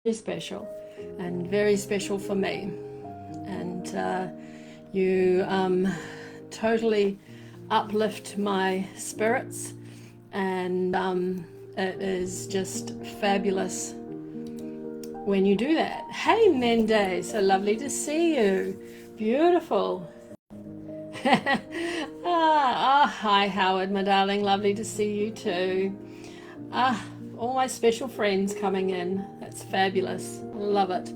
very special and very special for me. And you totally uplift my spirits, and it is just fabulous when you do that. Hey Mende, so lovely to see you. Beautiful. Hi Howard, my darling, lovely to see you too. All my special friends coming in. That's fabulous. I love it.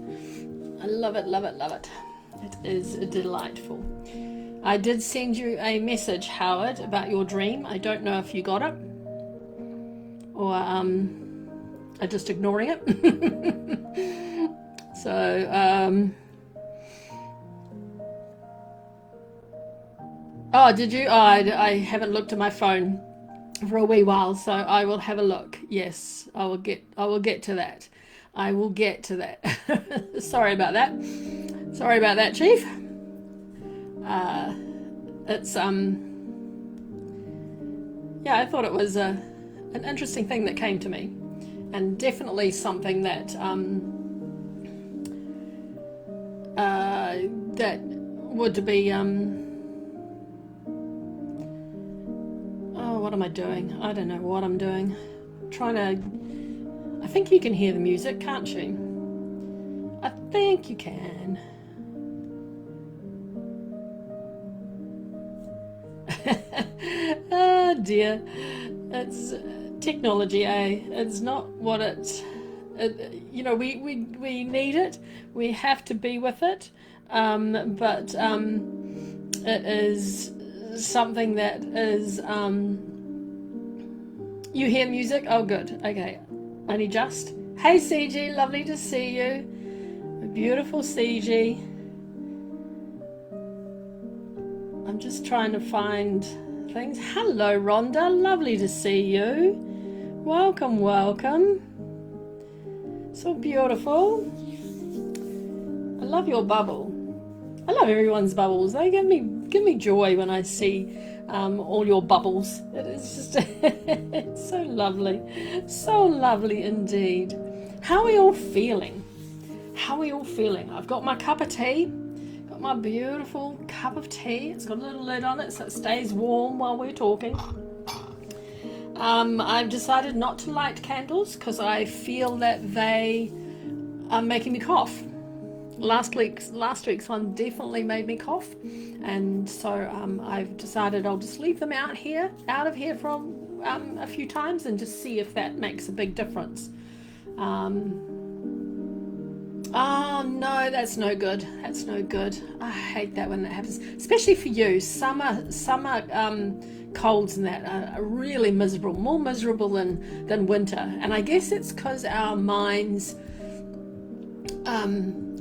I love it, love it, love it. It is delightful. I did send you a message, Howard, about your dream. I don't know if you got it or are just ignoring it. So, oh, did you? Oh, I haven't looked at my phone for a wee while, so I will have a look. Yes, I will get to that. I will get to that. Sorry about that. Sorry about that, Chief. It's yeah, I thought it was an interesting thing that came to me, and definitely something that that would be oh, what am I doing? I don't know what I'm doing. Trying to... I think you can hear the music, can't you? I think you can. Oh dear. It's technology, eh? It's not what you know, we need it. We have to be with it. But it is something that is you hear music? Oh good, okay. Only just. Hey CG, lovely to see you. Beautiful CG. I'm just trying to find things. Hello Rhonda, lovely to see you. Welcome, welcome. So beautiful. I love your bubble. I love everyone's bubbles. They give me joy when I see all your bubbles. It is just it's so lovely indeed. How are you all feeling? How are you all feeling? I've got my cup of tea, got my beautiful cup of tea. It's got a little lid on it so it stays warm while we're talking. I've decided not to light candles because I feel that they are making me cough. Last week's one definitely made me cough, and so I've decided I'll just leave them out of here for a few times and just see if that makes a big difference. Oh no, that's no good. That's no good. I hate that when that happens, especially for you. Summer colds and that are really miserable, more miserable than winter. And I guess it's because our minds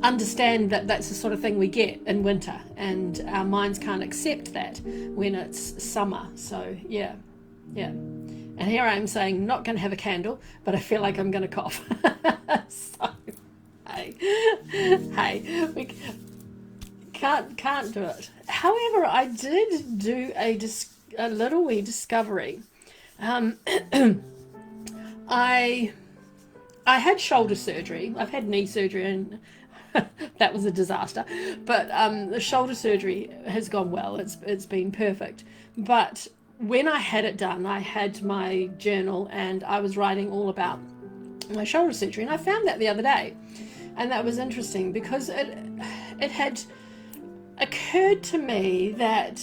understand that that's the sort of thing we get in winter, and our minds can't accept that when it's summer. So yeah. And here I am saying not going to have a candle, but I feel like I'm going to cough. So hey, we can't do it. However, I did do a little wee discovery. I had shoulder surgery. I've had knee surgery, and that was a disaster. But the shoulder surgery has gone well. It's been perfect. But when I had it done, I had my journal and I was writing all about my shoulder surgery, and I found that the other day, and that was interesting because it had occurred to me that,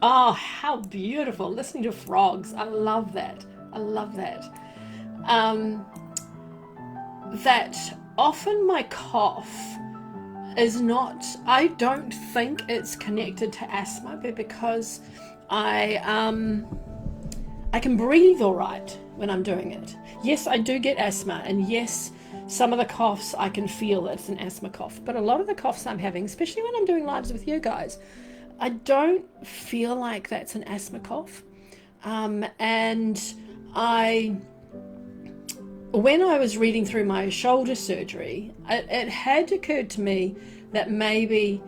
oh, how beautiful, listening to frogs. I love that. That often my cough is not, I don't think it's connected to asthma, but because I can breathe all right when I'm doing it. Yes, I do get asthma, and yes, some of the coughs I can feel it's an asthma cough, but a lot of the coughs I'm having, especially when I'm doing lives with you guys, I don't feel like that's an asthma cough. And when I was reading through my shoulder surgery, it had occurred to me that maybe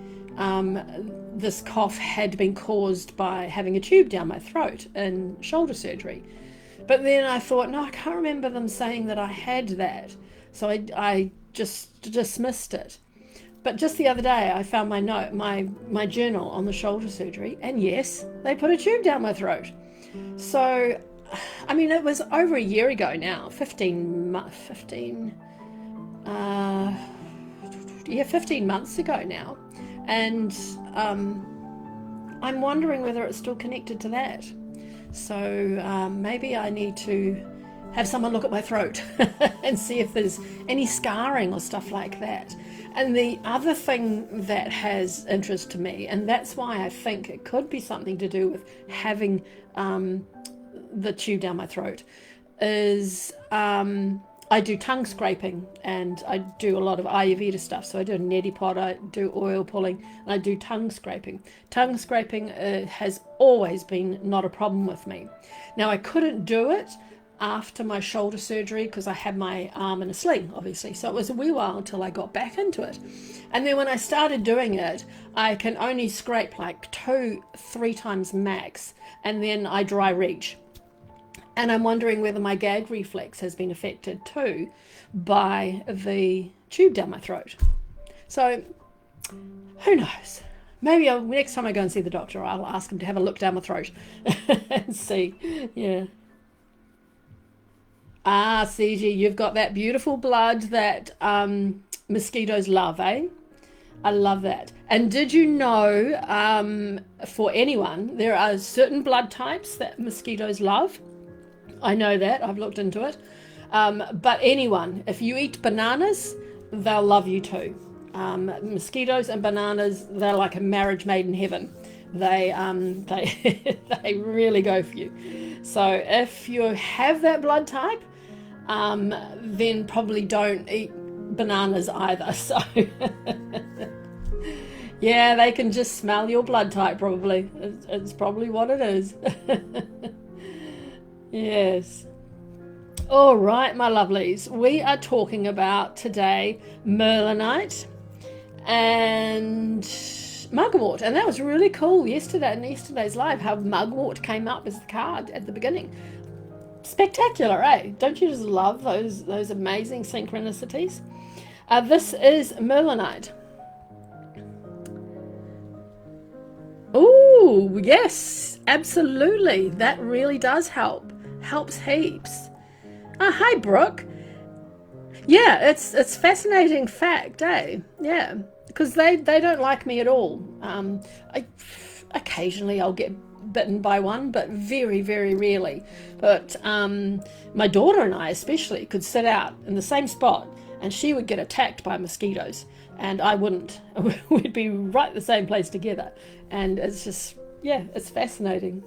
this cough had been caused by having a tube down my throat in shoulder surgery. But then I thought, no, I can't remember them saying that I had that. So I just dismissed it. But just the other day, I found my note, my journal on the shoulder surgery, and yes, they put a tube down my throat. So, I mean, it was over a year ago now, 15 months ago now, and I'm wondering whether it's still connected to that. So maybe I need to have someone look at my throat and see if there's any scarring or stuff like that. And the other thing that has interest to me, and that's why I think it could be something to do with having the tube down my throat, is I do tongue scraping, and I do a lot of Ayurveda stuff. So I do neti pot, I do oil pulling, and I do tongue scraping. Tongue scraping has always been not a problem with me. Now, I couldn't do it after my shoulder surgery because I had my arm in a sling, obviously. So it was a wee while until I got back into it. And then when I started doing it, I can only scrape like 2-3 times max, and then I dry reach. And I'm wondering whether my gag reflex has been affected too by the tube down my throat. So who knows? Maybe next time I go and see the doctor, I'll ask him to have a look down my throat and see. Yeah. Ah, CG, you've got that beautiful blood that mosquitoes love, eh? I love that. And did you know, for anyone, there are certain blood types that mosquitoes love? I know that. I've looked into it. But anyone, if you eat bananas, they'll love you too. Mosquitoes and bananas, they're like a marriage made in heaven. They they really go for you. So if you have that blood type, then probably don't eat bananas either. So yeah, they can just smell your blood type probably. It's probably what it is. Yes. All right, my lovelies. We are talking about today Mernilite and Mugwort, and that was really cool yesterday in yesterday's live how Mugwort came up as the card at the beginning. Spectacular, eh? Don't you just love those amazing synchronicities? This is Mernilite. Oh, yes, absolutely. That really does help. Helps heaps. Hi, Brooke. Yeah, it's fascinating fact, eh? Yeah, because they don't like me at all. Occasionally I'll get bitten by one, but very, very rarely. But my daughter and I especially could sit out in the same spot, and she would get attacked by mosquitoes, and I wouldn't. We'd be right the same place together, and it's just, yeah, it's fascinating.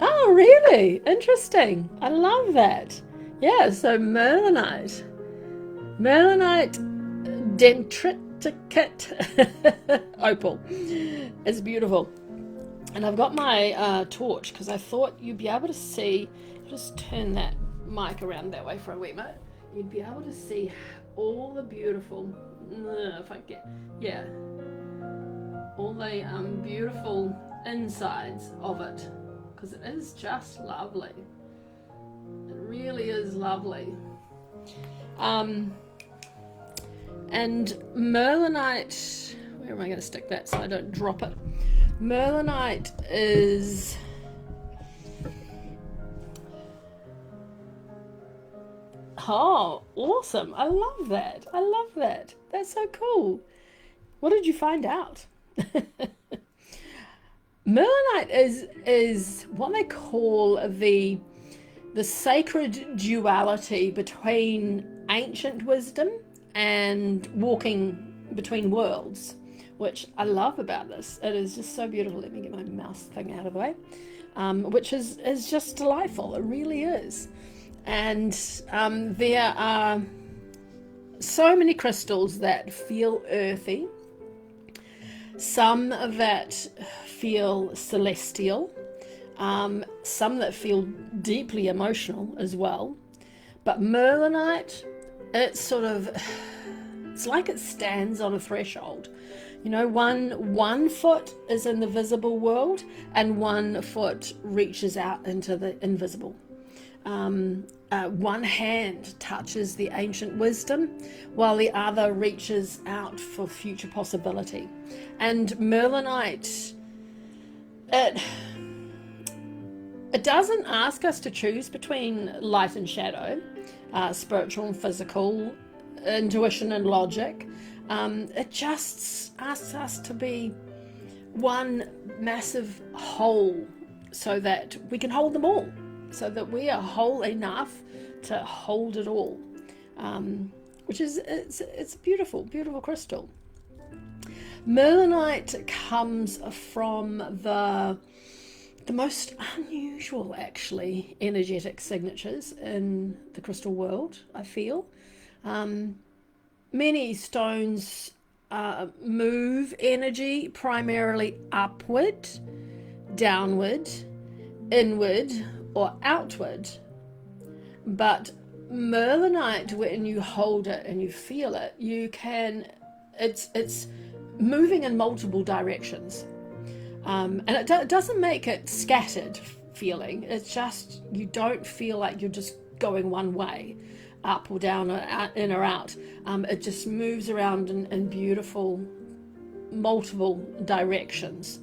Oh, really? Interesting. I love that. Yeah, so Mernilite. Mernilite Dendritic Opal. It's beautiful. And I've got my torch because I thought you'd be able to see. Just turn that mic around that way for a wee minute. You'd be able to see all the beautiful, if I get, yeah, all the beautiful insides of it. Because it is just lovely. It really is lovely. And Mernilite, where am I going to stick that so I don't drop it? Mernilite is awesome. I love that. I love that. That's so cool. What did you find out? Mernilite is what they call the sacred duality between ancient wisdom and walking between worlds, which I love about this. It is just so beautiful. Let me get my mouse thing out of the way, which is just delightful. It really is. And there are so many crystals that feel earthy, some that feel celestial, some that feel deeply emotional as well. But Mernilite, it's like it stands on a threshold. You know, one foot is in the visible world and one foot reaches out into the invisible. And one hand touches the ancient wisdom while the other reaches out for future possibility. And Mernilite, it doesn't ask us to choose between light and shadow, spiritual and physical, intuition and logic. It just asks us to be one massive whole so that we can hold them all, so that we are whole enough to hold it all, which is it's beautiful, beautiful crystal. Mernilite comes from the most unusual, actually, energetic signatures in the crystal world, I feel. Many stones move energy primarily upward, downward, inward, or outward. But Mernilite, when you hold it and you feel it, it's moving in multiple directions. And it doesn't make it scattered feeling. It's just, you don't feel like you're just going one way, up or down or out, in or out. It just moves around in beautiful, multiple directions.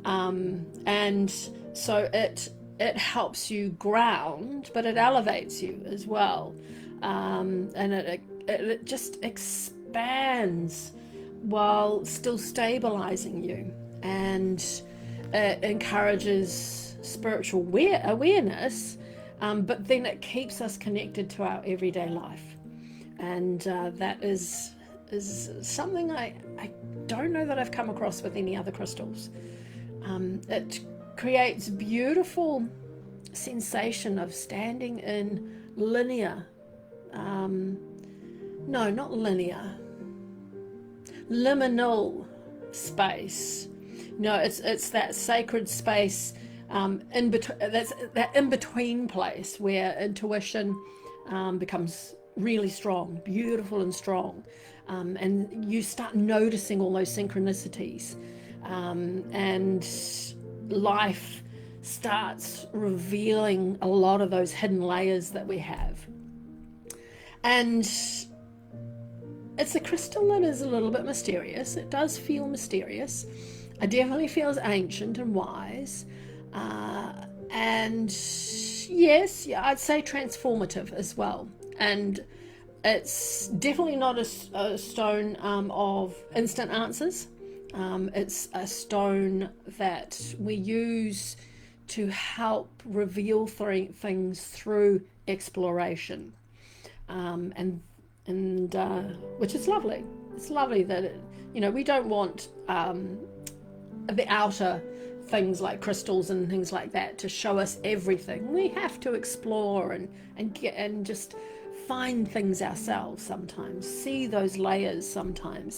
And so it helps you ground, but it elevates you as well. And it just expands while still stabilizing you. And it encourages spiritual awareness, but then it keeps us connected to our everyday life. And that is something I don't know that I've come across with any other crystals. It creates beautiful sensation of standing in linear, no, not linear, liminal space. No, it's that sacred space in between. That's that in between place where intuition becomes really strong, beautiful and strong, and you start noticing all those synchronicities, and life starts revealing a lot of those hidden layers that we have. And it's a crystal that is a little bit mysterious. It does feel mysterious. It definitely feels ancient and wise. And yes, I'd say transformative as well. And it's definitely not a stone of instant answers. It's a stone that we use to help reveal things through exploration. And which is lovely. It's lovely that we don't want the outer things like crystals and things like that to show us everything. We have to explore and just find things ourselves sometimes, see those layers sometimes,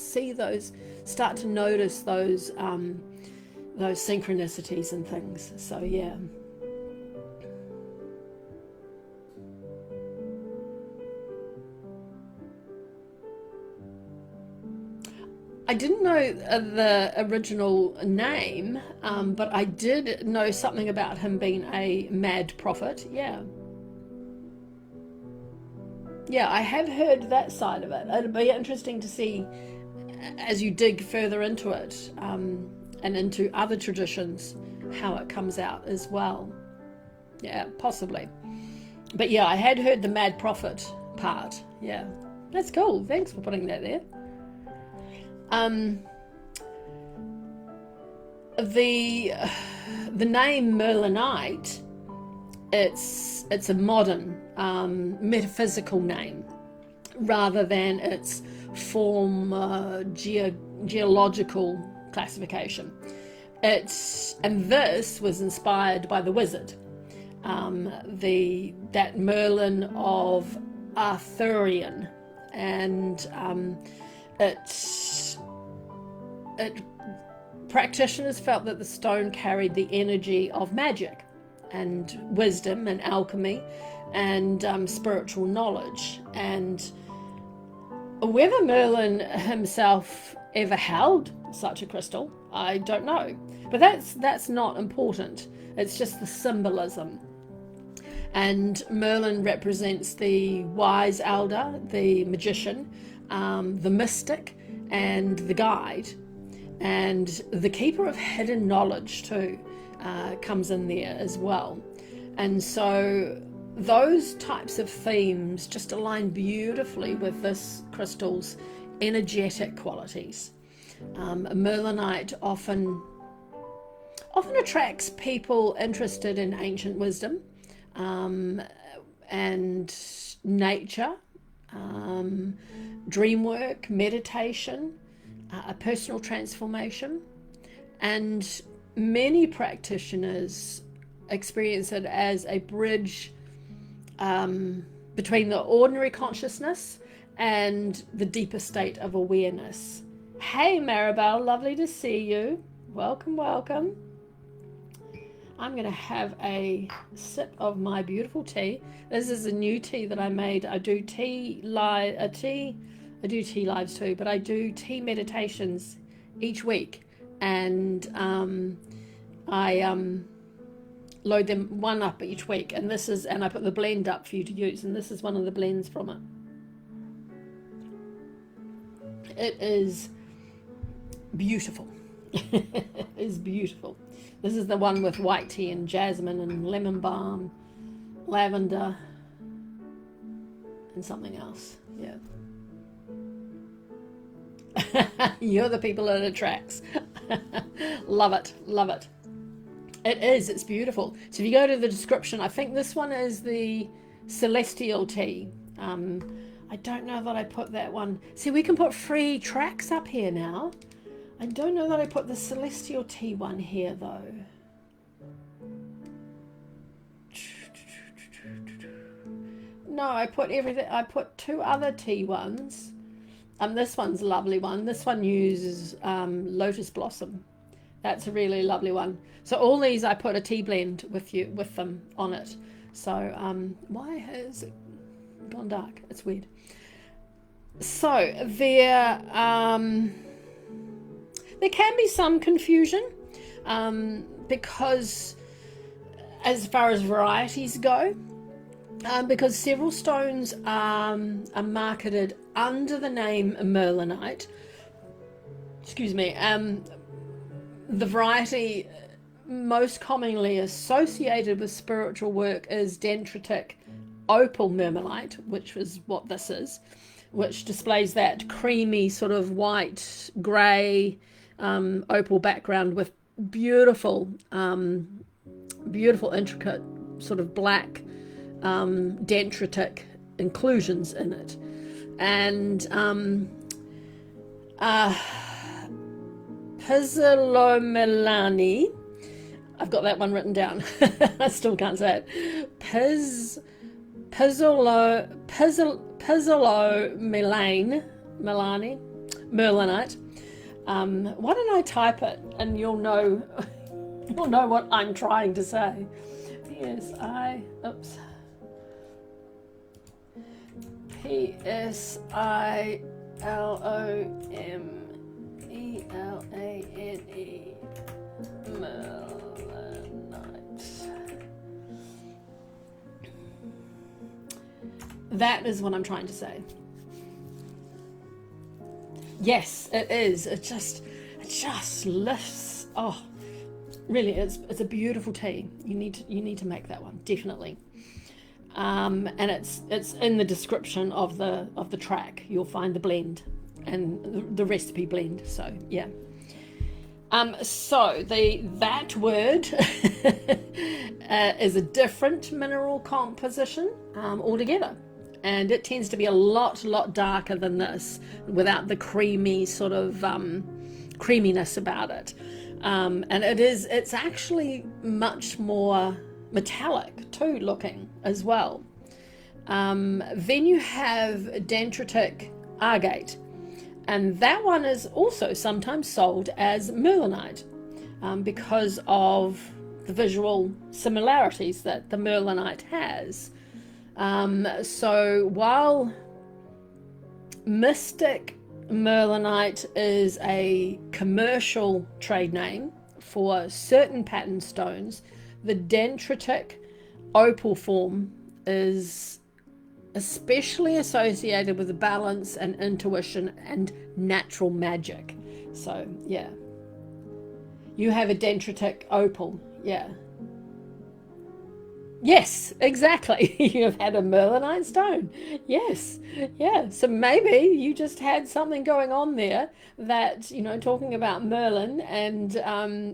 start to notice those synchronicities and things. So yeah. I didn't know the original name, but I did know something about him being a mad prophet. Yeah, I have heard that side of it. It'd be interesting to see as you dig further into it, and into other traditions, how it comes out as well. Yeah, possibly. But yeah, I had heard the mad prophet part. Yeah, that's cool. Thanks for putting that there. The name Mernilite, it's a modern metaphysical name rather than its form geological classification. And this was inspired by the wizard, that Merlin of Arthurian, and practitioners felt that the stone carried the energy of magic and wisdom and alchemy and spiritual knowledge. And whether Merlin himself ever held such a crystal, I don't know. But that's not important. It's just the symbolism. And Merlin represents the wise elder, the magician, the mystic, and the guide. And the keeper of hidden knowledge too comes in there as well. And so those types of themes just align beautifully with this crystal's energetic qualities. Merlinite often attracts people interested in ancient wisdom and nature, dream work, meditation, a personal transformation, and many practitioners experience it as a bridge between the ordinary consciousness and the deeper state of awareness. Hey Maribel, lovely to see you. Welcome, welcome. I'm going to have a sip of my beautiful tea. This is a new tea that I made. I do tea lives too, but I do tea meditations each week, and I load them one up each week, and I put the blend up for you to use, and this is one of the blends from it. It is beautiful. It is beautiful. This is the one with white tea and jasmine and lemon balm, lavender, and something else. Yeah. You're the people it attracts. Love it, love it. It is, it's beautiful. So if you go to the description, I think this one is the celestial tea. I don't know that I put that one. See, we can put free tracks up here now. I don't know that I put the celestial tea one here though. No, I put everything. I put two other tea ones. This one's a lovely one. This one uses lotus blossom. That's a really lovely one. So all these I put a tea blend with them on it. So why has it gone dark? It's weird. So there can be some confusion because as far as varieties go, because several stones are marketed under the name Merlinite. Excuse me. The variety most commonly associated with spiritual work is Dendritic Opal Mernilite, which is what this is, which displays that creamy sort of white, grey, opal background with beautiful, intricate sort of black dendritic inclusions in it. And Pizzolomelani, I've got that one written down. I still can't say it. Merlinite. Why don't I type it and you'll know what I'm trying to say. P-S-I-L-O-M-E-L-A-N-E Merlinite. That is what I'm trying to say. Yes, it is. It just lifts. Oh, really, it's a beautiful tea. You need to make that one, definitely. And it's in the description of the track. You'll find the blend and the recipe blend. So yeah. So that word is a different mineral composition altogether, and it tends to be a lot darker than this, without the creamy sort of creaminess about it. And it's actually much more metallic too looking as well. Then you have Dendritic Agate, and that one is also sometimes sold as Merlinite because of the visual similarities that the Merlinite has. So while Mystic Merlinite is a commercial trade name for certain pattern stones, the Dendritic opal form is especially associated with balance and intuition and natural magic. So yeah, you have a dendritic opal. Yeah. Yes, exactly. You have had a Mernilite stone. Yes, yeah. So maybe you just had something going on there that, talking about Merlin and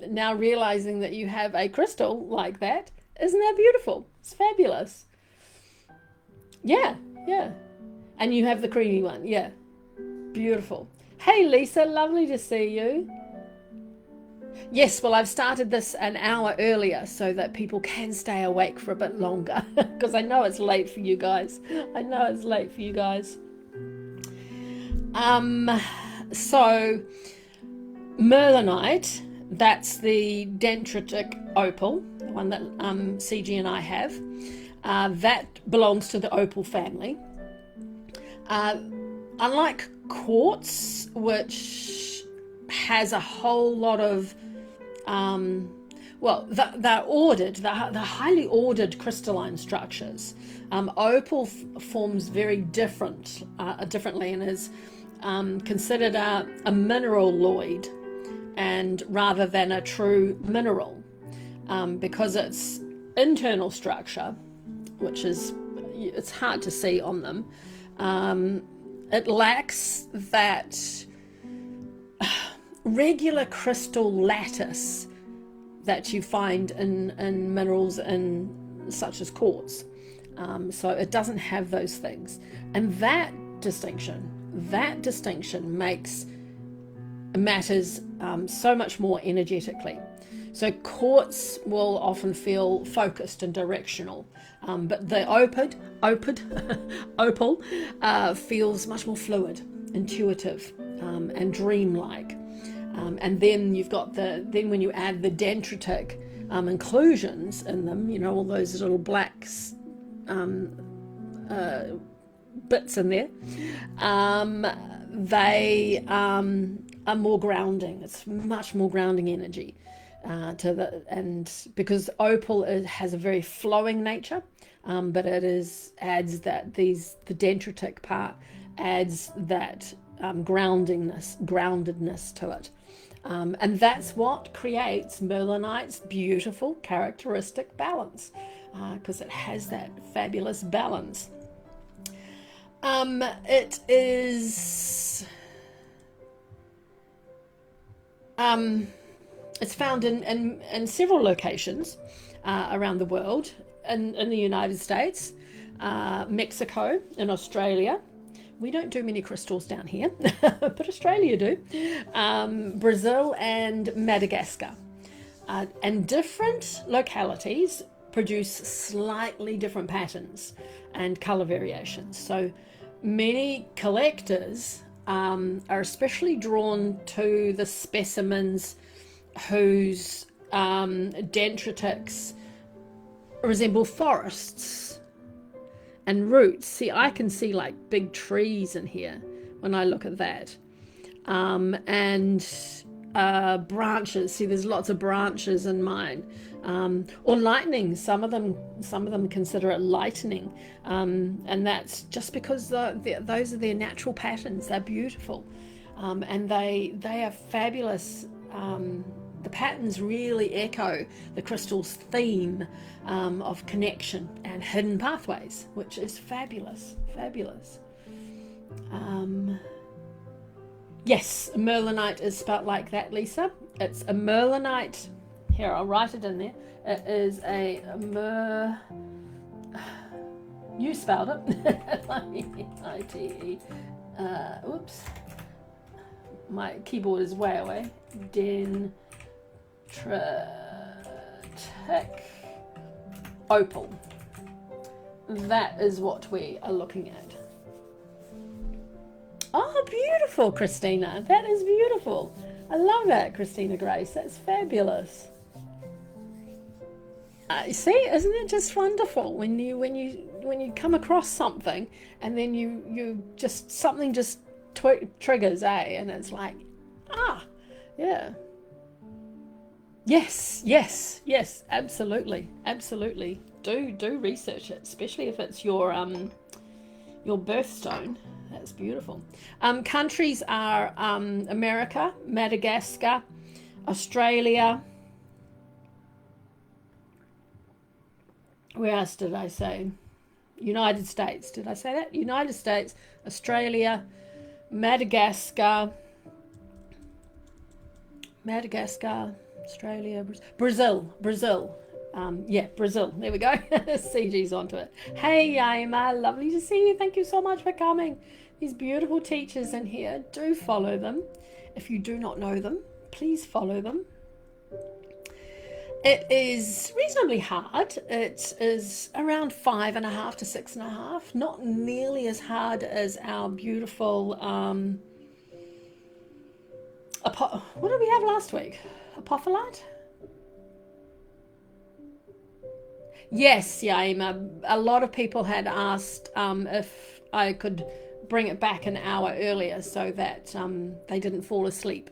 now realizing that you have a crystal like that. Isn't that beautiful? It's fabulous. Yeah, yeah. And you have the creamy one. Yeah, beautiful. Hey, Lisa, lovely to see you. Yes, well, I've started this an hour earlier so that people can stay awake for a bit longer because I know it's late for you guys. So Merlinite, that's the dendritic opal, the one that CG and I have. That belongs to the opal family. Unlike quartz, which has a whole lot of they're ordered, they're highly ordered crystalline structures. Opal forms very differently and is considered a mineraloid, and rather than a true mineral, because its internal structure, which it's hard to see on them, it lacks that regular crystal lattice that you find in minerals such as quartz. So it doesn't have those things. And that distinction makes matters so much more energetically. So quartz will often feel focused and directional, but the opal feels much more fluid, intuitive, and dreamlike. And then you've got when you add the dendritic inclusions in them, all those little black bits in there, they are more grounding. It's much more grounding energy and because opal has a very flowing nature, but adds that the dendritic part adds that groundedness to it. And that's what creates Merlinite's beautiful characteristic balance, because it has that fabulous balance. It is it's found in several locations around the world, in the United States, Mexico, and Australia. We don't do many crystals down here, but Australia do. Brazil and Madagascar. And different localities produce slightly different patterns and colour variations. So many collectors are especially drawn to the specimens whose dendritics resemble forests and roots. See, I can see like big trees in here when I look at that. And branches. See, there's lots of branches in mine. Or lightning. Some of them consider it lightning. And that's just because those are their natural patterns. They're beautiful. And they are fabulous. The patterns really echo the crystal's theme of connection and hidden pathways, which is fabulous. Yes, Merlinite is spelt like that, Lisa. It's a Merlinite. Here, I'll write it in there. It is a you spelled it. I-T-E. Oops. My keyboard is way away. Dendritic opal. That is what we are looking at. Oh, beautiful, Christina. That is beautiful. I love that, Christina Grace. That's fabulous. See, isn't it just wonderful when you come across something and then you just something just triggers, and it's like, yeah. Yes, absolutely. do research it, especially if it's your birthstone. That's beautiful. Countries are America, Madagascar, Australia. Where else did I say? United States. Did I say that? United States, Australia, Madagascar, Australia, Brazil. Yeah, Brazil. There we go. CG's onto it. Hey, Aima, lovely to see you. Thank you so much for coming. These beautiful teachers in here. Do follow them. If you do not know them, please follow them. It is reasonably hard. It is around 5.5 to 6.5. Not nearly as hard as our beautiful, what did we have last week? Apophyllite? Yes, yeah, a lot of people had asked if I could bring it back an hour earlier so that they didn't fall asleep.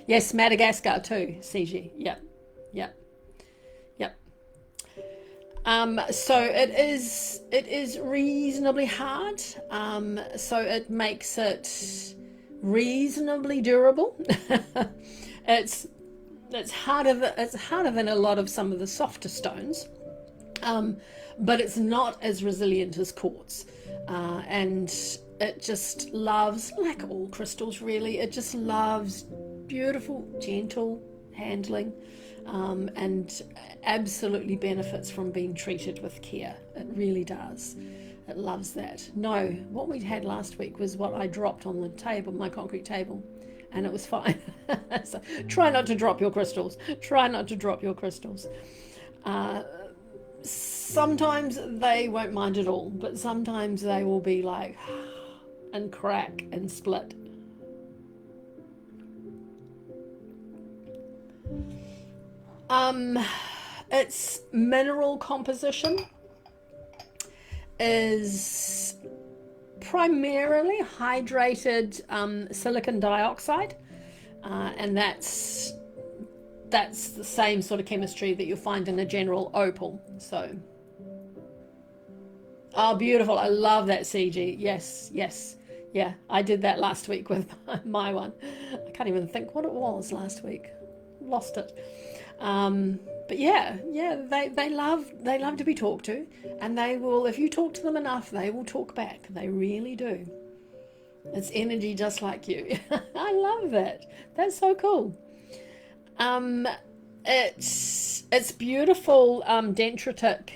Yes, Madagascar too, CG. Yep. So it is reasonably hard. So it makes it reasonably durable. It's harder than a lot of some of the softer stones, but it's not as resilient as quartz, and it just loves, like all crystals really, it just loves beautiful, gentle handling, and absolutely benefits from being treated with care. It really does. It loves that. No, what we had last week was what I dropped on the table, my concrete table, and it was fine. So try not to drop your crystals. Try not to drop your crystals. Sometimes they won't mind at all, but sometimes they will be like and crack and split. Its mineral composition is primarily hydrated silicon dioxide, and that's the same sort of chemistry that you'll find in a general opal. So, oh, beautiful! I love that, CG. Yes, yeah. I did that last week with my one. I can't even think what it was last week. Lost it. But yeah, they love to be talked to, and they will, if you talk to them enough, they will talk back. They really do. It's energy just like you. I love that. That's so cool. It's beautiful dendritic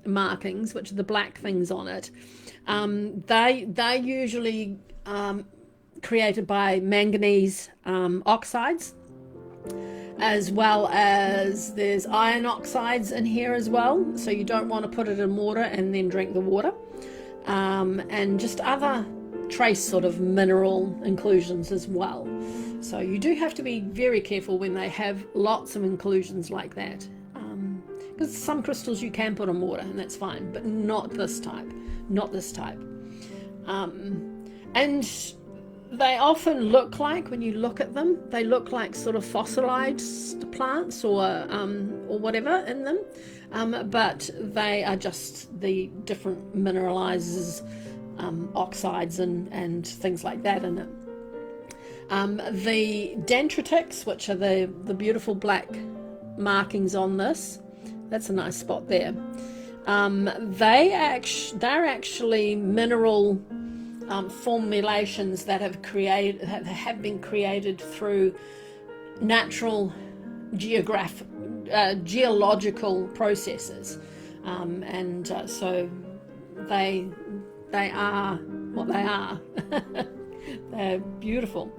markings, which are the black things on it. They're usually created by manganese oxides, as well as there's iron oxides in here as well, so you don't want to put it in water and then drink the water, and just other trace sort of mineral inclusions as well. So you do have to be very careful when they have lots of inclusions like that, because some crystals you can put in water and that's fine, but not this type. And they often look like, when you look at them, they look like sort of fossilized plants or whatever in them, but they are just the different mineralizes, oxides and things like that in it. The dendritics, which are the beautiful black markings on this, that's a nice spot there. They're actually mineral formulations that have been created through natural geological processes, and so they are what they are. They're beautiful.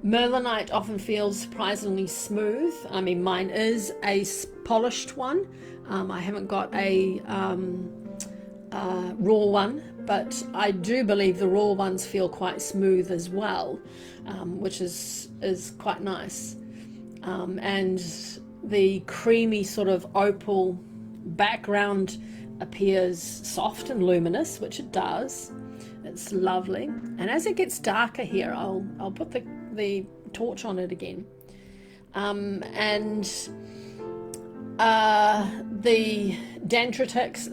Mernilite often feels surprisingly smooth. I mean, mine is a polished one. I haven't got a raw one, but I do believe the raw ones feel quite smooth as well, which is quite nice. And the creamy sort of opal background appears soft and luminous, which it does. It's lovely. And as it gets darker here, I'll put the torch on it again. And The dendritics,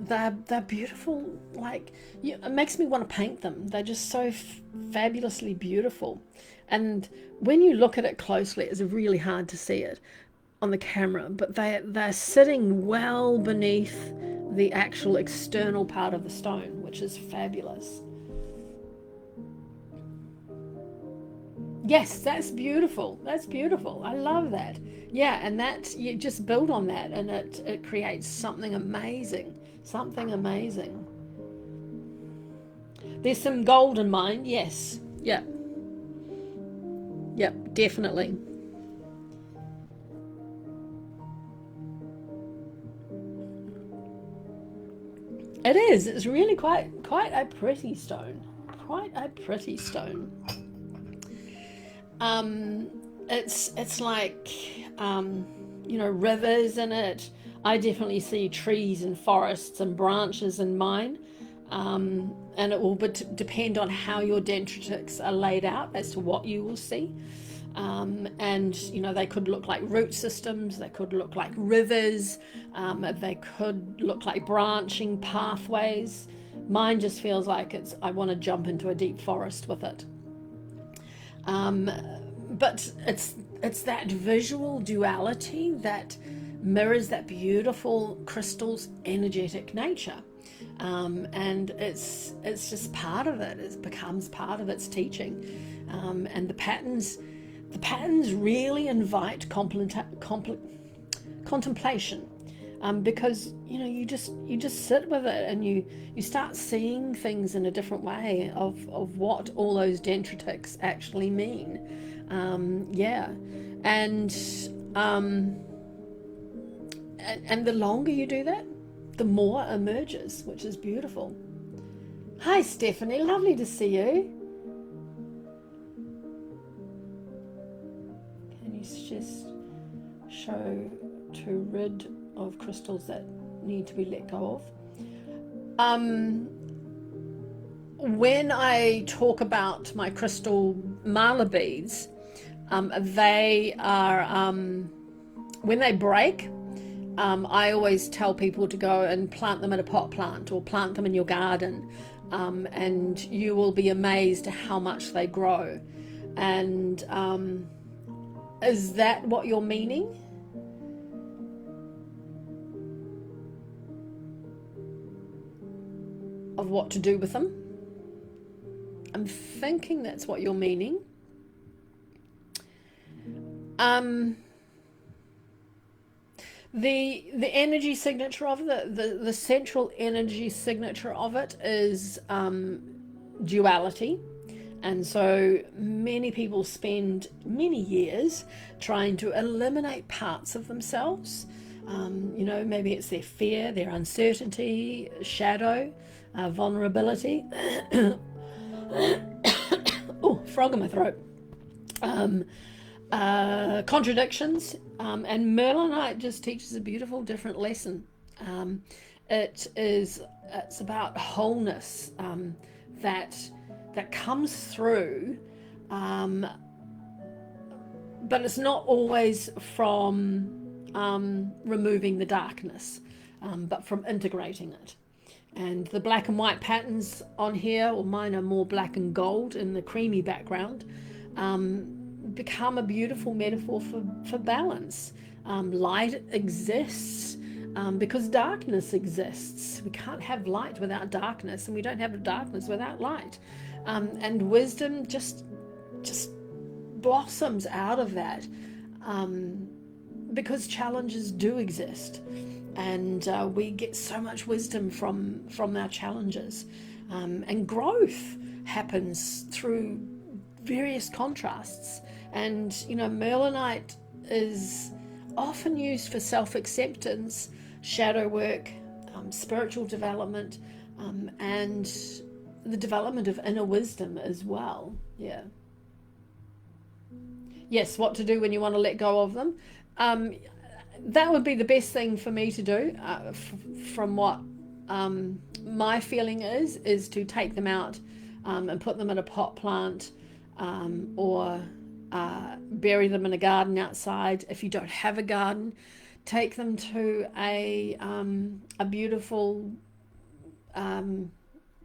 they're beautiful. Like, it makes me want to paint them. They're just so fabulously beautiful. And when you look at it closely, it's really hard to see it on the camera, but they're sitting well beneath the actual external part of the stone, which is fabulous. Yes, that's beautiful. That's beautiful. I love that. Yeah, and that you just build on that, and it creates something amazing. Something amazing. There's some gold in mine. Yes. Yeah. Yep, definitely. It is. It's really quite a pretty stone. Quite a pretty stone. It's like rivers in it. I definitely see trees and forests and branches in mine. And it will depend on how your dendritics are laid out as to what you will see. And they could look like root systems, they could look like rivers, they could look like branching pathways. Mine just feels like I want to jump into a deep forest with it. But it's that visual duality that mirrors that beautiful crystal's energetic nature. And it's just part of it. It becomes part of its teaching. And the patterns really invite contemplation, because you just sit with it, and you start seeing things in a different way of what all those dendritics actually mean. And the longer you do that, the more emerges, which is beautiful. Hi Stephanie, lovely to see you. Can you just show to rid of crystals that need to be let go of? When I talk about my crystal mala beads, they are, when they break, I always tell people to go and plant them in a pot plant or plant them in your garden, and you will be amazed at how much they grow. And is that what you're meaning? Of what to do with them? I'm thinking that's what you're meaning. The energy signature of the central energy signature of it is duality. And so many people spend many years trying to eliminate parts of themselves. Maybe it's their fear, their uncertainty, shadow, vulnerability. Oh, frog in my throat. Contradictions, and Mernilite just teaches a beautiful different lesson. It's about wholeness, that comes through, but it's not always from removing the darkness, but from integrating it. And the black and white patterns on here, or mine are more black and gold in the creamy background, become a beautiful metaphor for balance. Light exists because darkness exists. We can't have light without darkness, and we don't have darkness without light. And wisdom just blossoms out of that, because challenges do exist, and we get so much wisdom from our challenges, and growth happens through various contrasts. And Mernilite is often used for self-acceptance, shadow work, spiritual development, and the development of inner wisdom as well. Yeah. Yes, what to do when you want to let go of them. That would be the best thing for me to do, from what my feeling is to take them out and put them in a pot plant, or bury them in a garden outside. If you don't have a garden, take them to a beautiful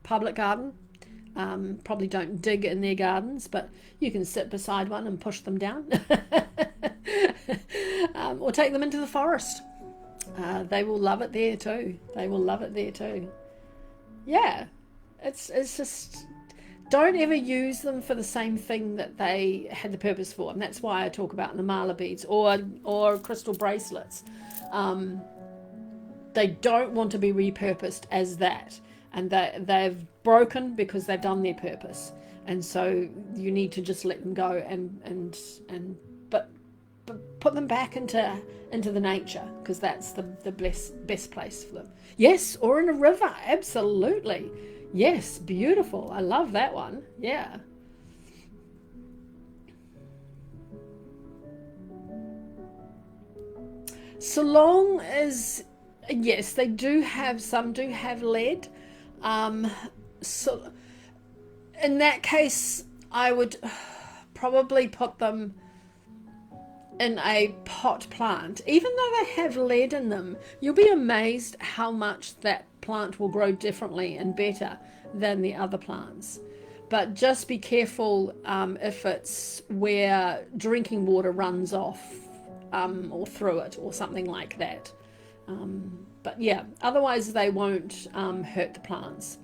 public garden. Probably don't dig in their gardens, but you can sit beside one and push them down. Or take them into the forest. They will love it there too. They will love it there too. Yeah, it's just, don't ever use them for the same thing that they had the purpose for, and that's why I talk about the mala beads or crystal bracelets. They don't want to be repurposed as that, and they've broken because they've done their purpose, and so you need to just let them go and but put them back into the nature, because that's the best place for them. Yes, or in a river, absolutely. Yes, beautiful. I love that one. Yeah. So long as, yes, they do have, some do have lead. So in that case, I would probably put them in a pot plant. Even though they have lead in them, you'll be amazed how much that plant will grow differently and better than the other plants. But just be careful if it's where drinking water runs off or through it or something like that. But yeah, otherwise they won't hurt the plants.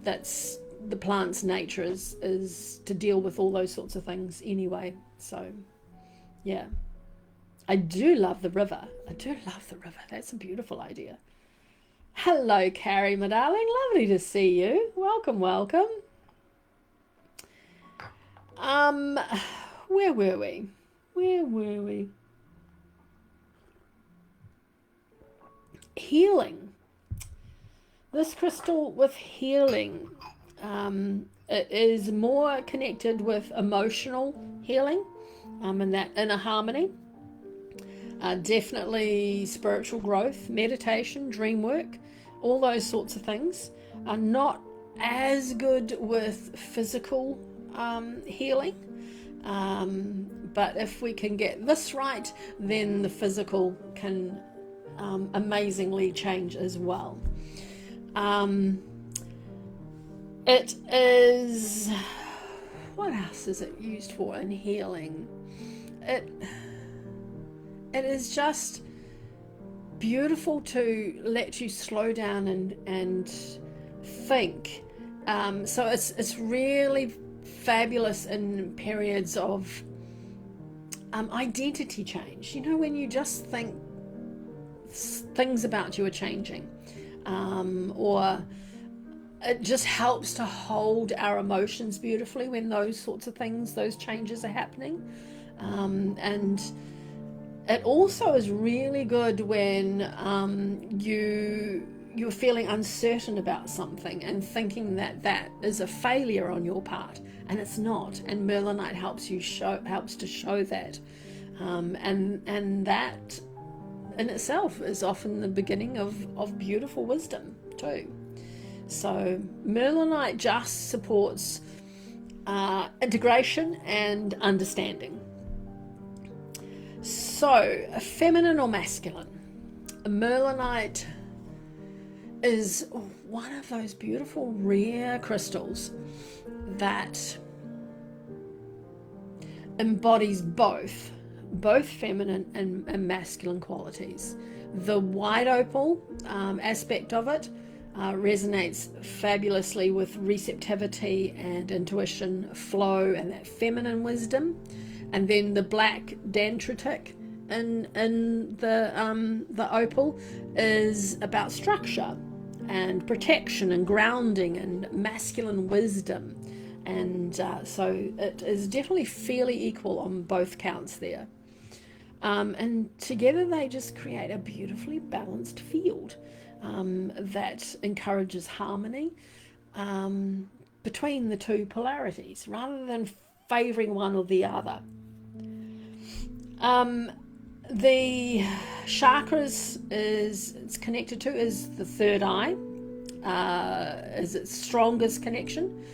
That's the plant's nature, is to deal with all those sorts of things anyway. So yeah, I do love the river. I do love the river. That's a beautiful idea. Hello, Carrie, my darling. Lovely to see you. Welcome, welcome. Where were we? Where were we? Healing. This crystal with healing, it is more connected with emotional healing, and that inner harmony. Definitely spiritual growth, meditation, dream work, all those sorts of things are not as good with physical healing. But if we can get this right, then the physical can amazingly change as well. It is, what else is it used for in healing? It is just beautiful to let you slow down and think. So it's really fabulous in periods of identity change. You know, when you just think things about you are changing, or it just helps to hold our emotions beautifully when those sorts of things, those changes are happening. And it also is really good when you're feeling uncertain about something and thinking that is a failure on your part, and it's not. And Mernilite helps to show that, and that in itself is often the beginning of beautiful wisdom too. So Mernilite just supports integration and understanding. So, feminine or masculine? Mernilite is one of those beautiful rare crystals that embodies both feminine and masculine qualities. The white opal aspect of it resonates fabulously with receptivity and intuition, flow, and that feminine wisdom. And then the black dendritic in the opal is about structure and protection and grounding and masculine wisdom. And so it is definitely fairly equal on both counts there. And together they just create a beautifully balanced field that encourages harmony between the two polarities rather than favouring one or the other. The chakras it's connected to is the third eye, is its strongest connection,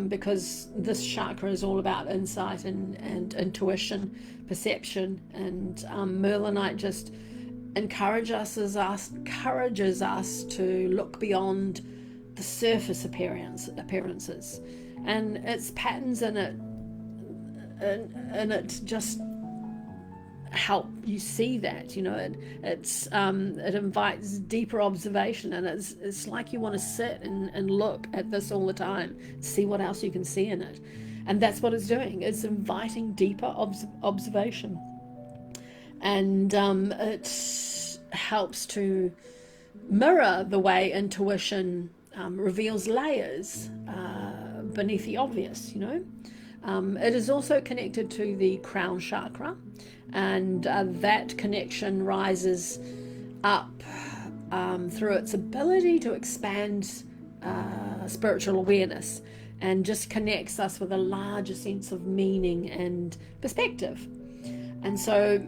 because this chakra is all about insight and intuition, perception, and Mernilite just encourages us to look beyond the surface appearances, and its patterns in it just help you see that, it invites deeper observation, and it's like you want to sit and look at this all the time, see what else you can see in it. And that's what it's doing. It's inviting deeper observation, and it helps to mirror the way intuition reveals layers beneath the obvious. It is also connected to the crown chakra, and that connection rises up through its ability to expand spiritual awareness, and just connects us with a larger sense of meaning and perspective. And so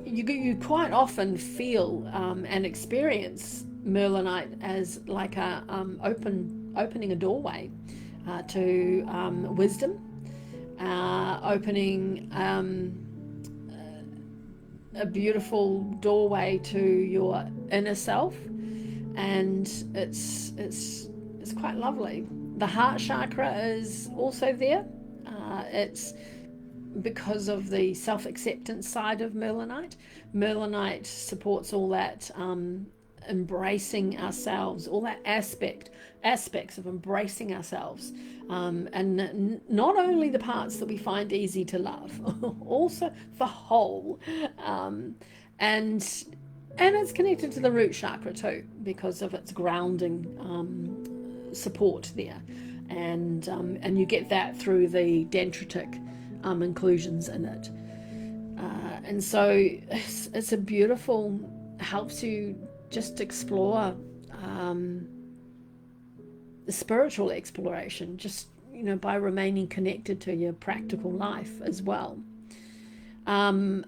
you quite often feel and experience Mernilite as like a opening a doorway to wisdom, opening a beautiful doorway to your inner self, and it's quite lovely. The heart chakra is also there. It's because of the self-acceptance side of Mernilite. Mernilite supports all that embracing ourselves, all that aspects of embracing ourselves, and not only the parts that we find easy to love, also the whole, and it's connected to the root chakra too, because of its grounding support there, and you get that through the dendritic inclusions in it, and so it's a beautiful, helps you just explore the spiritual exploration, just by remaining connected to your practical life as well. Mernilite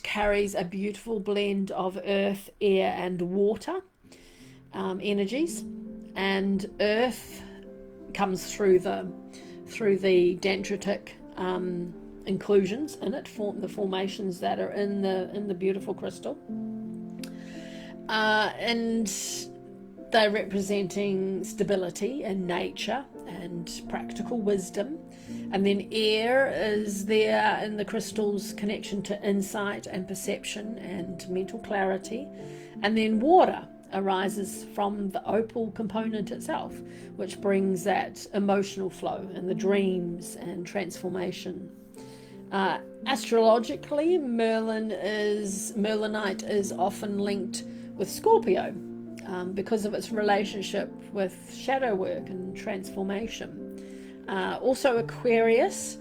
carries a beautiful blend of earth, air, and water energies, and earth comes through the dendritic inclusions in it, the formations that are in the beautiful crystal, and they're representing stability and nature and practical wisdom. And then air is there in the crystal's connection to insight and perception and mental clarity. And then water arises from the opal component itself, which brings that emotional flow and the dreams and transformation. Astrologically, Mernilite is often linked with Scorpio, because of its relationship with shadow work and transformation. Also Aquarius,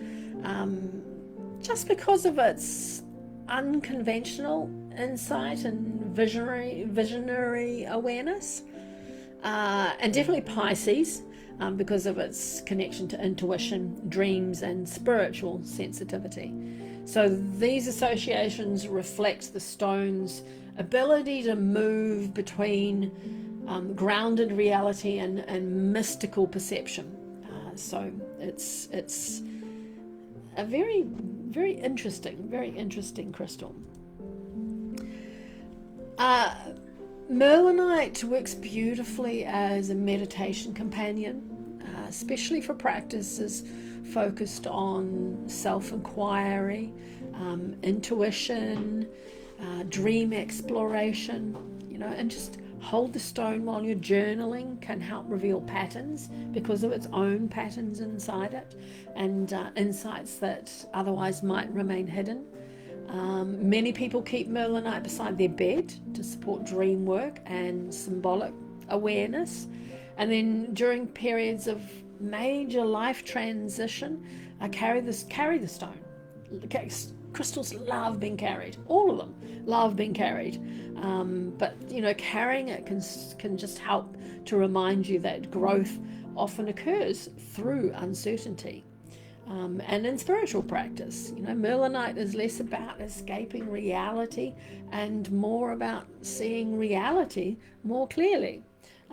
just because of its unconventional insight and visionary awareness, and definitely Pisces, because of its connection to intuition, dreams, and spiritual sensitivity. So these associations reflect the stone's ability to move between grounded reality and mystical perception. So it's a very interesting crystal. Mernilite works beautifully as a meditation companion, especially for practices focused on self-inquiry, intuition, dream exploration, and just hold the stone while you're journaling can help reveal patterns because of its own patterns inside it, and insights that otherwise might remain hidden. Many people keep Mernilite beside their bed to support dream work and symbolic awareness. And then during periods of major life transition, carry the stone. Crystals love being carried. All of them love being carried. But carrying it can just help to remind you that growth often occurs through uncertainty. And in spiritual practice, Mernilite is less about escaping reality and more about seeing reality more clearly.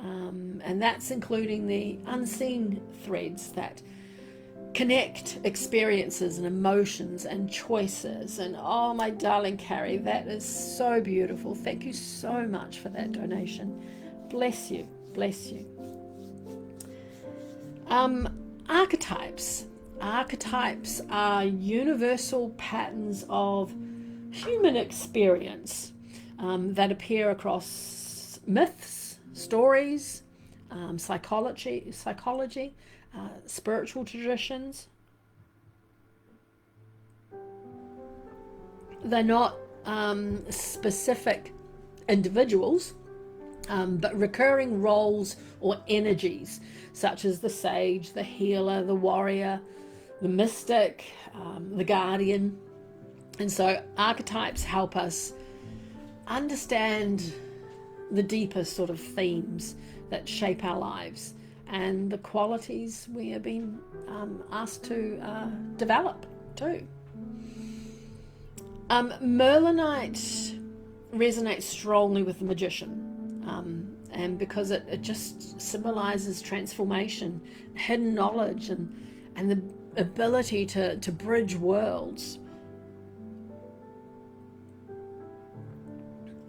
And that's including the unseen threads that connect experiences and emotions and choices. And oh, my darling Carrie, that is so beautiful. Thank you so much for that donation. Bless you, bless you. Archetypes are universal patterns of human experience that appear across myths, stories, psychology, spiritual traditions. They're not specific individuals, but recurring roles or energies, such as the sage, the healer, the warrior, the mystic, the guardian. And so archetypes help us understand the deeper sort of themes that shape our lives and the qualities we have been asked to develop too. Merlinite resonates strongly with the magician, and because it just symbolizes transformation, hidden knowledge, and the ability to bridge worlds.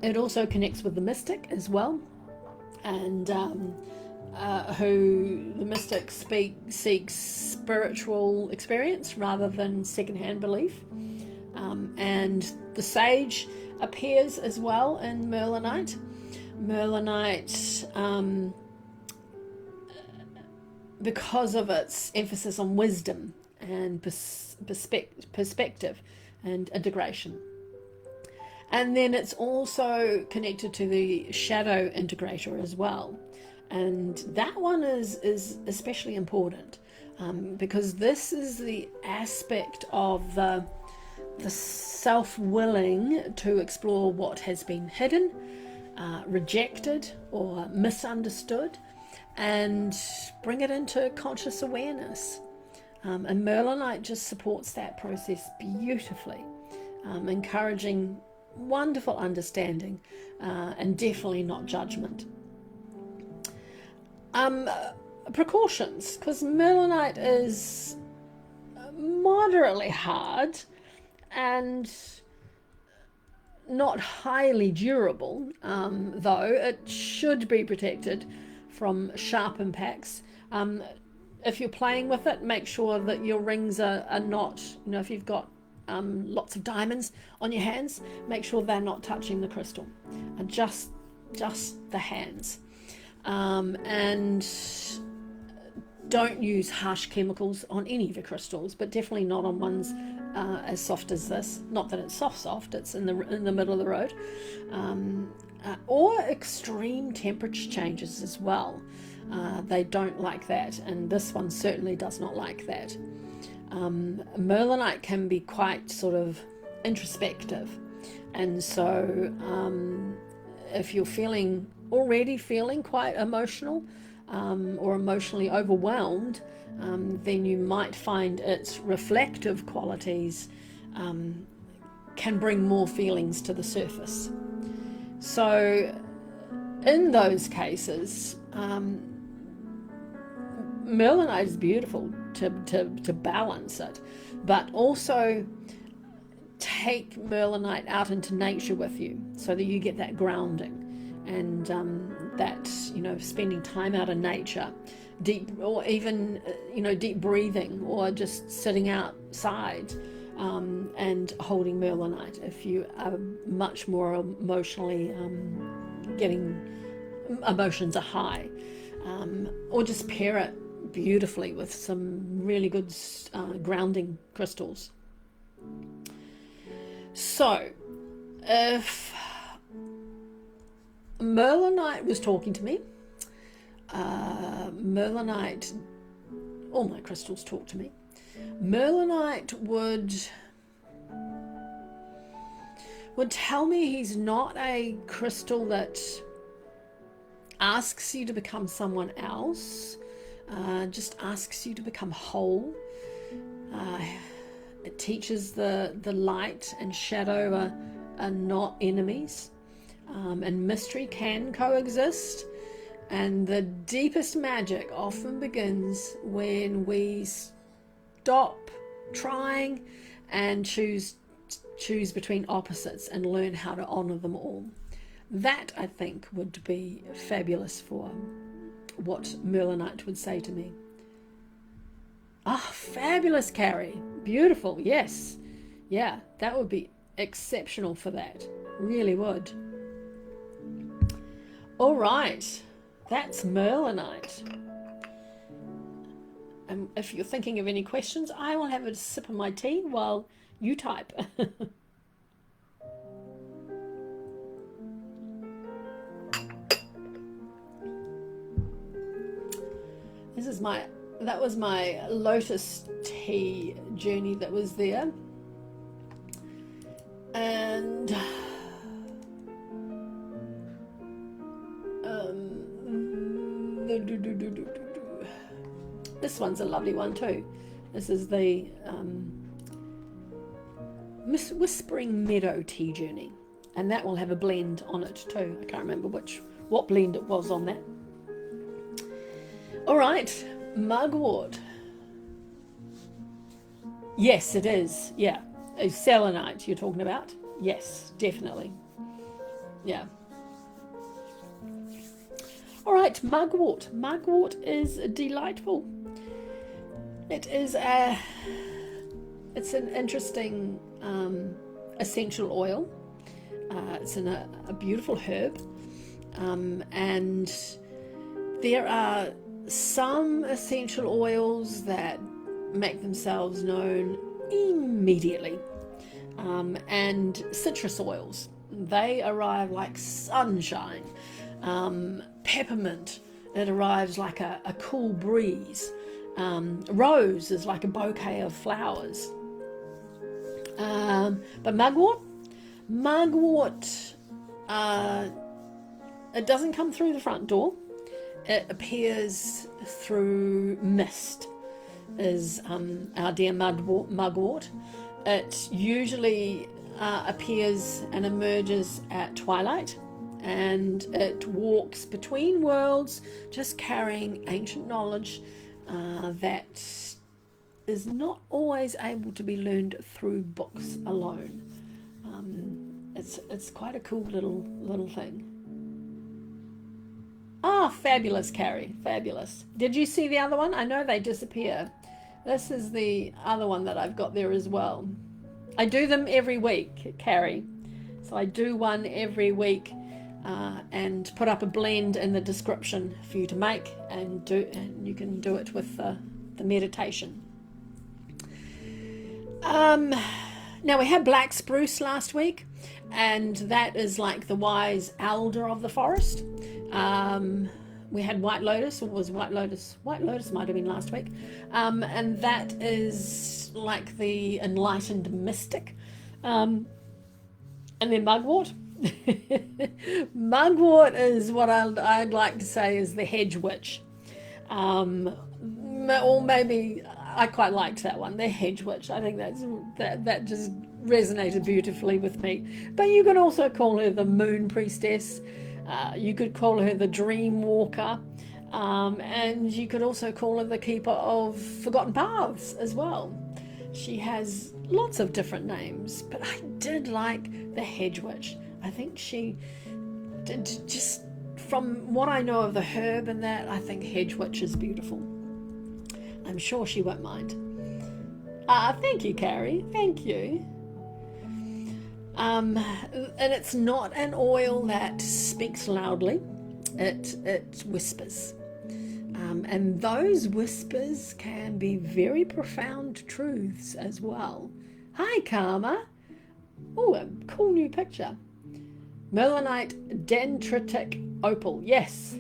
It also connects with the mystic as well, and who the mystic seeks spiritual experience rather than secondhand belief. And the sage appears as well in Merlinite. Merlinite, because of its emphasis on wisdom and perspective and integration. And then it's also connected to the shadow integrator as well. And that one is especially important because this is the aspect of the self-willing to explore what has been hidden, rejected or misunderstood, and bring it into conscious awareness. And Merlinite just supports that process beautifully, encouraging wonderful understanding and definitely not judgment. Precautions, because Merlinite is moderately hard and not highly durable, though it should be protected from sharp impacts. If you're playing with it, make sure that your rings are not, if you've got lots of diamonds on your hands, make sure they're not touching the crystal, and just the hands. And don't use harsh chemicals on any of your crystals, but definitely not on ones as soft as this. Not that it's soft, it's in the middle of the road. Or extreme temperature changes as well. They don't like that, and this one certainly does not like that. Merlinite can be quite sort of introspective, and so if you're already feeling quite emotional or emotionally overwhelmed, then you might find its reflective qualities can bring more feelings to the surface. So in those cases, Merlinite is beautiful to balance it, but also take Merlinite out into nature with you so that you get that grounding and that spending time out in nature, deep, or even deep breathing, or just sitting outside and holding Merlinite if you are much more emotionally getting emotions are high, or just pair it beautifully with some really good grounding crystals. So if Merlinite was talking to me, Merlinite, all my crystals talk to me. Merlinite would tell me he's not a crystal that asks you to become someone else, just asks you to become whole. It teaches the light and shadow are not enemies, and mystery can coexist, And the deepest magic often begins when we stop trying and choose between opposites and learn how to honor them all. That, I think, would be fabulous for what Mernilite would say to me. Ah, fabulous, Carrie. Beautiful, yes. Yeah, that would be exceptional for that. Really would. All right, that's Mernilite. And if you're thinking of any questions, I will have a sip of my tea while you type. That was my lotus tea journey that was there. And this one's a lovely one too. This is the Whispering Meadow tea journey, and that will have a blend on it too. I can't remember what blend it was on that. All right, Mugwort. Yes, it is. Yeah, a selenite you're talking about. Yes, definitely. Yeah. All right, Mugwort. Mugwort is delightful. It's an interesting essential oil. It's a beautiful herb, and there are some essential oils that make themselves known immediately, and citrus oils, they arrive like sunshine. Peppermint, it arrives like a cool breeze. Rose is like a bouquet of flowers. But mugwort, it doesn't come through the front door. It appears through mist, is our dear mugwort. It usually appears and emerges at twilight, and it walks between worlds, just carrying ancient knowledge that is not always able to be learned through books alone. It's quite a cool little thing. Ah, fabulous, Carrie, fabulous. Did you see the other one? I know they disappear. This is the other one that I've got there as well. I do them every week, Carrie. So I do one every week and put up a blend in the description for you to make, and you can do it with the meditation. Now we had black spruce last week, and that is like the wise elder of the forest. We had white lotus, or was white lotus might have been last week, and that is like the enlightened mystic. And then mugwort. Mugwort is what I'd like to say is the hedge witch, or maybe I quite liked that one, the hedge witch. I think that just resonated beautifully with me. But you could also call her the moon priestess. You could call her the dream walker, and you could also call her the keeper of forgotten paths as well. She has lots of different names, but I did like the hedge witch. I think she did, just from what I know of the herb and that, I think hedge witch is beautiful. I'm sure she won't mind. Thank you, Carrie. Thank you. And it's not an oil that speaks loudly. It whispers. And those whispers can be very profound truths as well. Hi, Karma. Oh, a cool new picture. Mernilite Dendritic Opal. Yes.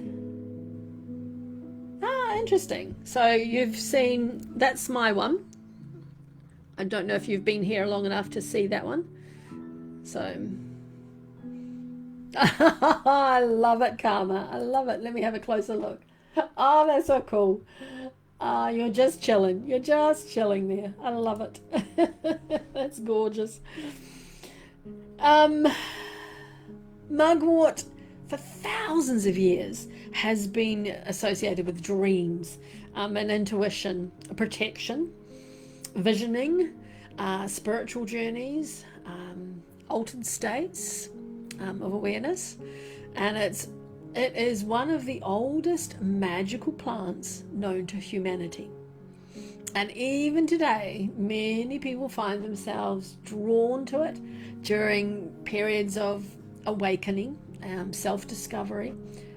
Interesting. So you've seen, that's my one. I don't know if you've been here long enough to see that one. So I love it, Karma. I love it. Let me have a closer look. Oh, that's so cool. You're just chilling. You're just chilling there. I love it. That's gorgeous. Mugwort, for thousands of years, has been associated with dreams, and intuition, protection, visioning, spiritual journeys, altered states of awareness, and it is one of the oldest magical plants known to humanity. And even today, many people find themselves drawn to it during periods of awakening, self-discovery,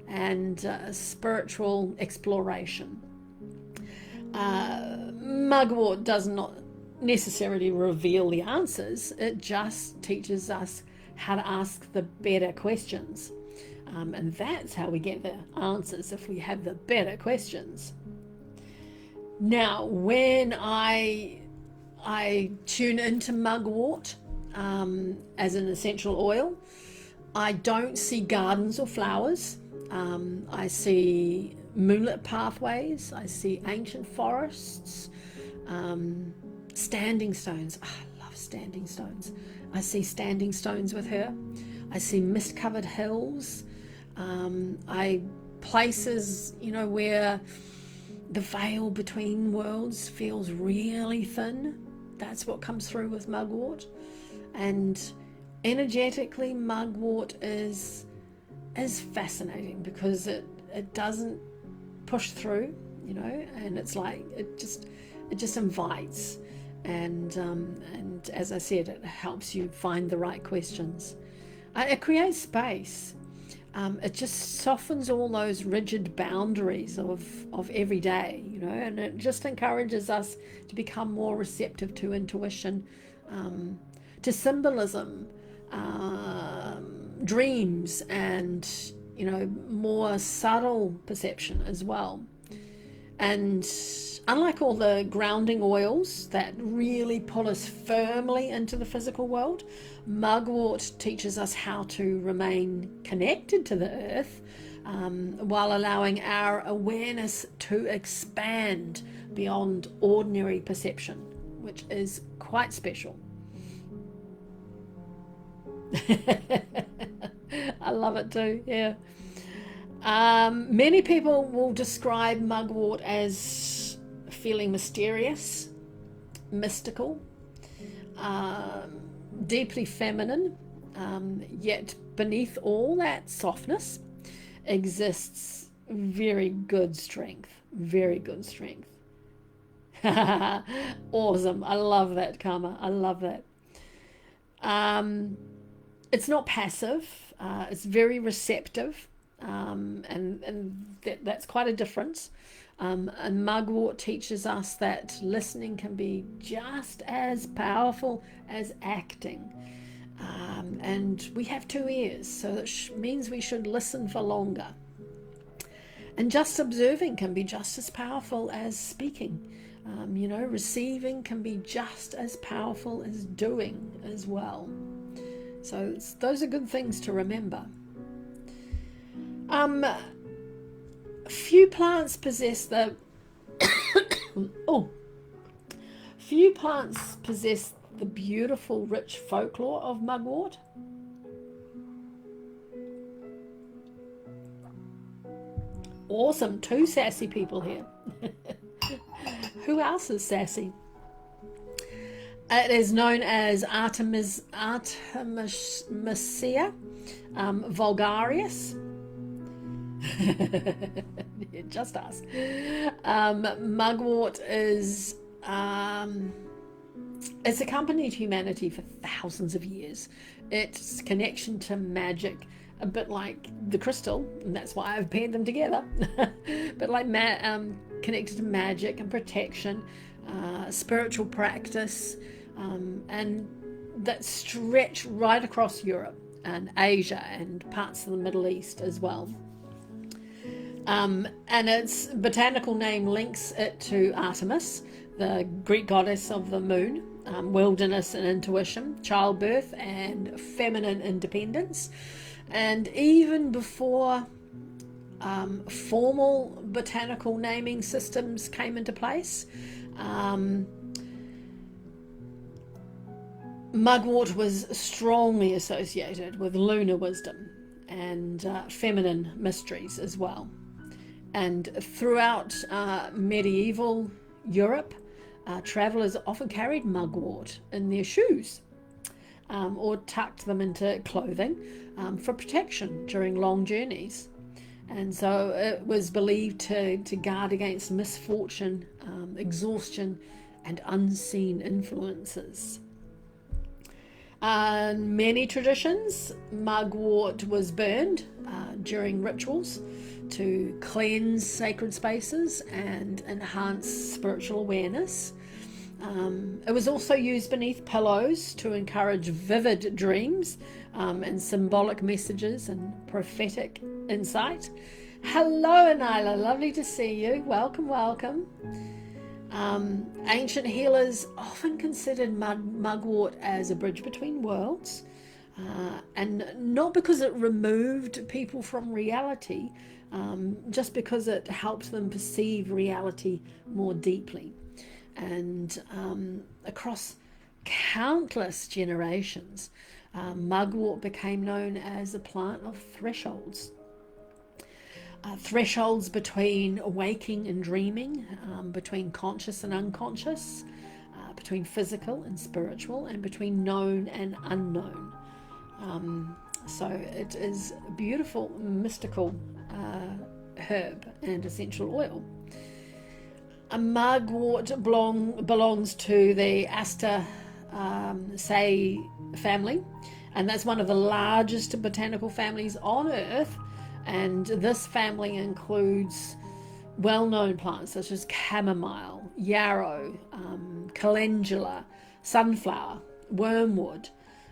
and spiritual exploration. Mugwort does not necessarily reveal the answers. It just teaches us how to ask the better questions. And that's how we get the answers, if we have the better questions. Now, when I tune into mugwort as an essential oil, I don't see gardens or flowers. I see moonlit pathways. I see ancient forests, standing stones. Oh, I love standing stones. I see standing stones with her. I see mist-covered hills. Places, where the veil between worlds feels really thin. That's what comes through with mugwort. And energetically, mugwort is fascinating because it doesn't push through, and it's like it just invites, and as I said, it helps you find the right questions. It creates space. It just softens all those rigid boundaries of every day, and it just encourages us to become more receptive to intuition, to symbolism, dreams, and, more subtle perception as well. And unlike all the grounding oils that really pull us firmly into the physical world, mugwort teaches us how to remain connected to the earth, while allowing our awareness to expand beyond ordinary perception, which is quite special. I love it too, yeah. Many people will describe mugwort as feeling mysterious, mystical, deeply feminine, yet beneath all that softness exists very good strength. Awesome. I love that, Karma. I love that. It's not passive. It's very receptive, and that's quite a difference. And mugwort teaches us that listening can be just as powerful as acting. And we have 2 ears, so that means we should listen for longer. And just observing can be just as powerful as speaking. Receiving can be just as powerful as doing as well. So those are good things to remember. Few plants possess the beautiful, rich folklore of mugwort. Awesome, 2 sassy people here. Who else is sassy? It is known as Artemisia vulgaris. Just ask. Mugwort is it's accompanied humanity for thousands of years. Its connection to magic, a bit like the crystal, and that's why I've paired them together. But like connected to magic and protection, spiritual practice, and that stretch right across Europe and Asia and parts of the Middle East as well. And its botanical name links it to Artemis, the Greek goddess of the moon, wilderness and intuition, childbirth and feminine independence. And even before formal botanical naming systems came into place, mugwort was strongly associated with lunar wisdom and feminine mysteries as well. And throughout medieval Europe, travellers often carried mugwort in their shoes, or tucked them into clothing for protection during long journeys. And so it was believed to guard against misfortune, exhaustion, and unseen influences. In many traditions, mugwort was burned during rituals to cleanse sacred spaces and enhance spiritual awareness. It was also used beneath pillows to encourage vivid dreams and symbolic messages and prophetic insight. Hello, Anila, lovely to see you. Welcome, welcome. Ancient healers often considered mugwort as a bridge between worlds, and not because it removed people from reality, just because it helped them perceive reality more deeply. And across countless generations, mugwort became known as a plant of thresholds. Thresholds between waking and dreaming, between conscious and unconscious, between physical and spiritual, and between known and unknown. So it is a beautiful, mystical herb and essential oil. A mugwort belongs to the Aster family, and that's one of the largest botanical families on Earth. And this family includes well-known plants such as chamomile, yarrow, calendula, sunflower, wormwood,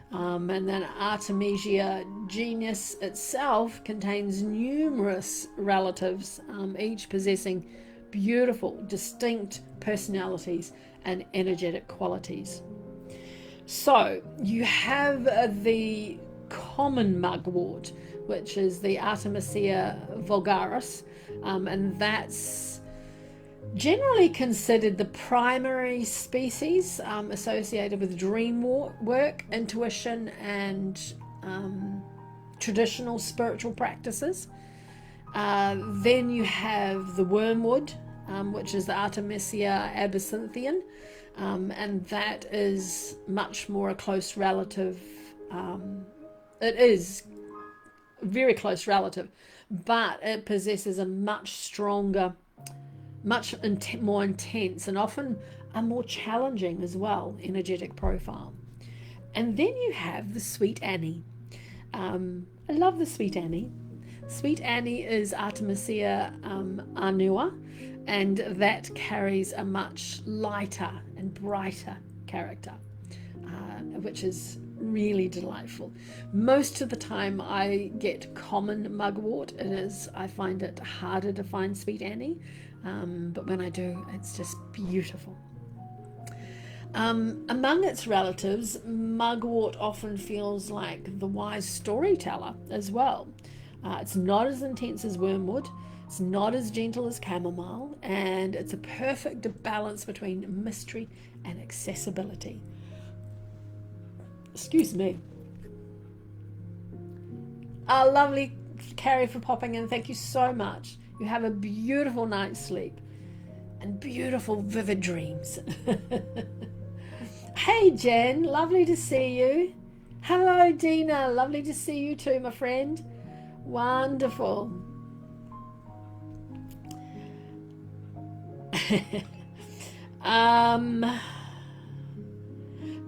and then Artemisia genus itself contains numerous relatives, each possessing beautiful, distinct personalities and energetic qualities. So you have the common mugwort, which is the Artemisia vulgaris, and that's generally considered the primary species associated with dream work, intuition, and traditional spiritual practices. Then you have the wormwood, which is the Artemisia absinthium, and that is much more a close relative. It is very close relative, but it possesses a much stronger, much more intense, and often a more challenging as well energetic profile. And then you have the Sweet Annie. I love the Sweet Annie. Sweet Annie is Artemisia annua, and that carries a much lighter and brighter character, which is really delightful. Most of the time I get common mugwort. I find it harder to find Sweet Annie, but when I do, it's just beautiful. Among its relatives, mugwort often feels like the wise storyteller as well. It's not as intense as wormwood, it's not as gentle as chamomile, and it's a perfect balance between mystery and accessibility. Excuse me. Lovely, Carrie, for popping in. Thank you so much. You have a beautiful night's sleep and beautiful, vivid dreams. Hey, Jen. Lovely to see you. Hello, Dina. Lovely to see you too, my friend. Wonderful.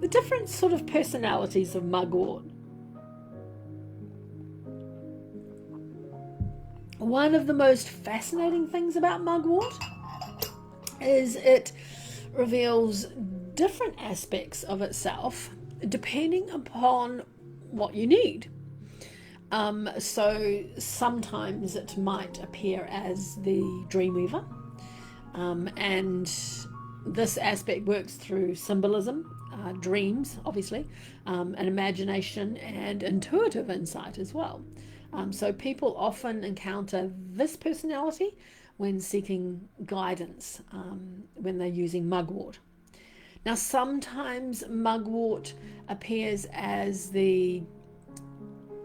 The different sort of personalities of mugwort. One of the most fascinating things about mugwort is it reveals different aspects of itself depending upon what you need. So sometimes it might appear as the Dreamweaver, and this aspect works through symbolism, dreams, obviously, and imagination and intuitive insight as well. So people often encounter this personality when seeking guidance, when they're using mugwort. Now, sometimes mugwort appears as the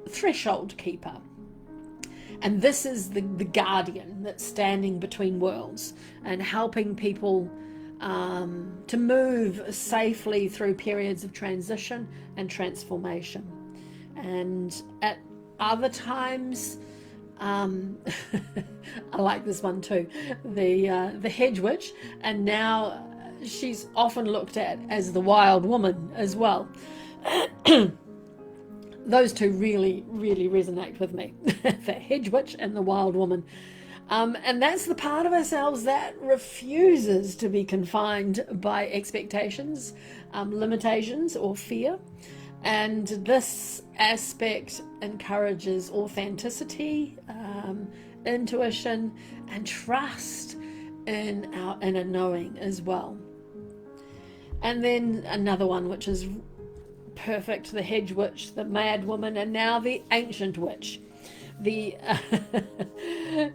threshold keeper, And this is the guardian that's standing between worlds and helping people to move safely through periods of transition and transformation. And at other times, I like this one too, the hedge witch, and now she's often looked at as the wild woman as well. Those two really, really resonate with me, the hedge witch and the wild woman. And that's the part of ourselves that refuses to be confined by expectations, limitations, or fear. And this aspect encourages authenticity, intuition, and trust in our inner knowing as well. And then another one, which is perfect, the hedge witch, the mad woman, and now the ancient witch.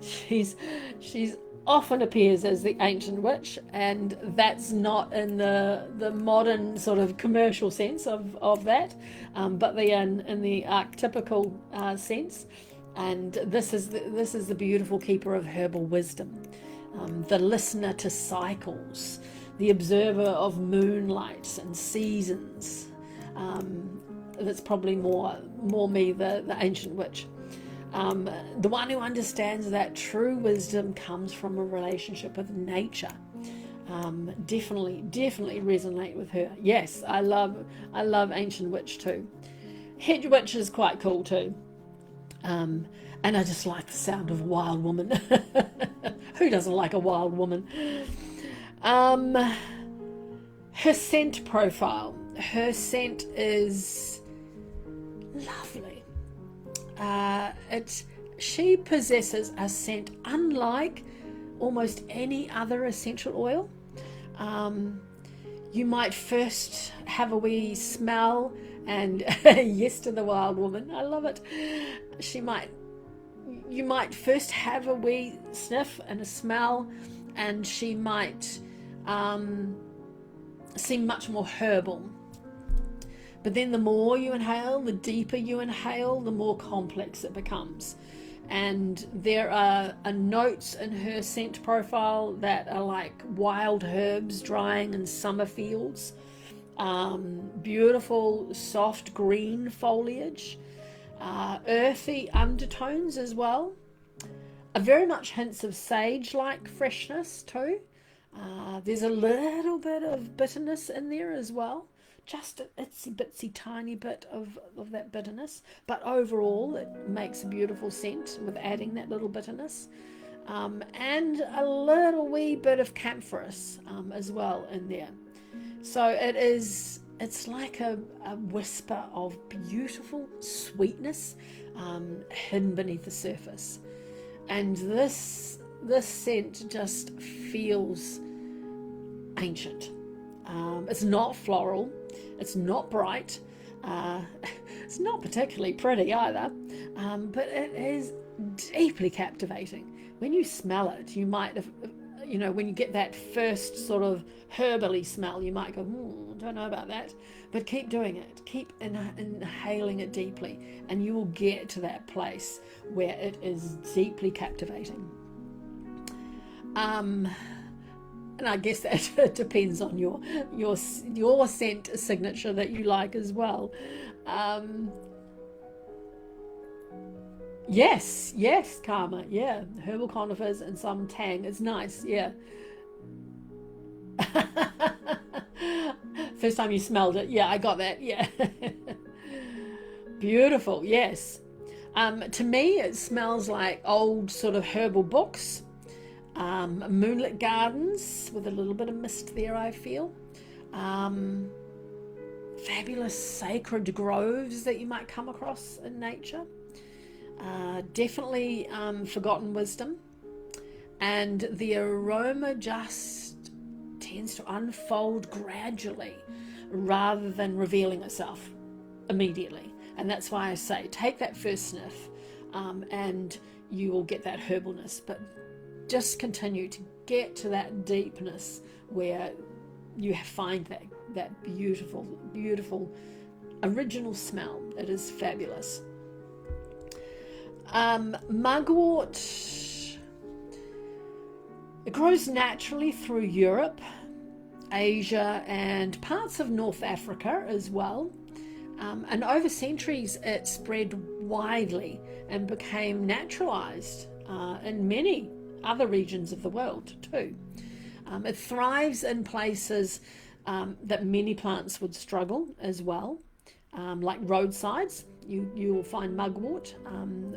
She's often appears as the ancient witch, and that's not in the modern sort of commercial sense of that, but in the archetypical sense. And this is the beautiful keeper of herbal wisdom, the listener to cycles, the observer of moonlights and seasons. That's probably more me, the ancient witch. The one who understands that true wisdom comes from a relationship with nature. Definitely resonate with her. Yes, I love ancient witch too. Hedge witch is quite cool too. And I just like the sound of wild woman. Who doesn't like a wild woman? Her scent profile. Her scent is lovely. She possesses a scent unlike almost any other essential oil. You might first have a wee smell, and yes to the wild woman, I love it. You might first have a wee sniff and a smell, and she might seem much more herbal. But then the more you inhale, the deeper you inhale, the more complex it becomes. And there are notes in her scent profile that are like wild herbs drying in summer fields, beautiful soft green foliage, earthy undertones as well, very much hints of sage-like freshness too. There's a little bit of bitterness in there as well. Just an itsy bitsy tiny bit of that bitterness, but overall it makes a beautiful scent with adding that little bitterness, and a little wee bit of camphorous as well in there. So it's like a whisper of beautiful sweetness hidden beneath the surface. And this scent just feels ancient. It's not floral. It's not bright. It's not particularly pretty either, but it is deeply captivating. When you smell it, you might have, when you get that first sort of herbally smell, you might go, don't know about that. But keep doing it. Keep inhaling it deeply, and you will get to that place where it is deeply captivating. And I guess that depends on your scent signature that you like as well. Yes, Karma. Yeah, herbal conifers and some tang. It's nice. Yeah. First time you smelled it. Yeah, I got that. Yeah. Beautiful. Yes. To me, it smells like old sort of herbal books. Moonlit gardens with a little bit of mist there, I feel. Fabulous sacred groves that you might come across in nature. Definitely forgotten wisdom. And the aroma just tends to unfold gradually rather than revealing itself immediately. And that's why I say take that first sniff and you will get that herbalness. But just continue to get to that deepness where you find that beautiful, beautiful original smell. It is fabulous. Mugwort, it grows naturally through Europe, Asia, and parts of North Africa as well. And over centuries, it spread widely and became naturalized in many other regions of the world too. It thrives in places that many plants would struggle as well, like roadsides. You will find mugwort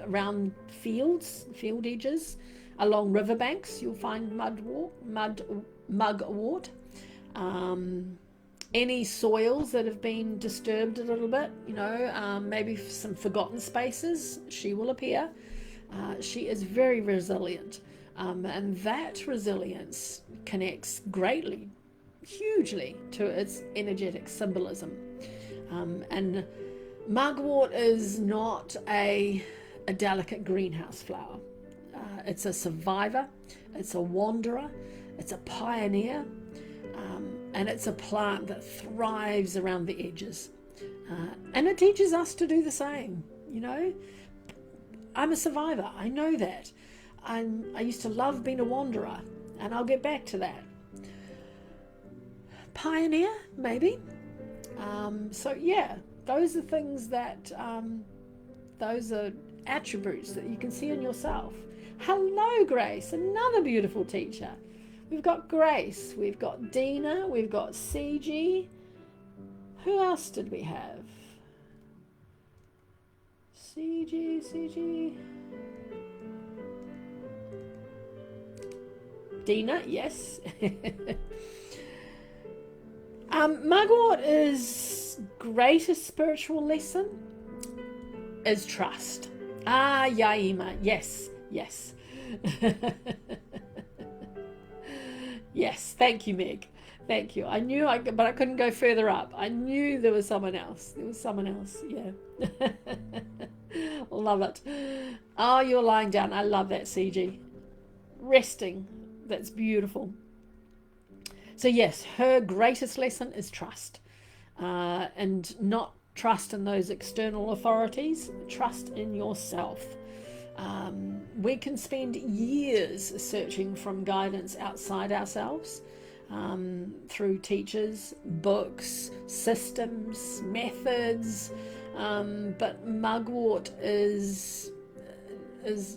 around field edges, along riverbanks. You'll find mugwort. Any soils that have been disturbed a little bit, maybe some forgotten spaces, she will appear. She is very resilient, and that resilience connects greatly, hugely, to its energetic symbolism. And mugwort is not a delicate greenhouse flower. It's a survivor, it's a wanderer, it's a pioneer, and it's a plant that thrives around the edges. And it teaches us to do the same, I'm a survivor, I know that. I used to love being a wanderer, and I'll get back to that. Pioneer, maybe. So yeah, those are things that, those are attributes that you can see in yourself. Hello, Grace, another beautiful teacher. We've got Grace, we've got Dina, we've got CG. Who else did we have? CG. Dina, yes. Mugwort's greatest spiritual lesson is trust. Yaima, yes. Yes, thank you, Meg. Thank you. I knew but I couldn't go further up. I knew there was someone else. Yeah. Love it. Oh, you're lying down. I love that, CG. Resting. That's beautiful. So yes, her greatest lesson is trust. And not trust in those external authorities. Trust in yourself. We can spend years searching for guidance outside ourselves, through teachers, books, systems, methods, but mugwort is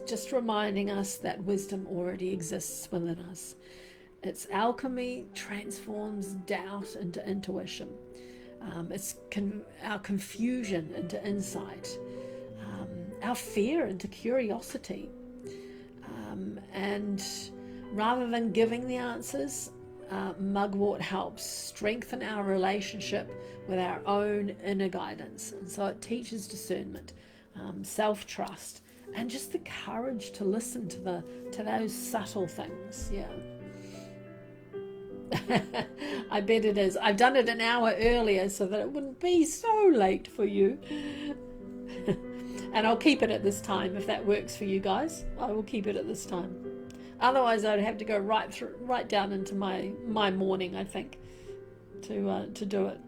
just reminding us that wisdom already exists within us. Its alchemy transforms doubt into intuition. It's our confusion into insight. Our fear into curiosity. And rather than giving the answers, mugwort helps strengthen our relationship with our own inner guidance. And so it teaches discernment, self-trust, and just the courage to listen to those subtle things. Yeah. I bet it is. I've done it an hour earlier so that it wouldn't be so late for you. And I'll keep it at this time if that works for you guys. I will keep it at this time. Otherwise, I'd have to go right down into my morning, I think, to do it.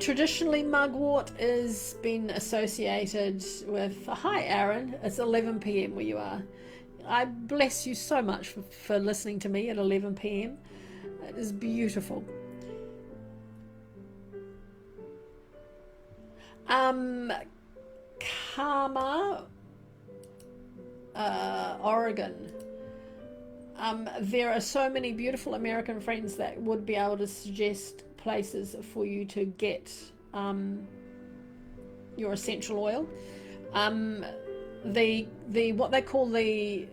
Traditionally, mugwort has been associated with. Hi, Aaron. It's 11 p.m. where you are. I bless you so much for listening to me at 11 p.m. It is beautiful. Karma, Oregon. There are so many beautiful American friends that would be able to suggest places for you to get your essential oil. The what they call the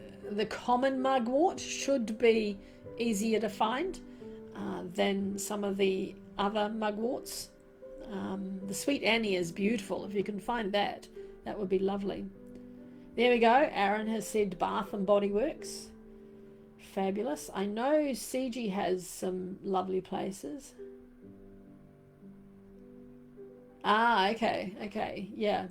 common mugwort should be easier to find than some of the other mugworts. The Sweet Annie is beautiful. If you can find that would be lovely. There we go. Aaron has said Bath and Body Works. Fabulous. I know CG has some lovely places. Okay. Yeah,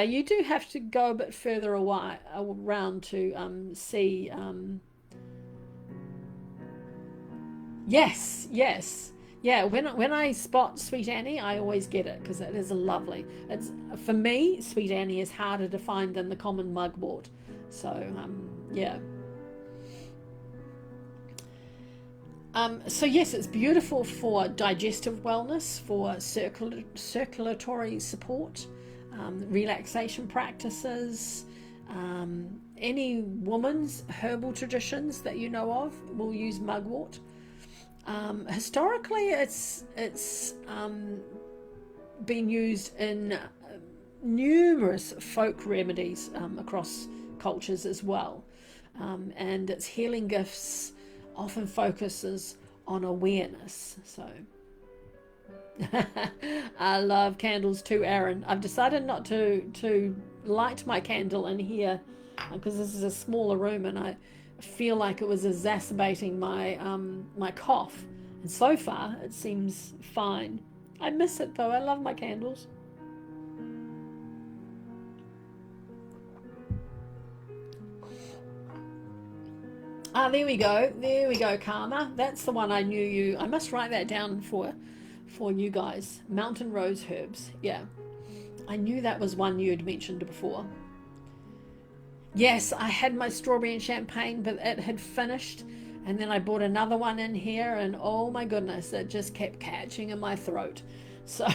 you do have to go a bit further away around to see. Yes. Yeah, when I spot Sweet Annie, I always get it because it is lovely. It's, for me, Sweet Annie is harder to find than the common mugwort. So yeah. So yes, it's beautiful for digestive wellness, for circulatory support, relaxation practices. Any woman's herbal traditions that you know of will use mugwort. Historically, it's been used in numerous folk remedies across cultures as well, and its healing gifts often focuses on awareness. So I love candles too, Aaron. I've decided not to light my candle in here because this is a smaller room and I feel like it was exacerbating my my cough, and so far it seems fine. I miss it though. I love my candles. Ah, there we go, Karma. That's the one I knew you. I must write that down for you guys. Mountain rose herbs. Yeah, I knew that was one you had mentioned before. Yes, I had my strawberry and champagne, but it had finished, and then I bought another one in here, and oh my goodness, it just kept catching in my throat. So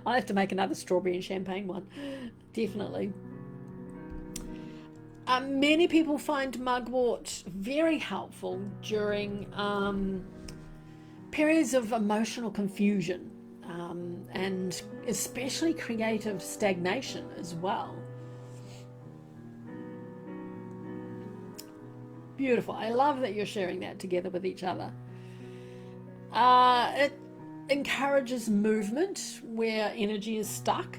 I'll have to make another strawberry and champagne one, definitely. Many people find mugwort very helpful during periods of emotional confusion, and especially creative stagnation as well. Beautiful. I love that you're sharing that together with each other. It encourages movement where energy is stuck,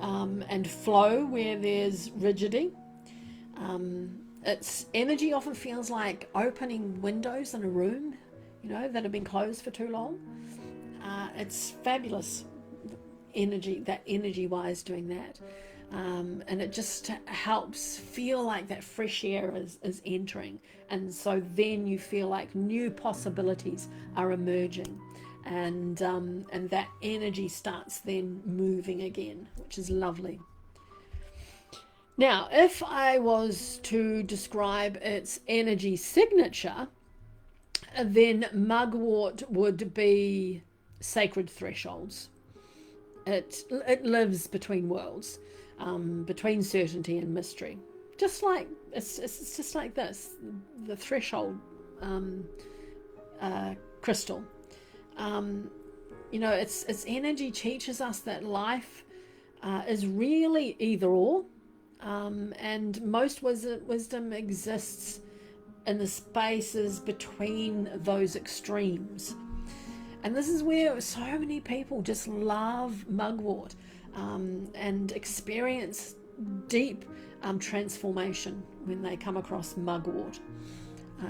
and flow where there's rigidity. Its energy often feels like opening windows in a room, that have been closed for too long. It's fabulous energy-wise doing that. And it just helps feel like that fresh air is entering. And so then you feel like new possibilities are emerging. And that energy starts then moving again, which is lovely. Now, if I was to describe its energy signature, then mugwort would be sacred thresholds. It lives between worlds, between certainty and mystery. Just like it's just like this, the threshold crystal. Its energy teaches us that life is really either or. And most wisdom exists in the spaces between those extremes. And this is where so many people just love mugwort, and experience deep transformation when they come across mugwort.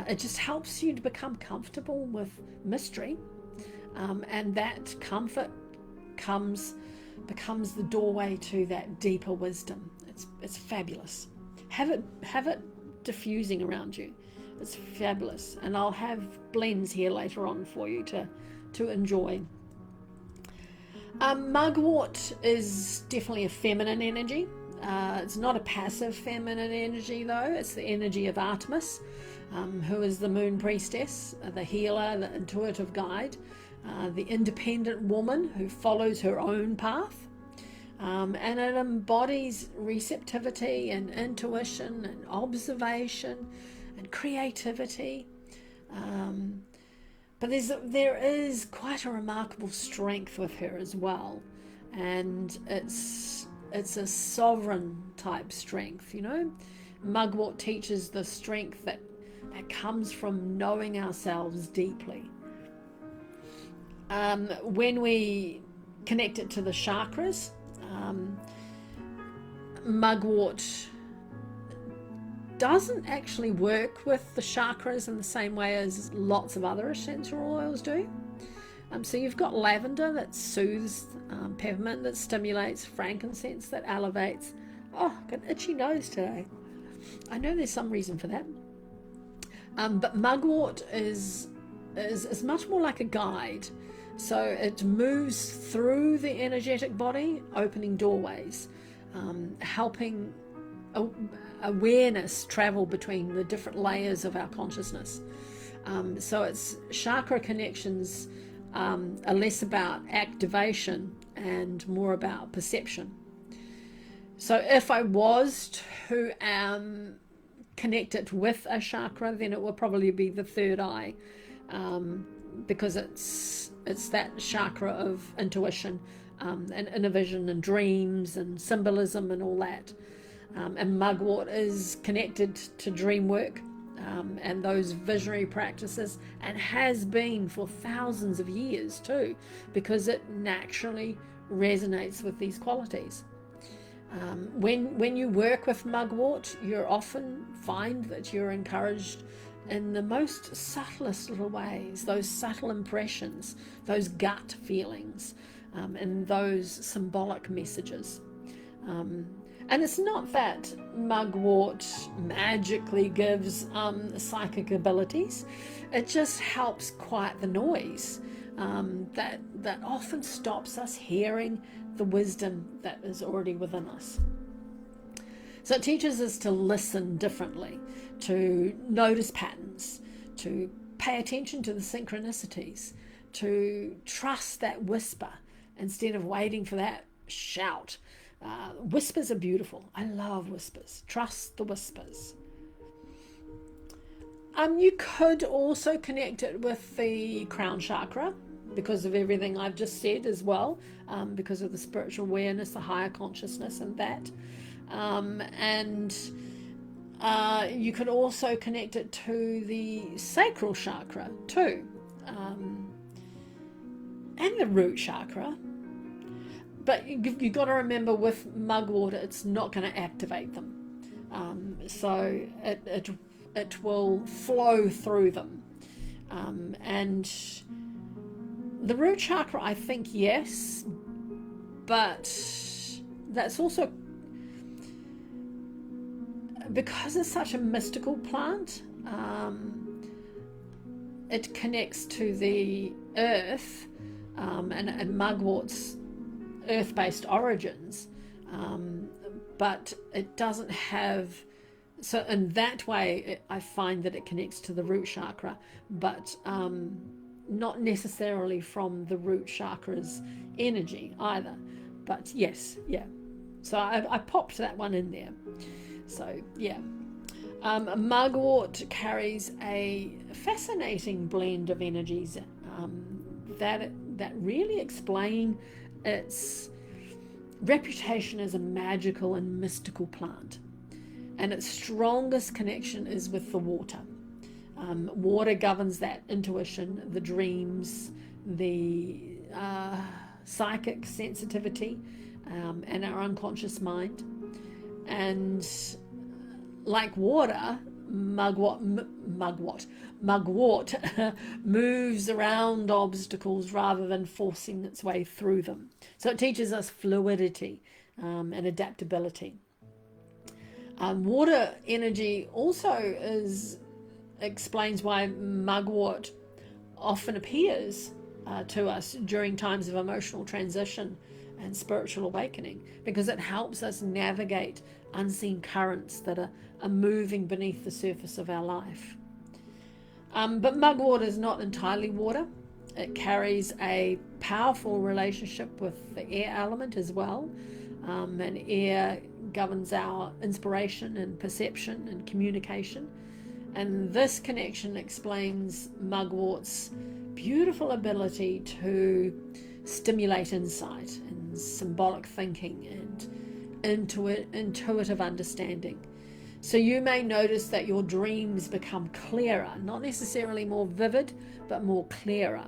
It just helps you to become comfortable with mystery, and that comfort becomes the doorway to that deeper wisdom. It's fabulous. Have it diffusing around you. It's fabulous, and I'll have blends here later on for you to enjoy. Mugwort is definitely a feminine energy. It's not a passive feminine energy though. It's the energy of Artemis, who is the moon priestess, the healer, the intuitive guide, the independent woman who follows her own path. And it embodies receptivity and intuition and observation and creativity. But there is quite a remarkable strength with her as well. And it's a sovereign type strength, Mugwort teaches the strength that comes from knowing ourselves deeply. When we connect it to the chakras, mugwort doesn't actually work with the chakras in the same way as lots of other essential oils do. So you've got lavender that soothes, peppermint that stimulates, frankincense that elevates. Oh, I've got an itchy nose today. I know there's some reason for that. But mugwort is is much more like a guide. So it moves through the energetic body, opening doorways, helping awareness travel between the different layers of our consciousness. So its chakra connections are less about activation and more about perception. So if I was to connect it with a chakra, then it would probably be the third eye, because it's that chakra of intuition, and inner vision and dreams and symbolism and all that. And Mugwort is connected to dream work, and those visionary practices, and has been for thousands of years too, because it naturally resonates with these qualities. When you work with Mugwort, you often find that you're encouraged in the most subtlest little ways, those subtle impressions, those gut feelings, and those symbolic messages. And it's not that Mugwort magically gives psychic abilities. It just helps quiet the noise that often stops us hearing the wisdom that is already within us. So it teaches us to listen differently, to notice patterns, to pay attention to the synchronicities, to trust that whisper instead of waiting for that shout. Whispers are beautiful. I love whispers. Trust the whispers. You could also connect it with the crown chakra because of everything I've just said as well, because of the spiritual awareness, the higher consciousness and that. And you could also connect it to the sacral chakra too, and the root chakra. But you've got to remember with Mugwort, it's not going to activate them. So it will flow through them. And the root chakra, I think, yes. But that's also because it's such a mystical plant. It connects to the earth, and Mugwort's earth-based origins, but it doesn't have, so in that way I find that it connects to the root chakra, but not necessarily from the root chakra's energy either. But yes, yeah, so I popped that one in there. So yeah, Mugwort carries a fascinating blend of energies that really explain its reputation as a magical and mystical plant. And its strongest connection is with the water. Water governs that intuition, the dreams, the psychic sensitivity, and our unconscious mind. And like water, Mugwort moves around obstacles rather than forcing its way through them. So it teaches us fluidity and adaptability. Water energy also explains why Mugwort often appears to us during times of emotional transition and spiritual awakening, because it helps us navigate unseen currents that are moving beneath the surface of our life. But Mugwort is not entirely water. It carries a powerful relationship with the air element as well, and air governs our inspiration and perception and communication. And this connection explains Mugwort's beautiful ability to stimulate insight and symbolic thinking and intuitive understanding. So you may notice that your dreams become clearer, not necessarily more vivid, but more clearer.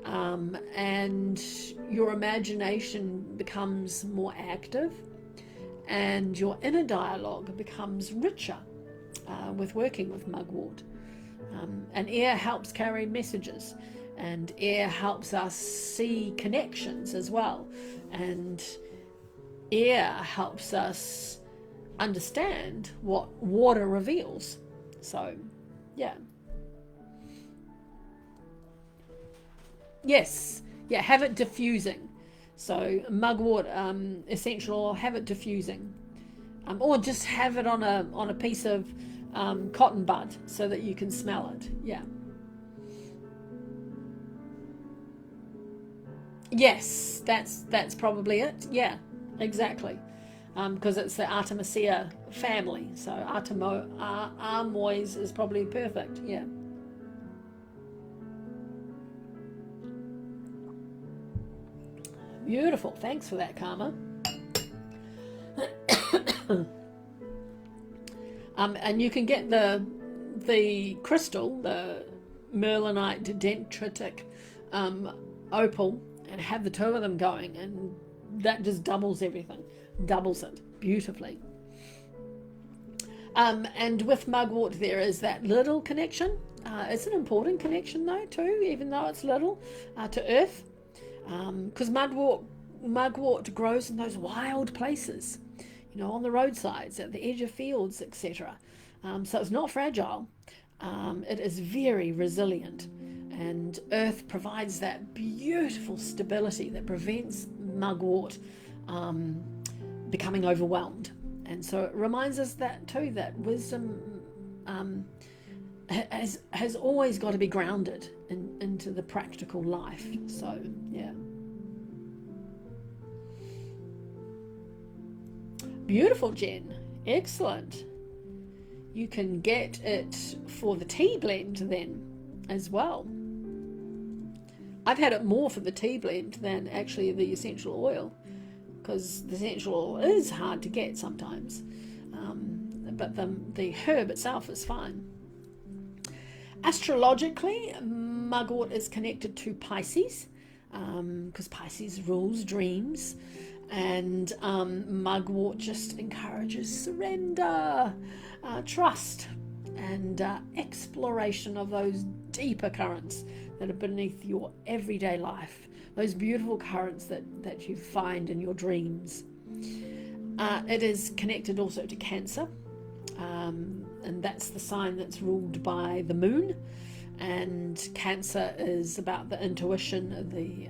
And your imagination becomes more active, and your inner dialogue becomes richer with working with Mugwort. And air helps carry messages, and air helps us see connections as well, and air helps us understand what water reveals. So yeah. Yes, yeah, have it diffusing. So mugwort essential oil, have it diffusing, or just have it on a piece of cotton bud so that you can smell it. Yeah. Yes, that's probably it. Yeah, exactly. Because it's the Artemisia family, so Armoise is probably perfect. Yeah. Beautiful. Thanks for that, Karma. And you can get the crystal, the Mernilite Dendritic Opal, and have the two of them going, and that just doubles everything, doubles it beautifully. And with mugwort, there is that little connection. It's an important connection, though, too, even though it's little, to earth, because mugwort grows in those wild places, on the roadsides, at the edge of fields, etc. So it's not fragile. It is very resilient, and earth provides that beautiful stability that prevents mugwort becoming overwhelmed. And so it reminds us that too, that wisdom has always got to be grounded into the practical life. So yeah. Beautiful, Jen. Excellent. You can get it for the tea blend then as well. I've had it more for the tea blend than actually the essential oil, because the essential oil is hard to get sometimes, but the herb itself is fine. Astrologically, mugwort is connected to Pisces, because Pisces rules dreams, and mugwort just encourages surrender, trust, and exploration of those deeper currents that are beneath your everyday life, those beautiful currents that you find in your dreams. It is connected also to Cancer, and that's the sign that's ruled by the moon, and Cancer is about the intuition, the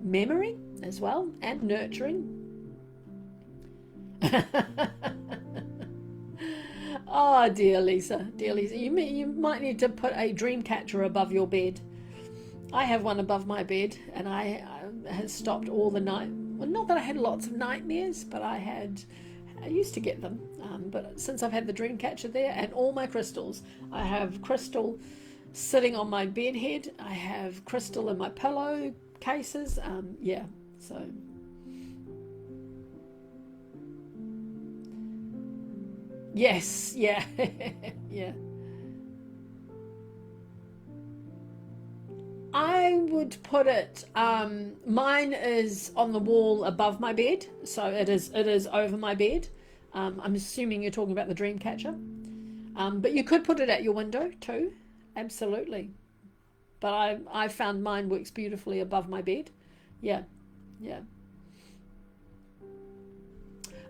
memory as well, and nurturing. Oh, dear Lisa, you might need to put a dream catcher above your bed. I have one above my bed, and I has stopped all the night. Well, not that I had lots of nightmares, but I used to get them. But since I've had the dream catcher there, and all my crystals, I have crystal sitting on my bed head. I have crystal in my pillow cases. Yeah, so. Yes, yeah, yeah. I would put it, mine is on the wall above my bed, so it is over my bed. I'm assuming you're talking about the dream catcher. But you could put it at your window too, absolutely. But I found mine works beautifully above my bed. Yeah, yeah.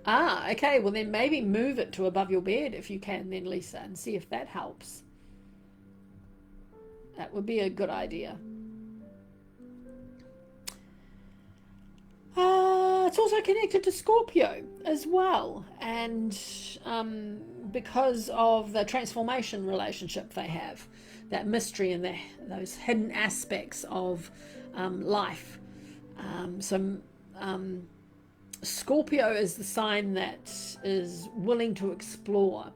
Ah, okay, well then maybe move it to above your bed if you can then, Lisa, and see if that helps. That would be a good idea. It's also connected to Scorpio as well, and because of the transformation relationship they have, that mystery and those hidden aspects of life. So Scorpio is the sign that is willing to explore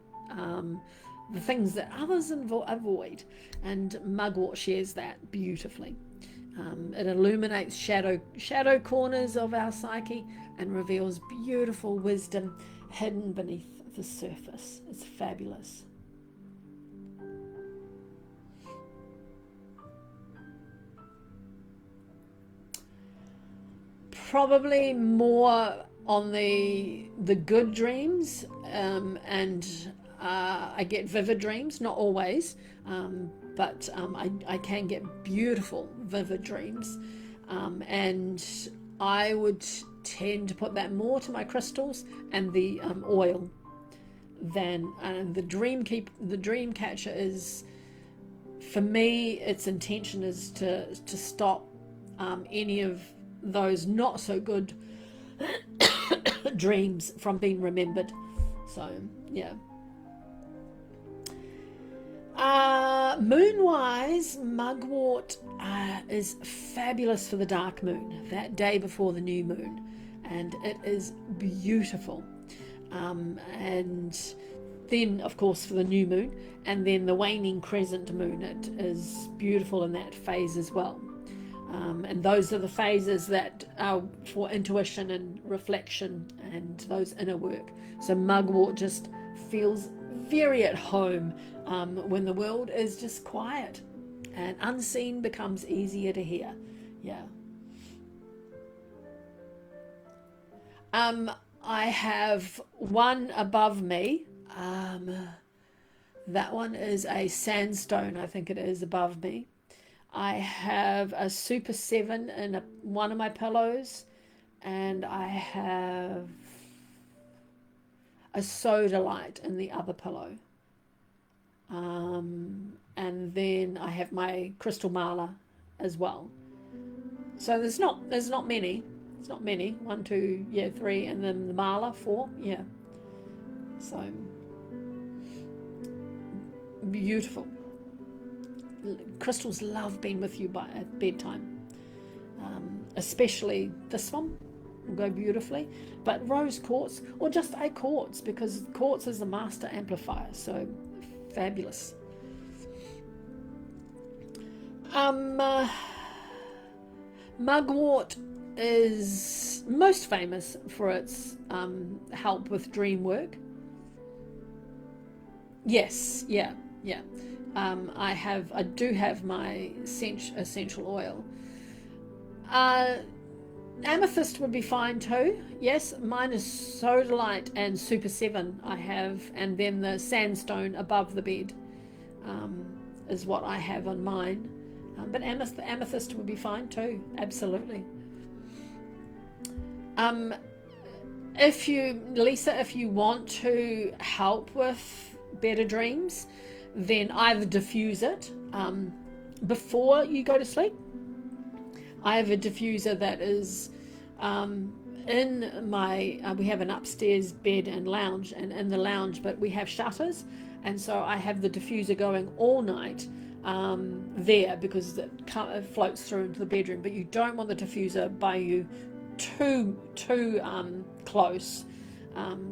the things that others avoid, and mugwort shares that beautifully. It illuminates shadow corners of our psyche and reveals beautiful wisdom hidden beneath the surface. It's fabulous. Probably more on the good dreams, and I get vivid dreams, not always, but I can get beautiful vivid dreams, and I would tend to put that more to my crystals and the oil than the dream catcher is, for me, its intention is to stop any of those not so good dreams from being remembered. So yeah. Moon-wise, Mugwort is fabulous for the dark moon, that day before the new moon, and it is beautiful. And then, of course, for the new moon, and then the waning crescent moon, it is beautiful in that phase as well. And those are the phases that are for intuition and reflection and those inner work. So Mugwort just feels very at home when the world is just quiet, and unseen becomes easier to hear. Yeah. I have one above me. That one is a sandstone, I think it is, above me. I have a Super 7 in one of my pillows, and I have a sodalite in the other pillow. And then I have my crystal mala as well. So there's not many. It's not many. 1, 2, yeah, 3, and then the mala 4, yeah. So beautiful. Crystals love being with you at bedtime, especially this one will go beautifully, but rose quartz or just a quartz, because quartz is the master amplifier, so fabulous. Mugwort is most famous for its help with dream work. Yes, yeah. I do have my essential oil. Amethyst would be fine too. Yes, mine is sodalite and Super 7 I have, and then the sandstone above the bed is what I have on mine. But amethyst would be fine too, absolutely. Lisa, if you want to help with better dreams, then either diffuse it before you go to sleep. I have a diffuser that is in my, we have an upstairs bed and lounge, and in the lounge, but we have shutters, and so I have the diffuser going all night there, because it floats through into the bedroom, but you don't want the diffuser by you too close.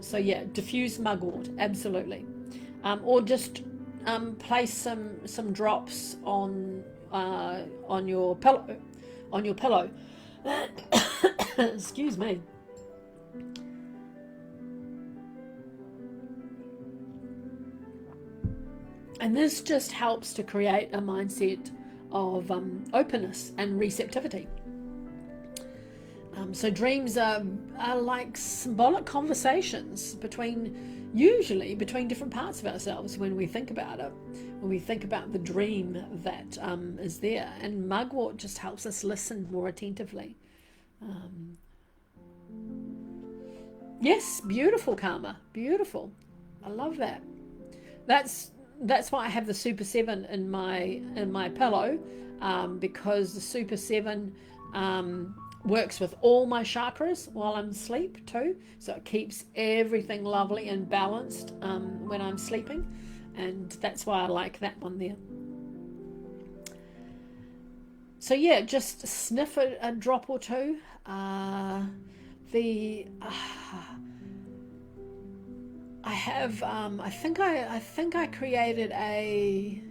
So yeah, diffuse Mugwort, absolutely. Or just place some drops on your pillow. Excuse me. And this just helps to create a mindset of openness and receptivity. So dreams are like symbolic conversations usually between different parts of ourselves when we think about it, when we think about the dream that is there. And Mugwort just helps us listen more attentively. Yes, beautiful, Karma, beautiful. I love that. That's why I have the Super 7 in my pillow, because the Super 7 works with all my chakras while I'm asleep too, so it keeps everything lovely and balanced when I'm sleeping, and that's why I like that one there. So yeah, just sniff a drop or two. I have I think I created a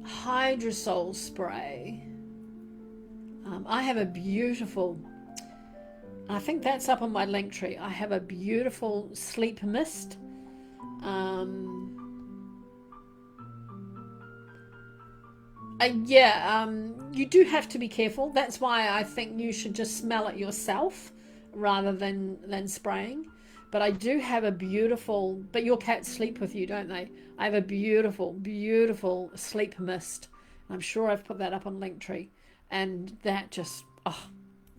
hydrosol spray. I have a beautiful, I think that's up on my link tree. I have a beautiful sleep mist. You do have to be careful. That's why I think you should just smell it yourself rather than spraying. But I do have a beautiful, but your cats sleep with you, don't they? I have a beautiful, beautiful sleep mist. I'm sure I've put that up on Linktree. And that just,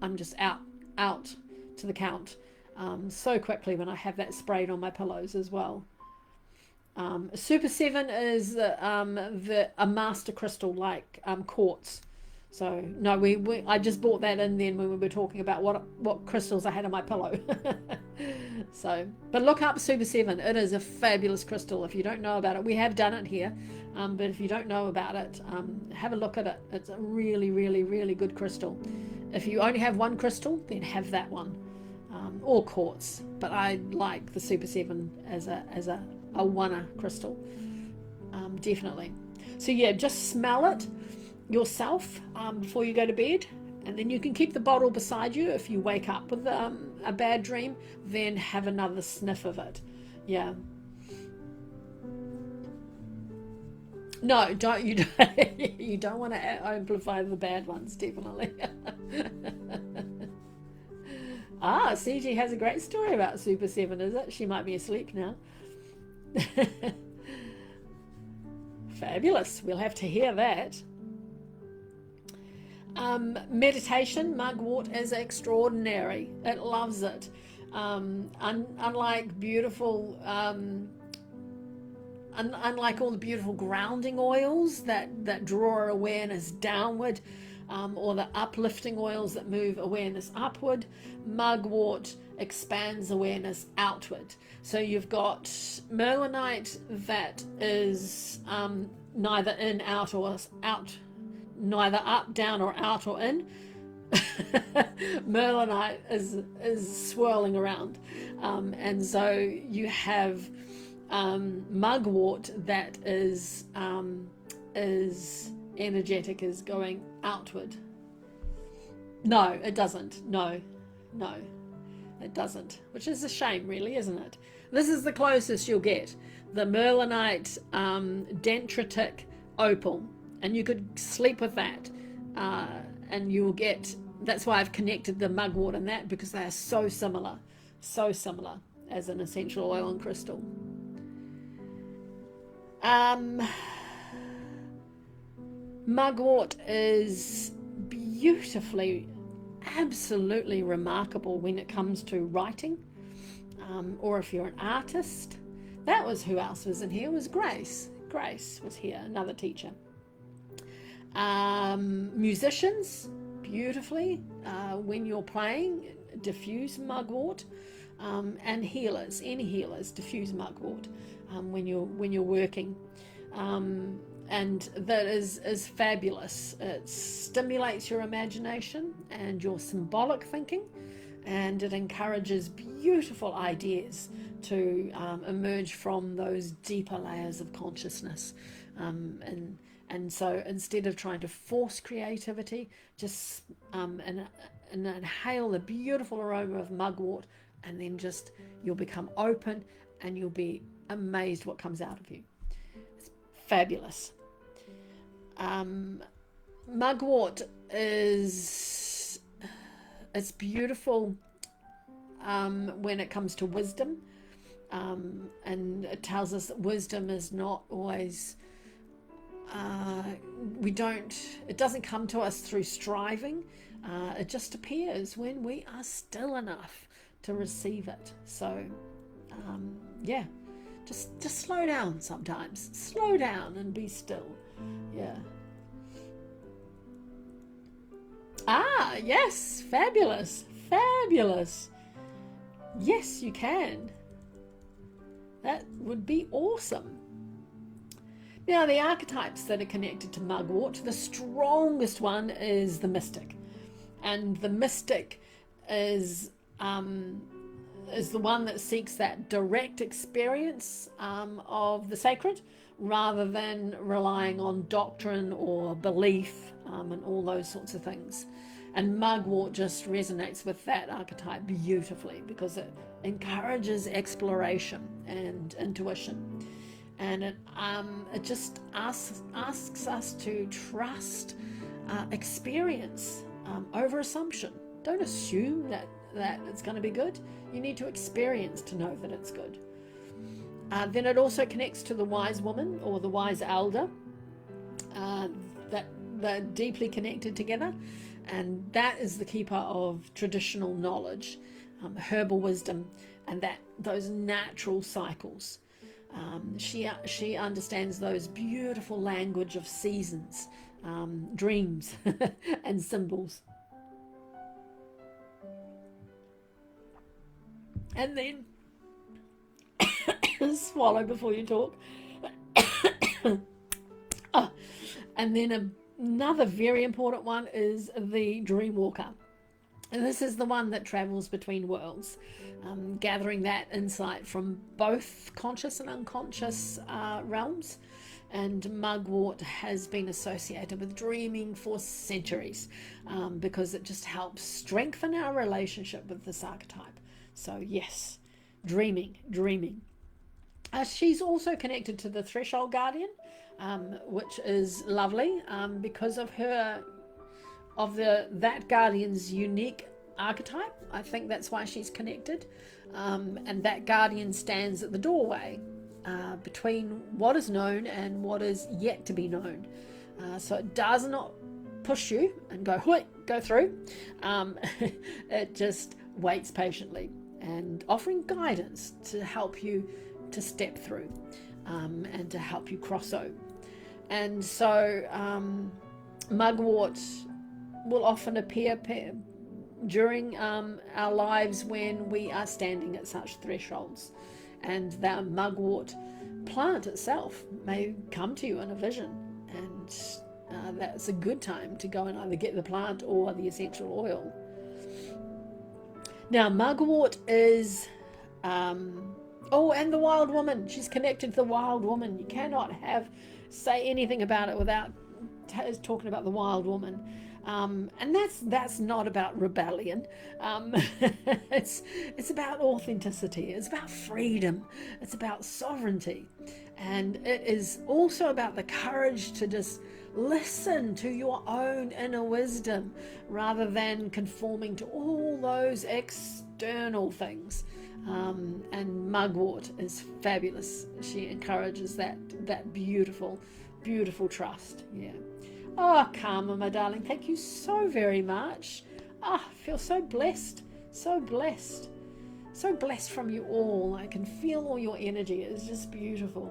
I'm just out to the count so quickly when I have that sprayed on my pillows as well. Super 7 is a master crystal like quartz. So no, I just bought that in then when we were talking about what crystals I had on my pillow. So, but look up Super 7. It is a fabulous crystal. If you don't know about it, we have done it here, but if you don't know about it, have a look at it. It's a really, really, really good crystal. If you only have one crystal, then have that one, or quartz. But I like the Super 7 as a one crystal, definitely. So yeah, just smell it yourself before you go to bed, and then you can keep the bottle beside you. If you wake up with a bad dream, then have another sniff of it. Yeah. No, don't you don't want to amplify the bad ones, definitely. CG has a great story about Super 7, is it? She might be asleep now. Fabulous. We'll have to hear that. Meditation, Mugwort is extraordinary. It loves it. Unlike beautiful, unlike all the beautiful grounding oils that draw awareness downward, or the uplifting oils that move awareness upward, Mugwort expands awareness outward. So you've got Mernilite that is neither in, out, or out. Neither up, down, or out or in. Mernilite is swirling around, and so you have Mugwort that is energetic, is going outward. No, it doesn't. No, it doesn't. Which is a shame, really, isn't it? This is the closest you'll get. The Mernilite Dendritic Opal. And you could sleep with that, and you'll get, that's why I've connected the Mugwort and that, because they are so similar as an essential oil and crystal. Mugwort is beautifully, absolutely remarkable when it comes to writing, or if you're an artist. That was who else was in here. It was Grace. Grace was here, another teacher. Musicians, beautifully, when you're playing, diffuse Mugwort, and healers, any healers, diffuse Mugwort when you're working, and that is fabulous. It stimulates your imagination and your symbolic thinking, and it encourages beautiful ideas to emerge from those deeper layers of consciousness, and so instead of trying to force creativity, just and inhale the beautiful aroma of Mugwort, and then just you'll become open and you'll be amazed what comes out of you. It's fabulous. Mugwort it's beautiful when it comes to wisdom, and it tells us that wisdom is not always it doesn't come to us through striving. It just appears when we are still enough to receive it. So yeah, just slow down sometimes. Slow down and be still. Yeah. Yes, fabulous. Yes, you can. That would be awesome. Now, the archetypes that are connected to Mugwort, the strongest one is the mystic. And the mystic is the one that seeks that direct experience of the sacred, rather than relying on doctrine or belief and all those sorts of things. And Mugwort just resonates with that archetype beautifully, because it encourages exploration and intuition. And it just asks us to trust experience over assumption. Don't assume that it's going to be good. You need to experience to know that it's good. Then it also connects to the wise woman or the wise elder. That they're deeply connected together, and that is the keeper of traditional knowledge, herbal wisdom, and those natural cycles. She understands those beautiful language of seasons, dreams and symbols. And then swallow before you talk. Oh, and then another very important one is the dream walker. And this is the one that travels between worlds, gathering that insight from both conscious and unconscious realms. And Mugwort has been associated with dreaming for centuries, because it just helps strengthen our relationship with this archetype. So yes, dreaming. She's also connected to the Threshold Guardian, which is lovely, because of that Guardian's unique archetype. I think that's why she's connected, and that Guardian stands at the doorway between what is known and what is yet to be known. So it does not push you and go through. It just waits patiently and offering guidance to help you to step through, and to help you cross over. And so Mugwort will often appear during our lives when we are standing at such thresholds, and the Mugwort plant itself may come to you in a vision, and that's a good time to go and either get the plant or the essential oil. Now Mugwort is and the wild woman. She's connected to the wild woman. You cannot say anything about it without talking about the wild woman. And that's not about rebellion. It's about authenticity. It's about freedom. It's about sovereignty. And it is also about the courage to just listen to your own inner wisdom rather than conforming to all those external things. And Mugwort is fabulous. She encourages that beautiful trust. Yeah. Oh, Karma, my darling, thank you so very much. I feel so blessed from you all. I can feel all your energy. It's just beautiful.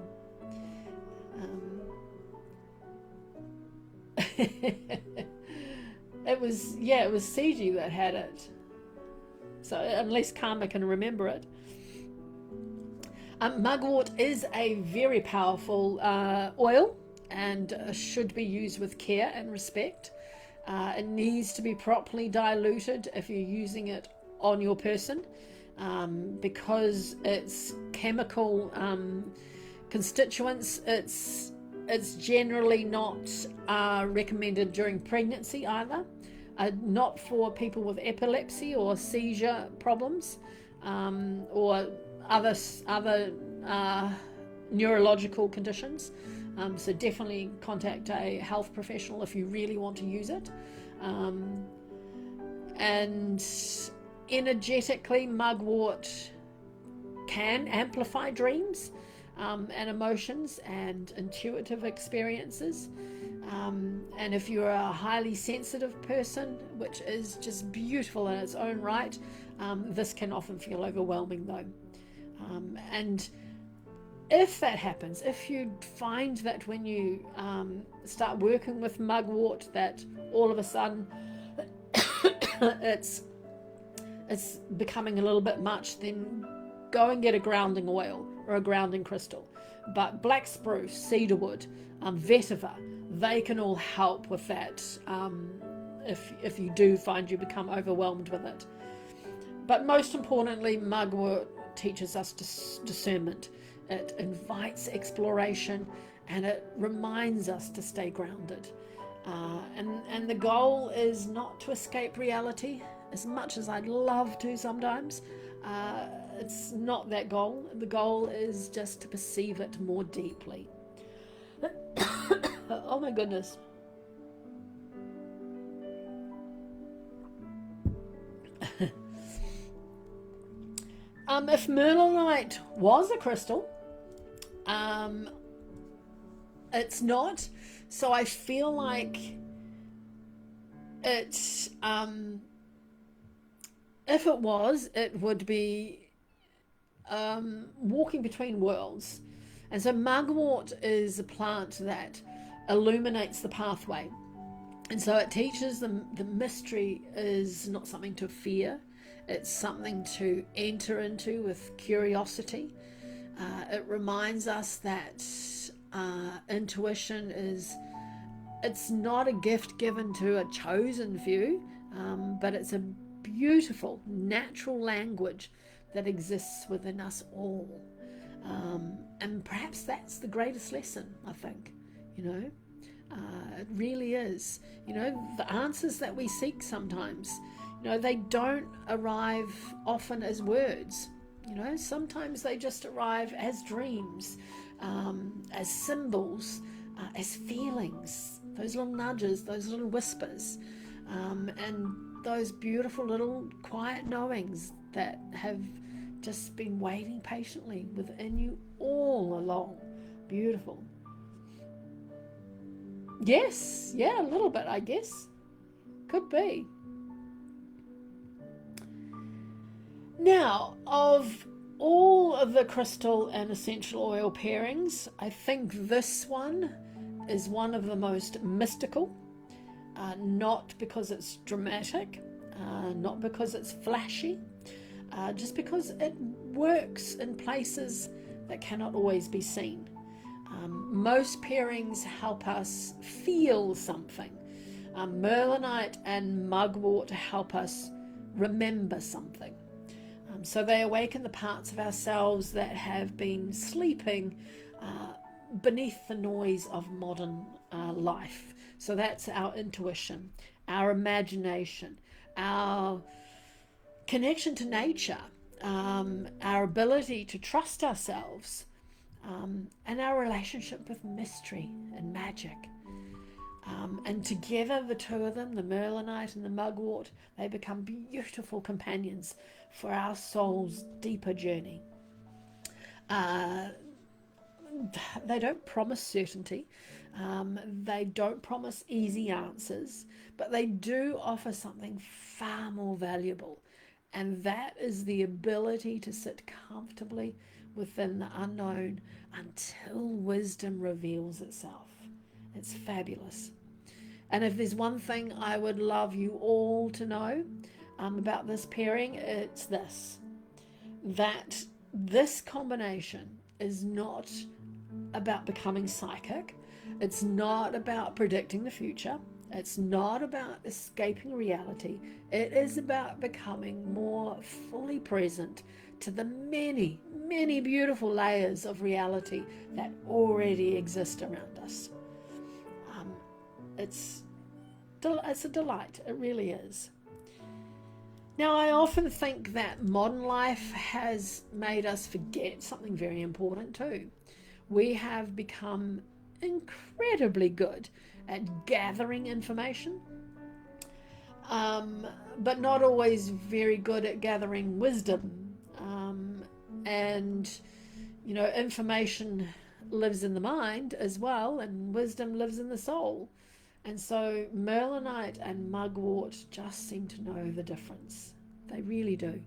It was CG that had it. So unless Karma can remember it. Mugwort is a very powerful oil, and should be used with care and respect. It needs to be properly diluted if you're using it on your person, because its chemical constituents, it's generally not recommended during pregnancy either. Not for people with epilepsy or seizure problems, or other neurological conditions. So definitely contact a health professional if you really want to use it. And energetically, Mugwort can amplify dreams and emotions and intuitive experiences. And if you're a highly sensitive person, which is just beautiful in its own right, this can often feel overwhelming though. And if that happens, if you find that when you start working with Mugwort that all of a sudden it's becoming a little bit much, then go and get a grounding oil or a grounding crystal. But black spruce, cedarwood, vetiver, they can all help with that if you do find you become overwhelmed with it. But most importantly, Mugwort teaches us discernment. It invites exploration, and it reminds us to stay grounded. And the goal is not to escape reality, as much as I'd love to sometimes. It's not that goal. The goal is just to perceive it more deeply. Oh my goodness. If Mernilite was a crystal, it's not. So I feel like it's if it was, it would be walking between worlds. And so Mugwort is a plant that illuminates the pathway. And so it teaches them the mystery is not something to fear. It's something to enter into with curiosity. It reminds us that intuition it's not a gift given to a chosen few, but it's a beautiful natural language that exists within us all. And perhaps that's the greatest lesson, I think, it really is. The answers that we seek sometimes, they don't arrive often as words. Sometimes they just arrive as dreams, as symbols, as feelings, those little nudges, those little whispers, and those beautiful little quiet knowings that have just been waiting patiently within you all along. Beautiful. Yes, yeah, a little bit, I guess. Could be. Now, of all of the crystal and essential oil pairings, I think this one is one of the most mystical, not because it's dramatic, not because it's flashy, just because it works in places that cannot always be seen. Most pairings help us feel something. Mernilite and Mugwort help us remember something. So they awaken the parts of ourselves that have been sleeping beneath the noise of modern life. So that's our intuition, our imagination, our connection to nature, our ability to trust ourselves, and our relationship with mystery and magic. And together, the two of them, the Mernilite and the Mugwort, they become beautiful companions for our soul's deeper journey. They don't promise certainty. They don't promise easy answers, but they do offer something far more valuable. And that is the ability to sit comfortably within the unknown until wisdom reveals itself. It's fabulous. And if there's one thing I would love you all to know about this pairing, it's this: that this combination is not about becoming psychic. It's not about predicting the future. It's not about escaping reality. It is about becoming more fully present to the many, many beautiful layers of reality that already exist around us. It's a delight. It really is. Now, I often think that modern life has made us forget something very important too. We have become incredibly good at gathering information, but not always very good at gathering wisdom. And information lives in the mind as well, and wisdom lives in the soul. And so Mernilite and Mugwort just seem to know the difference. They really do.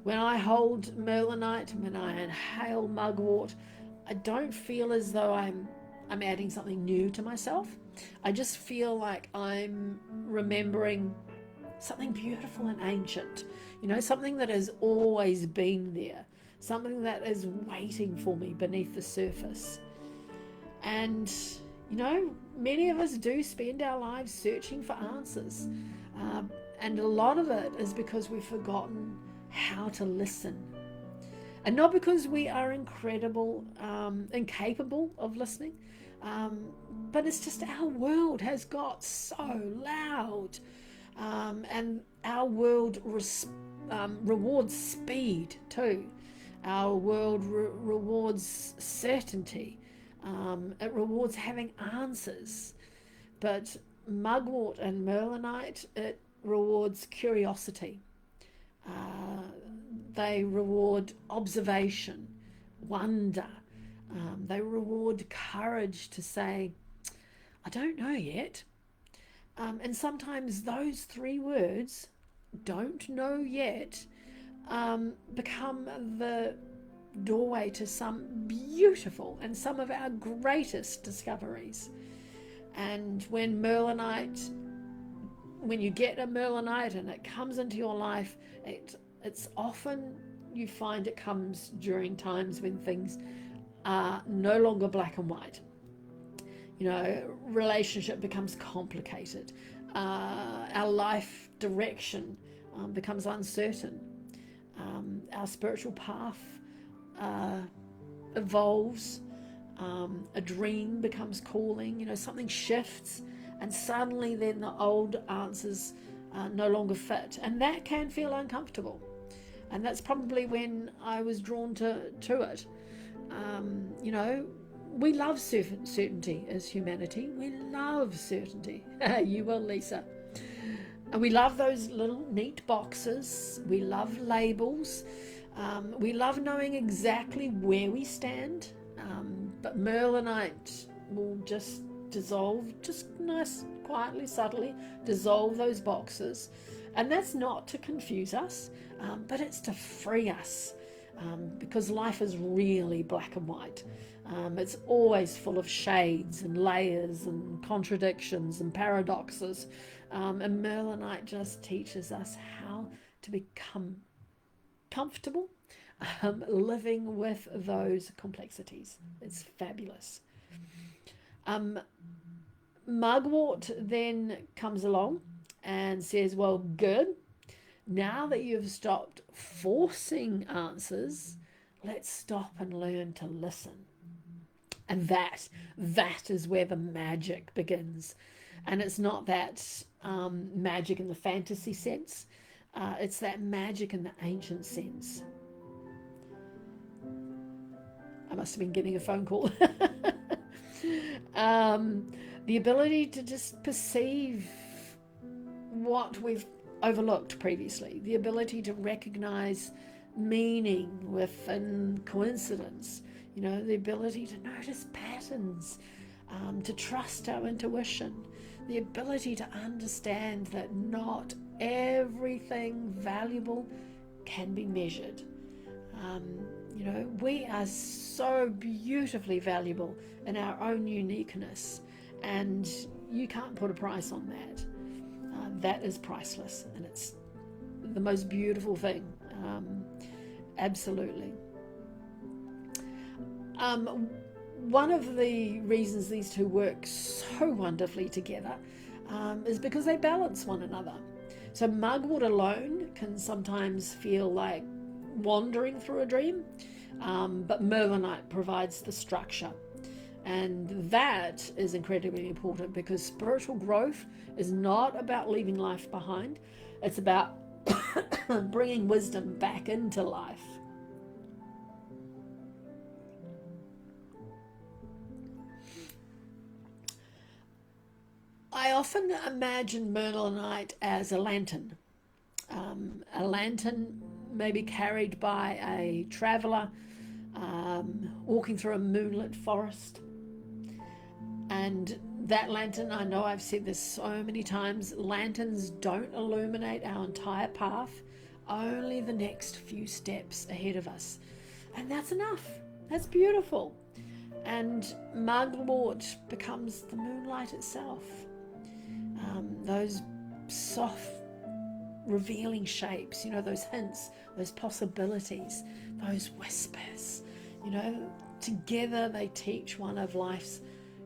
When I hold Mernilite, when I inhale Mugwort, I don't feel as though I'm adding something new to myself. I just feel like I'm remembering something beautiful and ancient, something that has always been there, something that is waiting for me beneath the surface. And many of us do spend our lives searching for answers, and a lot of it is because we've forgotten how to listen. And not because we are incapable of listening, but it's just our world has got so loud, and our world rewards speed too. Our world rewards certainty. It rewards having answers. But Mugwort and Mernilite, it rewards curiosity. They reward observation, wonder. They reward courage to say, I don't know yet. And sometimes those three words, don't know yet, become the doorway to some beautiful and some of our greatest discoveries. And when you get a Mernilite and it comes into your life, it's often, you find it comes during times when things are no longer black and white. Relationship becomes complicated. Our life direction becomes uncertain. Our spiritual path evolves. A dream becomes calling. Something shifts, and suddenly then the old answers no longer fit, and that can feel uncomfortable. And that's probably when I was drawn to it. We love certainty as humanity. We love certainty. You will, Lisa. And we love those little neat boxes. We love labels. We love knowing exactly where we stand. But Mernilite will just dissolve, just nice, quietly, subtly dissolve those boxes. And that's not to confuse us, but it's to free us. Because life is really black and white. It's always full of shades and layers and contradictions and paradoxes. And Mernilite just teaches us how to become comfortable living with those complexities. It's fabulous. Mugwort then comes along and says, well, good. Now that you've stopped forcing answers, let's stop and learn to listen. And that is where the magic begins. And it's not that magic in the fantasy sense. It's that magic in the ancient sense. I must have been getting a phone call. The ability to just perceive what we've overlooked previously, the ability to recognize meaning within coincidence, the ability to notice patterns, to trust our intuition, the ability to understand that not everything valuable can be measured. We are so beautifully valuable in our own uniqueness, and you can't put a price on that. That is priceless, and it's the most beautiful thing. Absolutely. One of the reasons these two work so wonderfully together is because they balance one another. So Mugwort alone can sometimes feel like wandering through a dream, but Mernilite provides the structure. And that is incredibly important, because spiritual growth is not about leaving life behind. It's about bringing wisdom back into life. I often imagine Mernilite as a lantern. A lantern maybe carried by a traveller walking through a moonlit forest. And that lantern, I know I've said this so many times, lanterns don't illuminate our entire path, only the next few steps ahead of us. And that's enough. That's beautiful. And Mugwort becomes the moonlight itself. Those soft, revealing shapes, those hints, those possibilities, those whispers, together they teach one of life's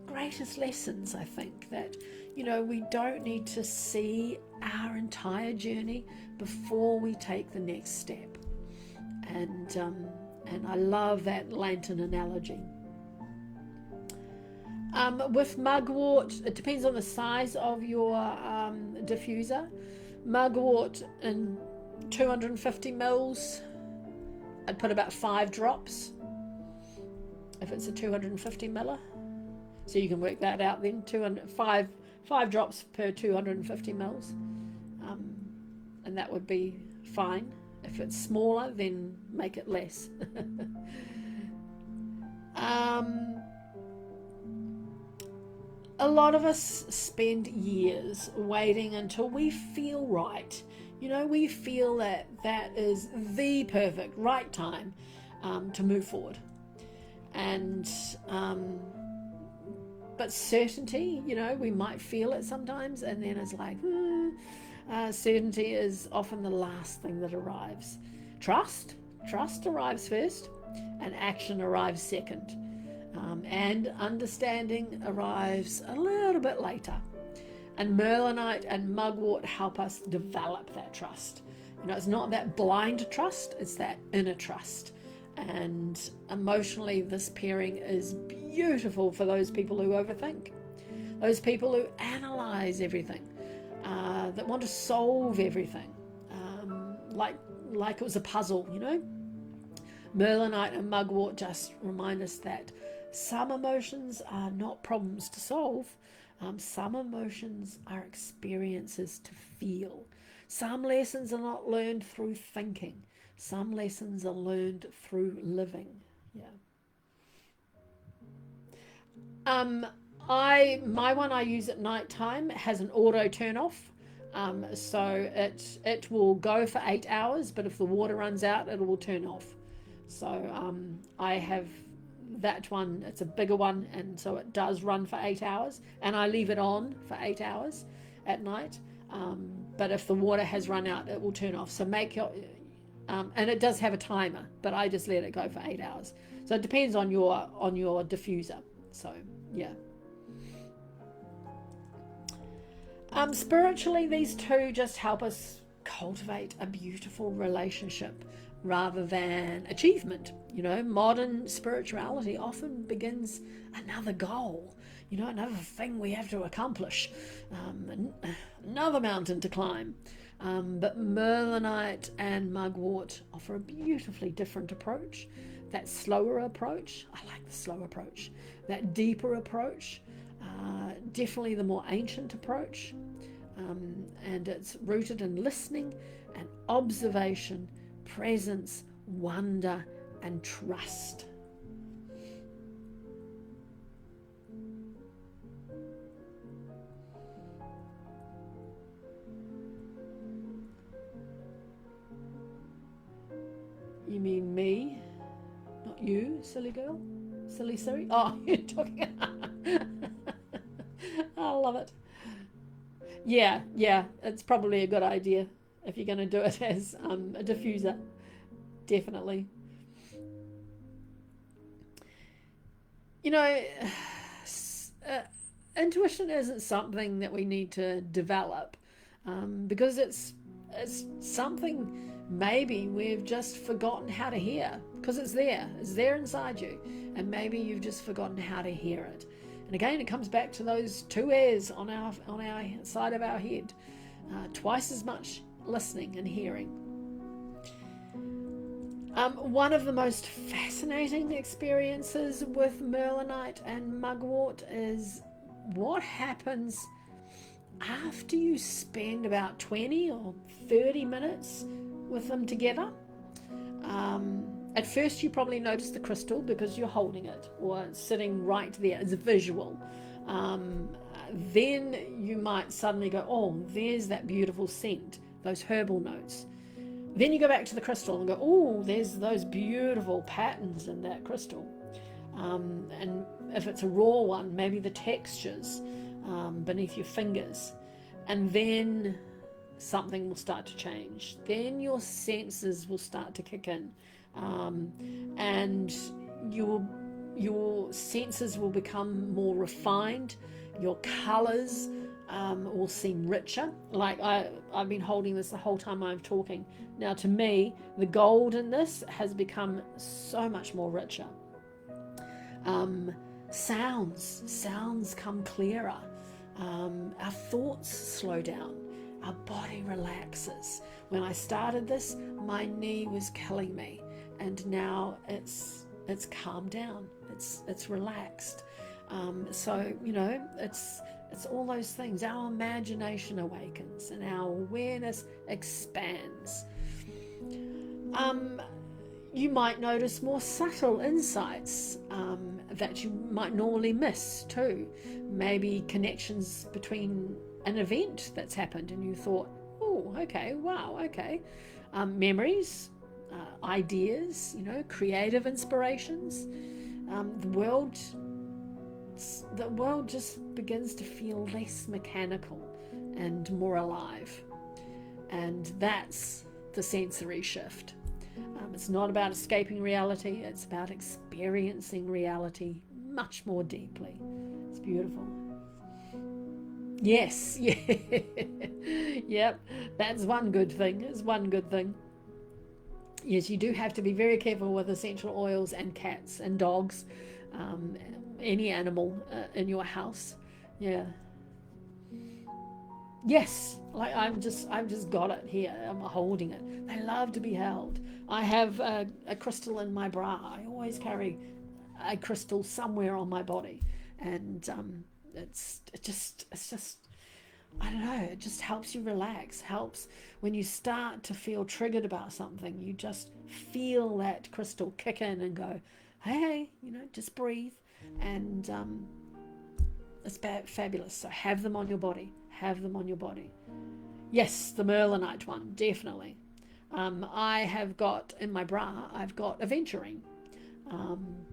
greatest lessons, I think, that, we don't need to see our entire journey before we take the next step. And I love that lantern analogy. With Mugwort, it depends on the size of your diffuser. Mugwort in 250 mils, I'd put about 5 drops if it's a 250 miller. So you can work that out then. 5 drops per 250 mils, and that would be fine. If it's smaller, then make it less. A lot of us spend years waiting until we feel right. We feel that is the perfect right time to move forward. And but certainty, we might feel it sometimes, and then it's like, certainty is often the last thing that arrives. Trust arrives first, and action arrives second, and understanding arrives a little bit later. And Mernilite and Mugwort help us develop that trust. It's not that blind trust, it's that inner trust. And emotionally, this pairing is beautiful for those people who overthink, those people who analyze everything, that want to solve everything, like it was a puzzle, Mernilite and Mugwort just remind us that some emotions are not problems to solve. Some emotions are experiences to feel. Some lessons are not learned through thinking. Some lessons are learned through living. My one I use at night time has an auto turn off. So it will go for 8 hours, but if the water runs out, it will turn off. So I have that one. It's a bigger one, and so it does run for 8 hours, and I leave it on for 8 hours at night. But if the water has run out, it will turn off. So make your and it does have a timer, but I just let it go for 8 hours. So it depends on your diffuser. So yeah. Spiritually, these two just help us cultivate a beautiful relationship rather than achievement. Modern spirituality often begins another goal, another thing we have to accomplish, another mountain to climb. But Mernilite and Mugwort offer a beautifully different approach. That slower approach, I like the slow approach. That deeper approach, definitely the more ancient approach. And it's rooted in listening and observation, presence, wonder, and trust. You mean me? Not you, silly girl? Silly Siri? Oh, you're talking. I love it. Yeah, it's probably a good idea if you're going to do it as a diffuser. Definitely. Intuition isn't something that we need to develop, because it's something maybe we've just forgotten how to hear, because it's there inside you, and maybe you've just forgotten how to hear it. And again, it comes back to those two ears on our side of our head, twice as much listening and hearing. One of the most fascinating experiences with Mernilite and Mugwort is what happens after you spend about 20 or 30 minutes with them together. At first you probably notice the crystal because you're holding it or it's sitting right there as a visual. Then you might suddenly go, oh, there's that beautiful scent, those herbal notes. Then you go back to the crystal and go, oh, there's those beautiful patterns in that crystal. And if it's a raw one, maybe the textures beneath your fingers. And then something will start to change. Then your senses will start to kick in. And your senses will become more refined. Your colours will seem richer. Like I've been holding this the whole time I'm talking. Now to me, the gold in this has become so much more richer. Sounds come clearer. Our thoughts slow down. Our body relaxes. When I started this, my knee was killing me, and now it's calmed down. It's relaxed. So it's all those things. Our imagination awakens and our awareness expands. You might notice more subtle insights that you might normally miss too. Maybe connections between an event that's happened and you thought, oh, okay, wow, okay. Memories, ideas, creative inspirations. The world the world just begins to feel less mechanical and more alive. And that's the sensory shift. It's not about escaping reality, it's about experiencing reality much more deeply. It's beautiful. Yes, yeah. Yep, that's one good thing. It's one good thing. Yes, you do have to be very careful with essential oils and cats and dogs, any animal in your house. Yeah. Yes, like I've just got it here. I'm holding it. They love to be held. I have a crystal in my bra. I always carry a crystal somewhere on my body, and it's just I don't know. It just helps you relax. Helps when you start to feel triggered about something. You just feel that crystal kick in and go, hey, just breathe, and it's fabulous. So have them on your body. Have them on your body. Yes, the Mernilite one, definitely. I have got in my bra, I've got aventurine,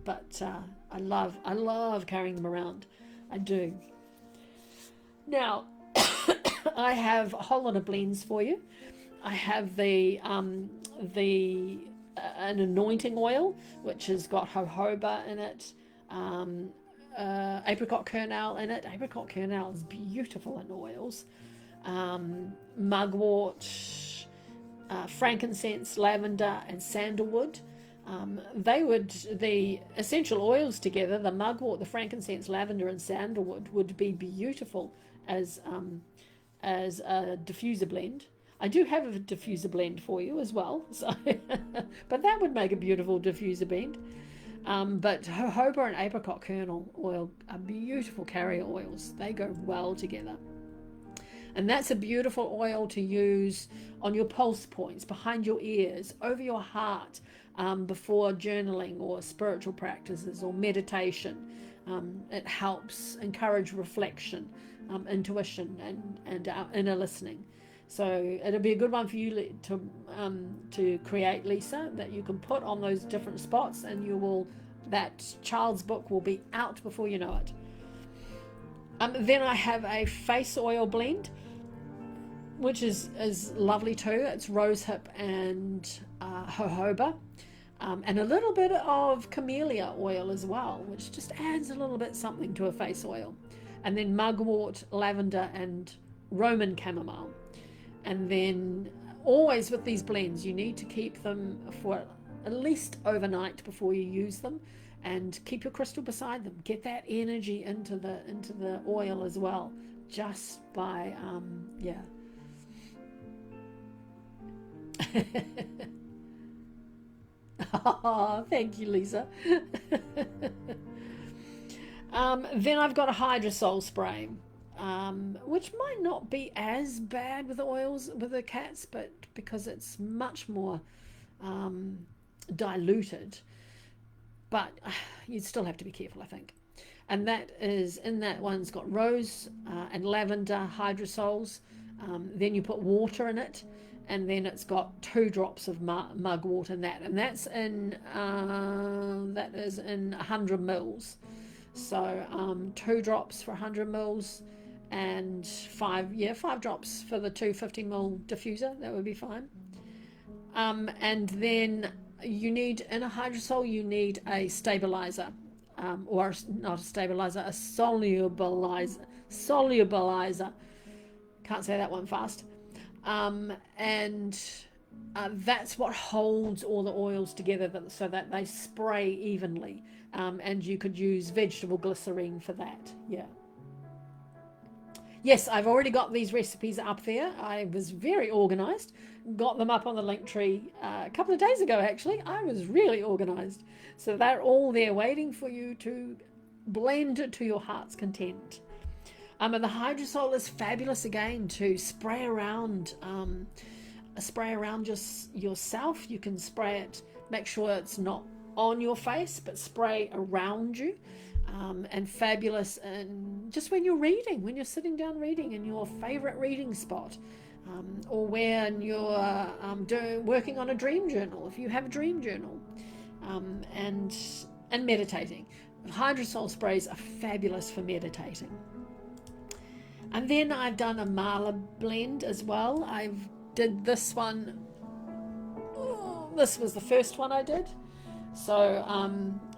but I love carrying them around. I do. Now, I have a whole lot of blends for you. I have an anointing oil, which has got jojoba in it, apricot kernel in it. Apricot kernel is beautiful in oils. Mugwort, frankincense, lavender, and sandalwood. The essential oils together, the mugwort, the frankincense, lavender, and sandalwood, would be beautiful as a diffuser blend. I do have a diffuser blend for you as well, so but that would make a beautiful diffuser blend. But jojoba and apricot kernel oil are beautiful carrier oils. They go well together. And that's a beautiful oil to use on your pulse points, behind your ears, over your heart, before journaling or spiritual practices or meditation. It helps encourage reflection, intuition, and inner listening. So it'll be a good one for you to create, Lisa, that you can put on those different spots, and that child's book will be out before you know it. Then I have a face oil blend, which is lovely too. It's rosehip and jojoba, and a little bit of camellia oil as well, which just adds a little bit something to a face oil. And then mugwort, lavender, and Roman chamomile. And then always with these blends, you need to keep them for at least overnight before you use them, and keep your crystal beside them. Get that energy into the oil as well, just by Oh, thank you, Lisa. Then I've got a hydrosol spray, which might not be as bad with the oils with the cats, but because it's much more diluted, but you'd still have to be careful, I think. And that one's got rose and lavender hydrosols. Then you put water in it, and then it's got 2 drops of mugwort in that, and that is in 100 mils. So 2 drops for 100 mils, and 5 drops for the 250 ml diffuser. That would be fine. And then you need, in a hydrosol, you need a stabilizer, or not a stabilizer, a solubilizer. Can't say that one fast. And that's what holds all the oils together, so that they spray evenly. And you could use vegetable glycerine for that. Yeah. Yes, I've already got these recipes up there. I was very organized. Got them up on the link tree a couple of days ago, actually. I was really organized. So they're all there waiting for you to blend to your heart's content. And the hydrosol is fabulous again to spray around just yourself. You can spray it, make sure it's not on your face, but spray around you. And fabulous, and just when you're reading, when you're sitting down reading in your favorite reading spot, or when you're working on a dream journal, if you have a dream journal, and meditating. Hydrosol sprays are fabulous for meditating. And then I've done a mala blend as well. Did this one. This was the first one I did. So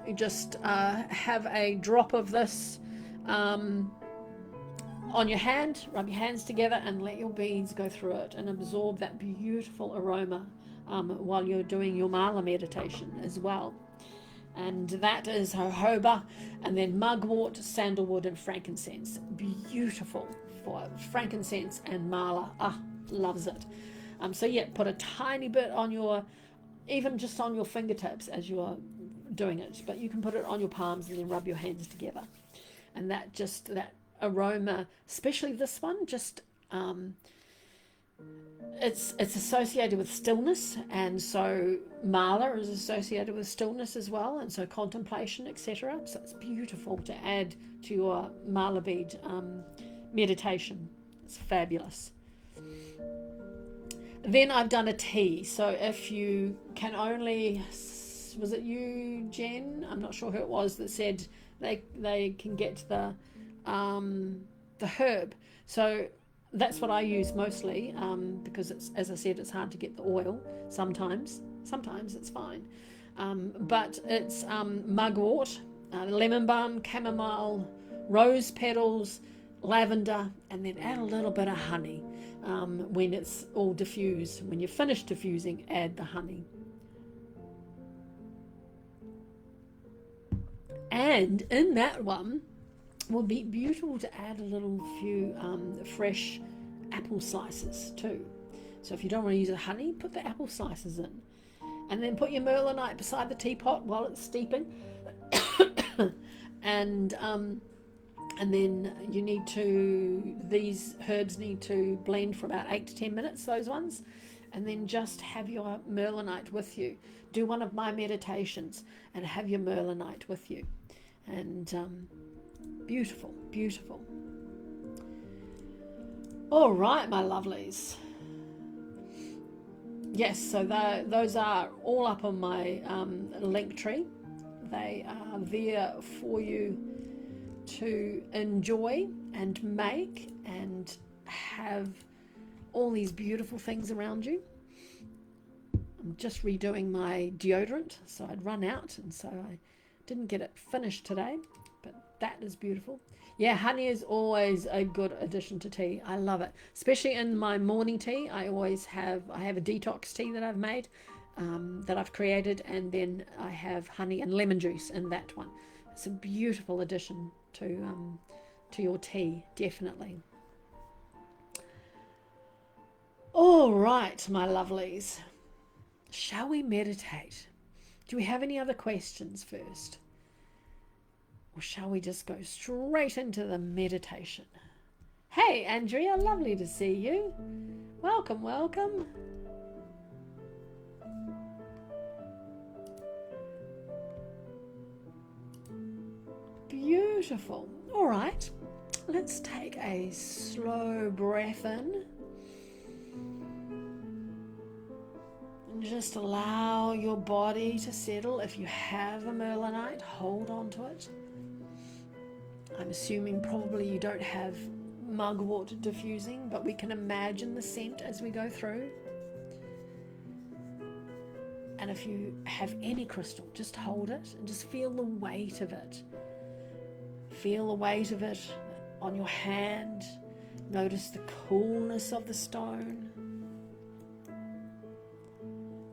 you just have a drop of this on your hand, rub your hands together and let your beads go through it and absorb that beautiful aroma while you're doing your mala meditation as well. And that is jojoba, and then mugwort, sandalwood, and frankincense. Beautiful for frankincense and mala. Loves it. So yeah, put a tiny bit on your, even just on your fingertips as you are doing it, but you can put it on your palms and then rub your hands together. And that aroma, especially this one, just it's associated with stillness, and so mala is associated with stillness as well, and so contemplation, etc. So it's beautiful to add to your mala bead meditation. It's fabulous. Then I've done a tea. So if you can only, was it you, Jen? I'm not sure who it was that said they can get the herb. So that's what I use mostly, because it's, as I said, it's hard to get the oil sometimes. Sometimes it's fine. But it's mugwort, lemon balm, chamomile, rose petals, lavender, and then add a little bit of honey when it's all diffused. When you're finished diffusing, add the honey. And in that one, would be beautiful to add a little few fresh apple slices too. So if you don't want to use the honey, put the apple slices in. And then put your Mernilite beside the teapot while it's steeping. and then these herbs need to blend for about 8 to 10 minutes, those ones. And then just have your Mernilite with you. Do one of my meditations and have your Mernilite with you. And beautiful, beautiful. All right, my lovelies. Yes, so those are all up on my link tree. They are there for you to enjoy and make and have all these beautiful things around you. I'm just redoing my deodorant, so I'd run out, and so I didn't get it finished today, but that is beautiful. Yeah, honey is always a good addition to tea. I love it, especially in my morning tea. I have a detox tea that I've made, that I've created, and then I have honey and lemon juice in that one. It's a beautiful addition to your tea, definitely. All right, my lovelies, shall we meditate? Do we have any other questions first? Or shall we just go straight into the meditation? Hey, Andrea, lovely to see you. Welcome, welcome. Beautiful. All right, let's take a slow breath in. And just allow your body to settle. If you have a Mernilite, hold on to it. I'm assuming probably you don't have mugwort diffusing, but we can imagine the scent as we go through. And if you have any crystal, just hold it and just feel the weight of it. Feel the weight of it on your hand. Notice the coolness of the stone.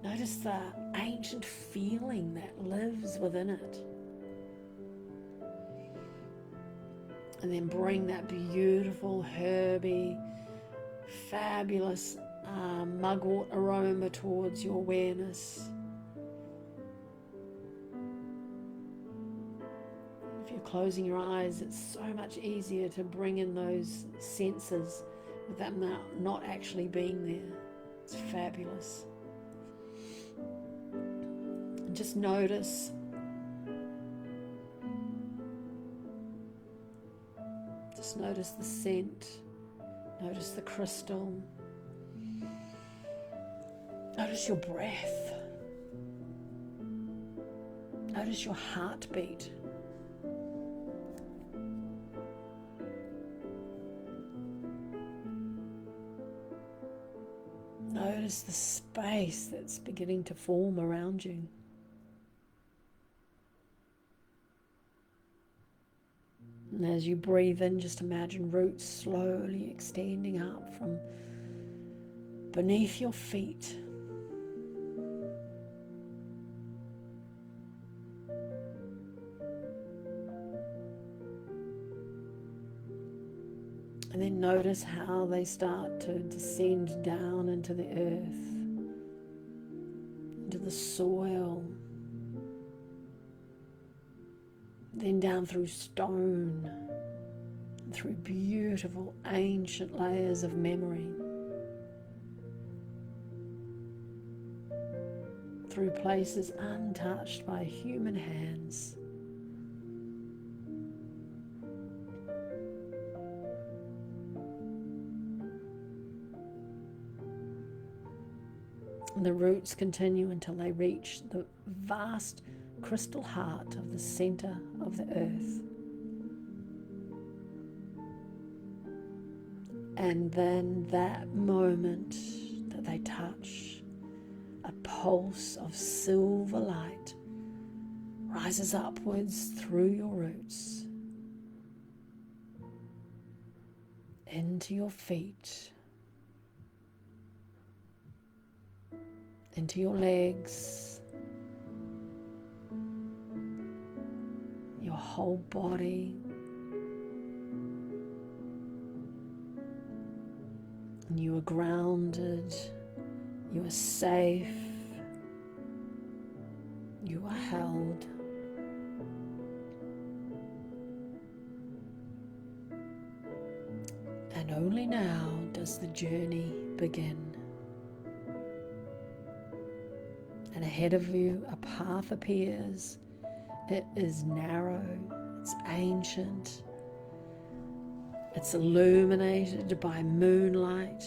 Notice the ancient feeling that lives within it. And then bring that beautiful, herby, fabulous mugwort aroma towards your awareness. If you're closing your eyes, it's so much easier to bring in those senses with them not actually being there. It's fabulous. And just notice. Just notice the scent, notice the crystal, notice your breath, notice your heartbeat. Notice the space that's beginning to form around you. And as you breathe in, just imagine roots slowly extending up from beneath your feet. And then notice how they start to descend down into the earth, into the soil, then down through stone, through beautiful ancient layers of memory, through places untouched by human hands. And the roots continue until they reach the vast crystal heart of the center of the earth. And then that moment that they touch, a pulse of silver light rises upwards through your roots, into your feet, into your legs, your whole body, and you are grounded, you are safe, you are held. And only now does the journey begin. And ahead of you, a path appears. It is narrow, it's ancient, it's illuminated by moonlight.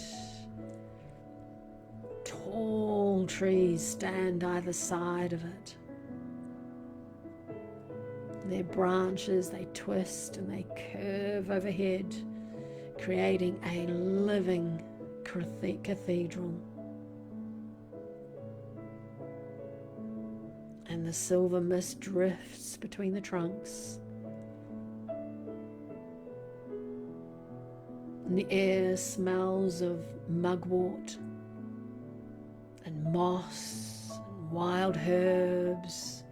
Tall trees stand either side of it. Their branches, they twist and they curve overhead, creating a living cathedral. And the silver mist drifts between the trunks. And the air smells of mugwort and moss and wild herbs.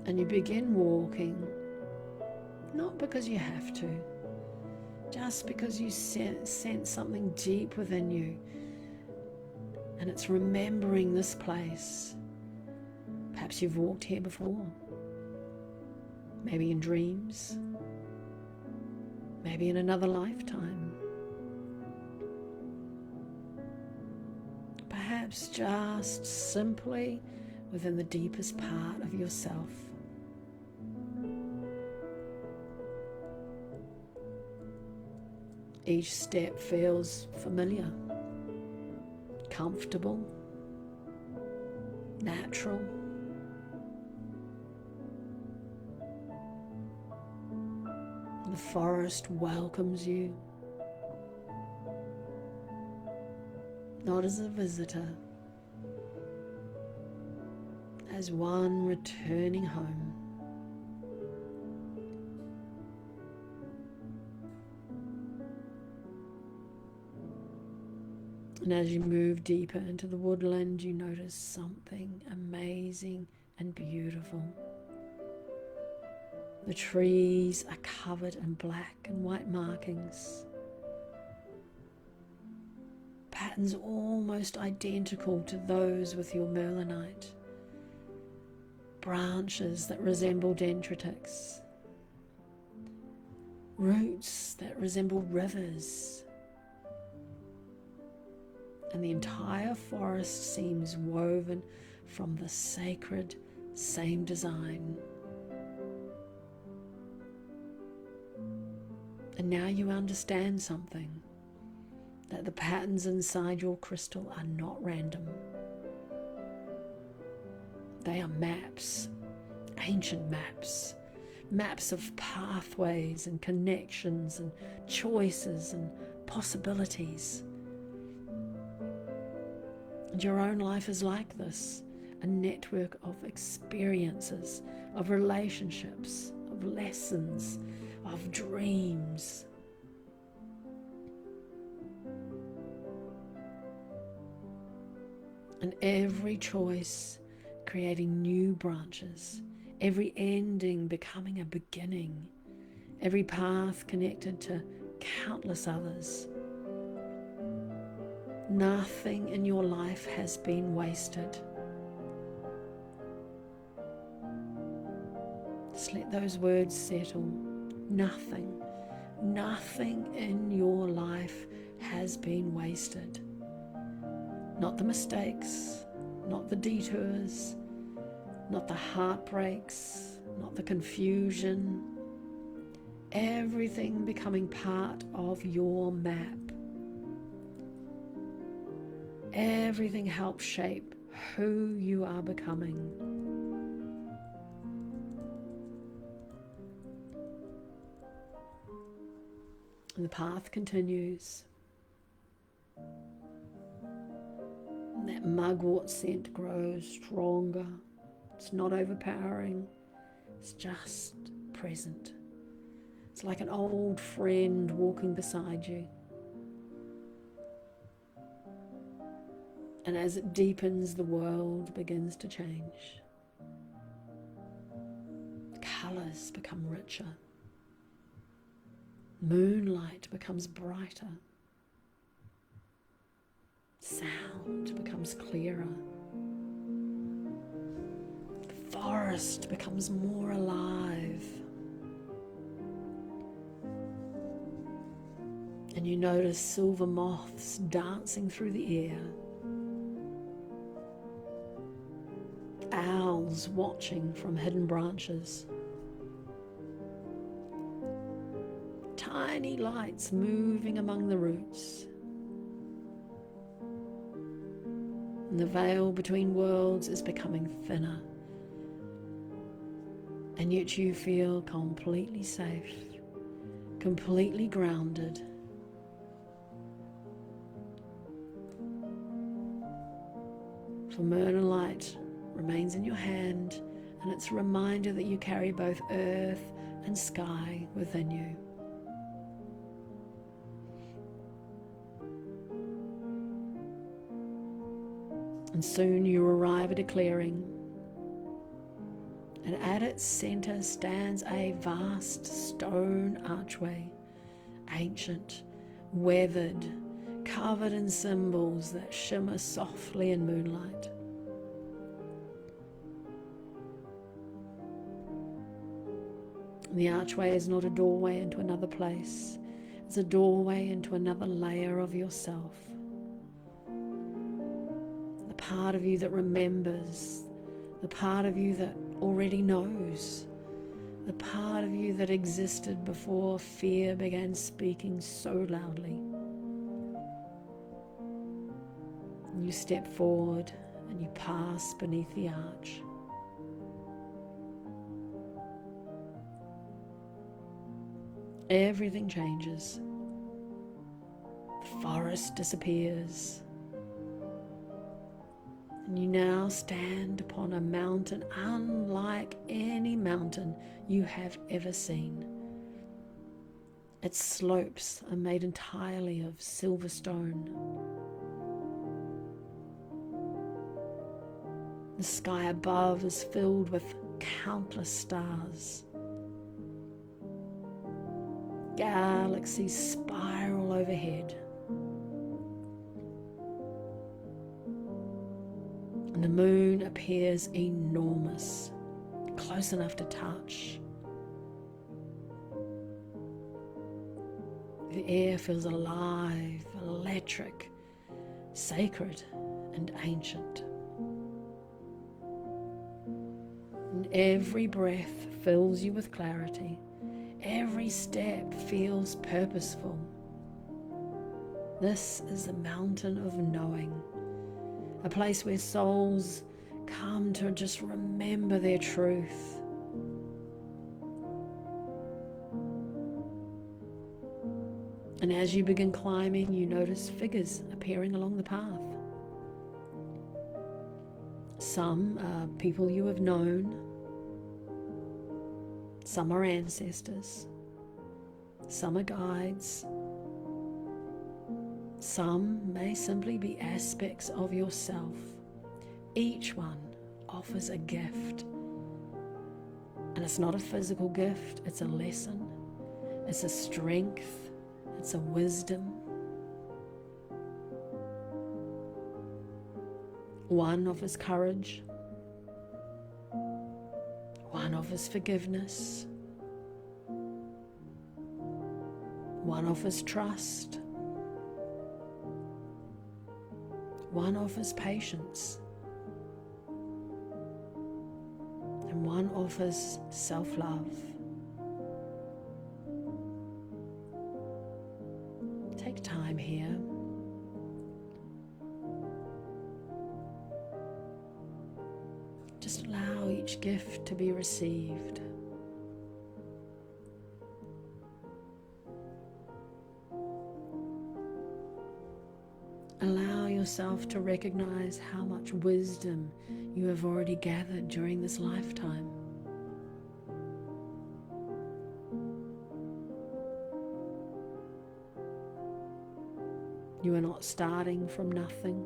And you begin walking, not because you have to, just because you sense something deep within you, and it's remembering this place. Perhaps you've walked here before, maybe in dreams, maybe in another lifetime, perhaps just simply within the deepest part of yourself. Each step feels familiar, comfortable, natural. The forest welcomes you, not as a visitor, as one returning home. And as you move deeper into the woodland, you notice something amazing and beautiful. The trees are covered in black and white markings, patterns almost identical to those with your Mernilite, branches that resemble dendritics, roots that resemble rivers, and the entire forest seems woven from the sacred same design. And now you understand something, that the patterns inside your crystal are not random. They are maps, ancient maps, maps of pathways and connections and choices and possibilities. And your own life is like this, a network of experiences, of relationships, of lessons, of dreams. And every choice creating new branches, every ending becoming a beginning, every path connected to countless others. Nothing in your life has been wasted. Just let those words settle. Nothing in your life has been wasted. Not the mistakes, not the detours, not the heartbreaks, not the confusion. Everything becoming part of your map. Everything helps shape who you are becoming. And the path continues. And that mugwort scent grows stronger. It's not overpowering. It's just present. It's like an old friend walking beside you. And as it deepens, the world begins to change. Colours become richer. Moonlight becomes brighter. Sound becomes clearer. The forest becomes more alive. And you notice silver moths dancing through the air. Owls watching from hidden branches. Tiny lights moving among the roots. And the veil between worlds is becoming thinner. And yet you feel completely safe, completely grounded. For Mernilite remains in your hand, and it's a reminder that you carry both earth and sky within you. And soon you arrive at a clearing, and at its center stands a vast stone archway, ancient, weathered, covered in symbols that shimmer softly in moonlight. The archway is not a doorway into another place. It's a doorway into another layer of yourself. The part of you that remembers, the part of you that already knows, the part of you that existed before fear began speaking so loudly. You step forward and you pass beneath the arch. Everything changes. The forest disappears. And you now stand upon a mountain unlike any mountain you have ever seen. Its slopes are made entirely of silver stone. The sky above is filled with countless stars. Galaxies spiral overhead. And the moon appears enormous, close enough to touch. The air feels alive, electric, sacred, and ancient. And every breath fills you with clarity. Every step feels purposeful. This is the mountain of knowing, a place where souls come to just remember their truth. And as you begin climbing, you notice figures appearing along the path. Some are people you have known. Some are ancestors. Some are guides. Some may simply be aspects of yourself. Each one offers a gift. And it's not a physical gift, it's a lesson. It's a strength. It's a wisdom. One offers courage. One offers forgiveness. One offers trust. One offers patience. And one offers self-love. Take time here. Just allow each gift to be received. Allow yourself to recognize how much wisdom you have already gathered during this lifetime. You are not starting from nothing.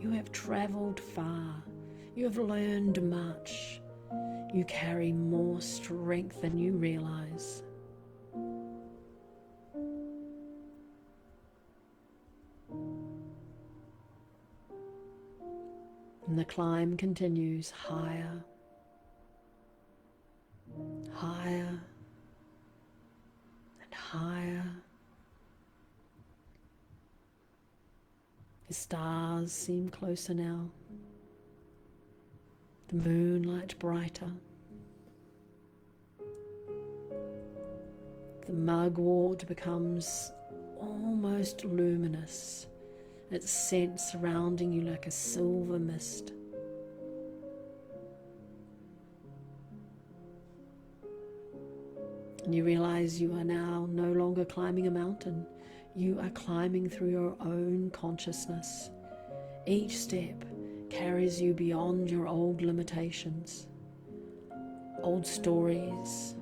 You have traveled far. You have learned much. You carry more strength than you realize. And the climb continues higher, higher, and higher. The stars seem closer now. The moonlight brighter. The mugwort becomes almost luminous, its scent surrounding you like a silver mist. And you realize you are now no longer climbing a mountain. You are climbing through your own consciousness. Each step carries you beyond your old limitations, old stories,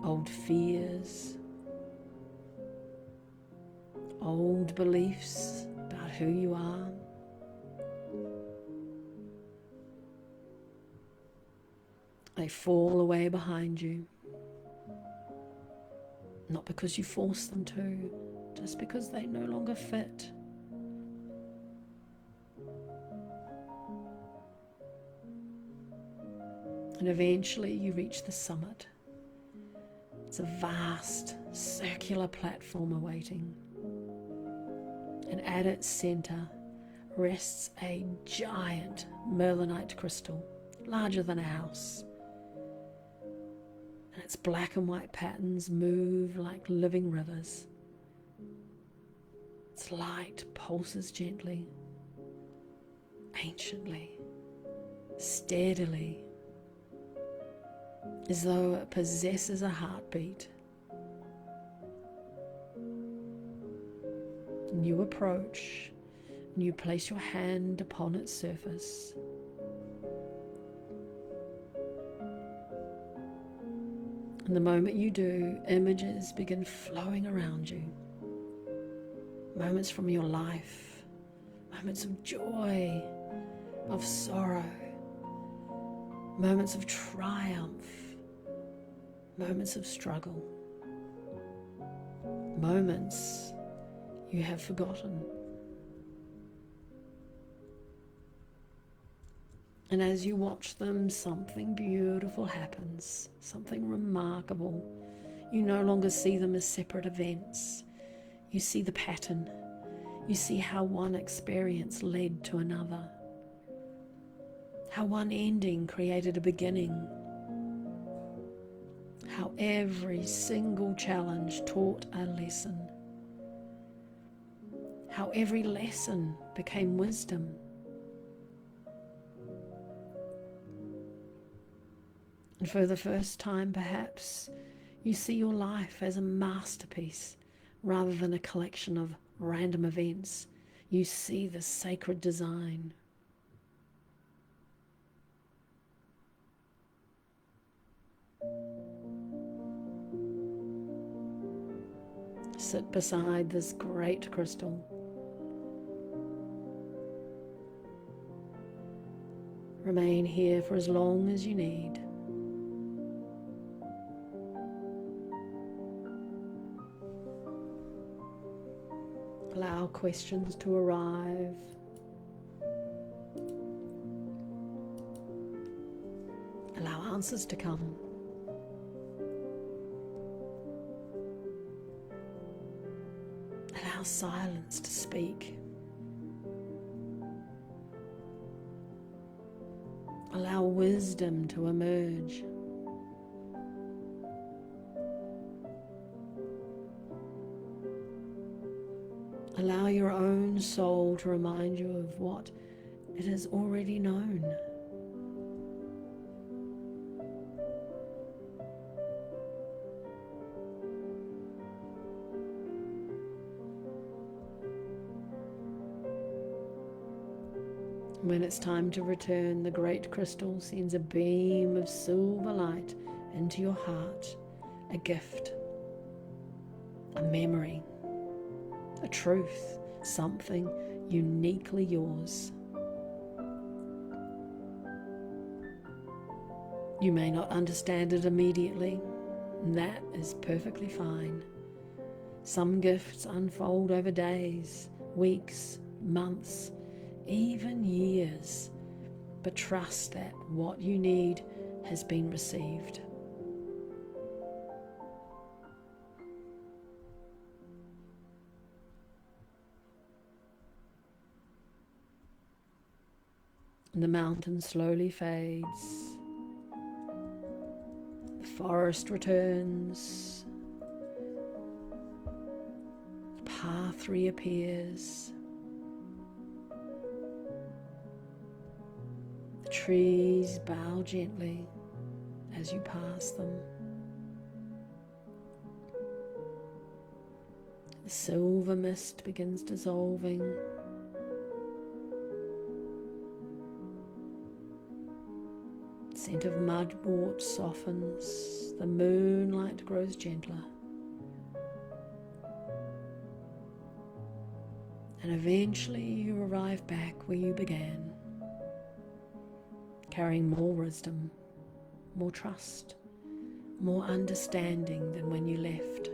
old fears, old beliefs about who you are. They fall away behind you, not because you force them to, just because they no longer fit. And eventually you reach the summit. It's a vast circular platform awaiting. And at its center rests a giant Mernilite crystal, larger than a house. And its black and white patterns move like living rivers. Its light pulses gently, anciently, steadily, as though it possesses a heartbeat. And you approach, and you place your hand upon its surface. And the moment you do, images begin flowing around you. Moments from your life, moments of joy, of sorrow, moments of triumph, moments of struggle, moments you have forgotten. And as you watch them, something beautiful happens, something remarkable. You no longer see them as separate events. You see the pattern. You see how one experience led to another. How one ending created a beginning. How every single challenge taught a lesson. How every lesson became wisdom. And for the first time, perhaps, You see your life as a masterpiece rather than a collection of random events. You see the sacred design. Sit beside this great crystal. Remain here for as long as you need. Allow questions to arrive. Allow answers to come. Allow silence to speak. Allow wisdom to emerge. Allow your own soul to remind you of what it has already known. When it's time to return, the great crystal sends a beam of silver light into your heart, a gift, a memory, a truth, something uniquely yours. You may not understand it immediately, and that is perfectly fine. Some gifts unfold over days, weeks, months, even years, but trust that what you need has been received. The mountain slowly fades. The forest returns. The path reappears. The trees bow gently as you pass them. The silver mist begins dissolving. The scent of mugwort softens, the moonlight grows gentler, and eventually you arrive back where you began, carrying more wisdom, more trust, more understanding than when you left.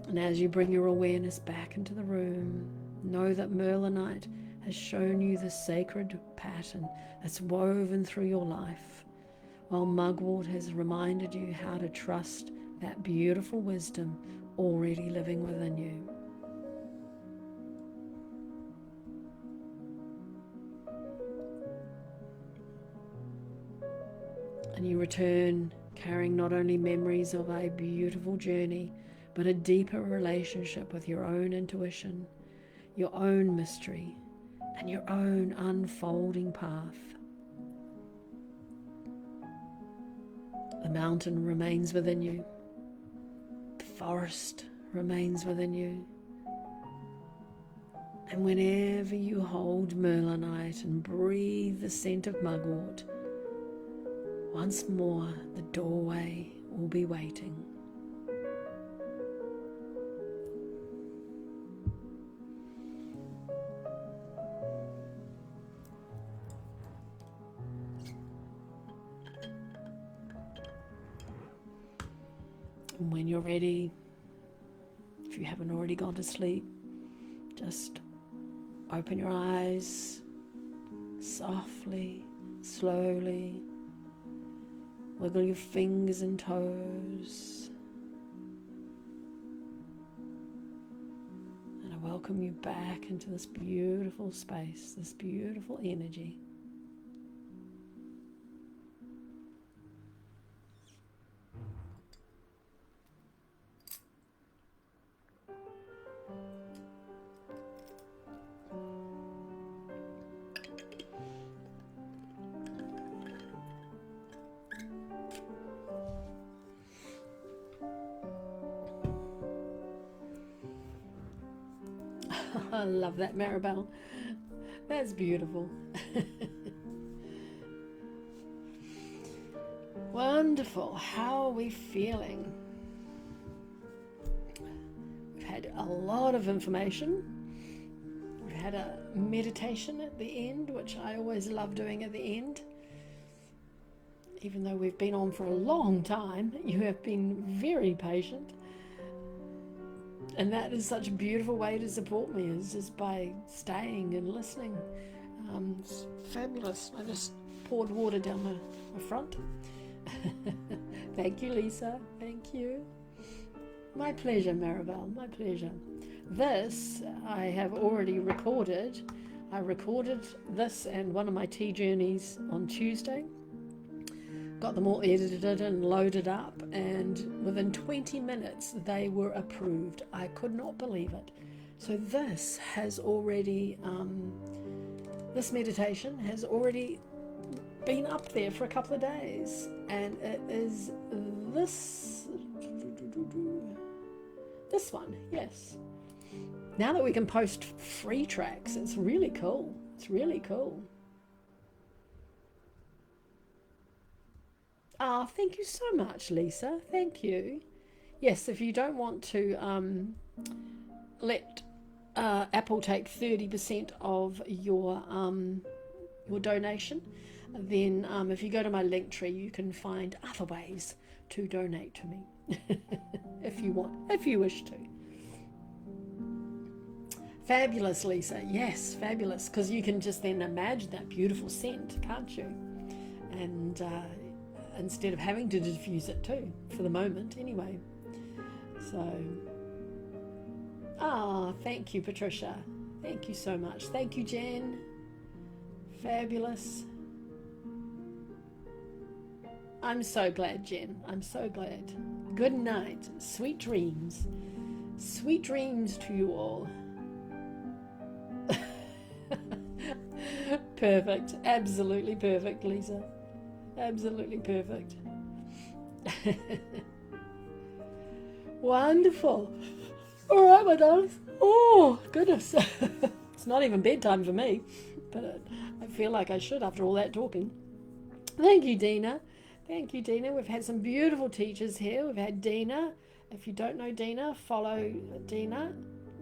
And as you bring your awareness back into the room, know that Mernilite has shown you the sacred pattern that's woven through your life, while Mugwort has reminded you how to trust that beautiful wisdom already living within you. And you return carrying not only memories of a beautiful journey, but a deeper relationship with your own intuition, your own mystery, and your own unfolding path. The mountain remains within you. The forest remains within you. And whenever you hold Mernilite and breathe the scent of mugwort, once more the doorway will be waiting. And when you're ready, if you haven't already gone to sleep, just open your eyes softly, slowly. Wiggle your fingers and toes. And I welcome you back into this beautiful space, this beautiful energy. I love that, Maribel. That's beautiful. Wonderful. How are we feeling? We've had a lot of information. We've had a meditation at the end, which I always love doing at the end. Even though we've been on for a long time, you have been very patient. And that is such a beautiful way to support me, is just by staying and listening. It's fabulous. I just poured water down my front. Thank you, Lisa. Thank you. My pleasure, Maribel. My pleasure. This I have already recorded. I recorded this and one of my tea journeys on Tuesday. Got them all edited and loaded up, and within 20 minutes they were approved. I could not believe it. So this has already, this meditation has already been up there for a couple of days, and it is this one, yes. Now that we can post free tracks, it's really cool. It's really cool. Ah, thank you so much, Lisa. Thank you. Yes, if you don't want to let Apple take 30% of your donation, then if you go to my link tree, you can find other ways to donate to me if you want, if you wish to. Fabulous, Lisa. Yes, fabulous, because you can just then imagine that beautiful scent, can't you? And instead of having to diffuse it too, for the moment anyway. So, thank you, Patricia. Thank you so much. Thank you, Jen. Fabulous. I'm so glad, Jen. I'm so glad. Good night. Sweet dreams. Sweet dreams to you all. Perfect. Absolutely perfect, Lisa. Absolutely perfect. Wonderful. All right, my darlings. Oh, goodness. It's not even bedtime for me, but I feel like I should after all that talking. Thank you, Dina. Thank you, Dina. We've had some beautiful teachers here. We've had Dina. If you don't know Dina, follow Dina.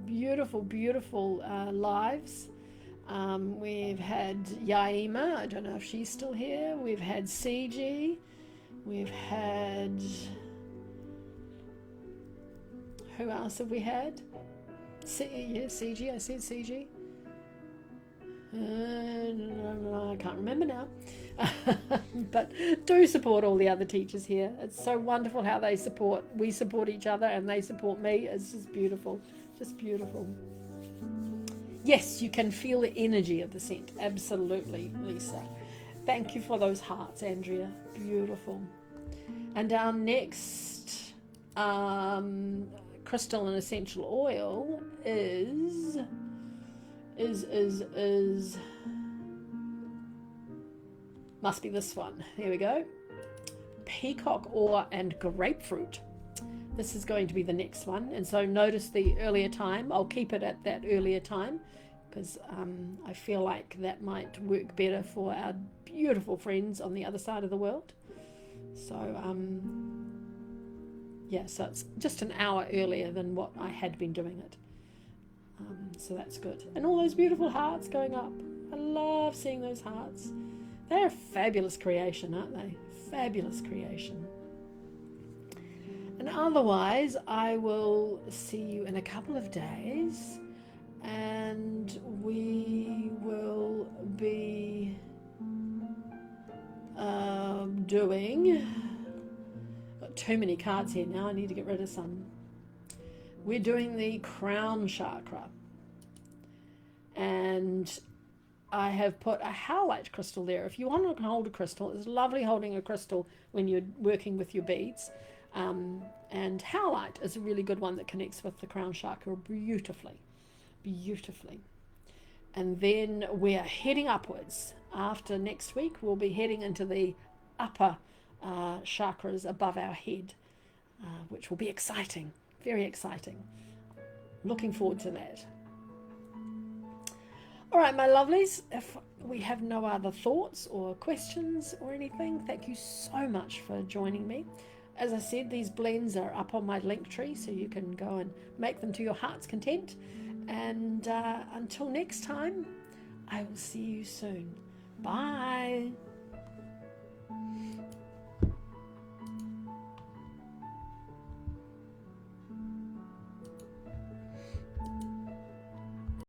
Beautiful, beautiful lives. We've had Yaima, I don't know if she's still here. We've had CG. We've had... Who else have we had? CG, I said CG. I can't remember now. But do support all the other teachers here. It's so wonderful how we support each other and they support me. It's just beautiful. Just beautiful. Yes, you can feel the energy of the scent. Absolutely, Lisa. Thank you for those hearts, Andrea. Beautiful. And our next crystal and essential oil is must be this one. There we go. Peacock ore and grapefruit. This is going to be the next one, and so notice the earlier time. I'll keep it at that earlier time because I feel like that might work better for our beautiful friends on the other side of the world. So yeah, so it's just an hour earlier than what I had been doing it. So that's good. And all those beautiful hearts going up. I love seeing those hearts. They're a fabulous creation, aren't they? Fabulous creation. And otherwise, I will see you in a couple of days, and we will be doing... Got too many cards here now. I need to get rid of some. We're doing the crown chakra, and I have put a howlite crystal there. If you want to hold a crystal, it's lovely holding a crystal when you're working with your beads. And howlite is a really good one that connects with the crown chakra beautifully. And then we're heading upwards. After next week, we'll be heading into the upper chakras above our head, which will be exciting, very exciting. Looking forward to that. All right, my lovelies, if we have no other thoughts or questions or anything, thank you so much for joining me. As I said, these blends are up on my link tree, so you can go and make them to your heart's content. And until next time, I will see you soon. Bye.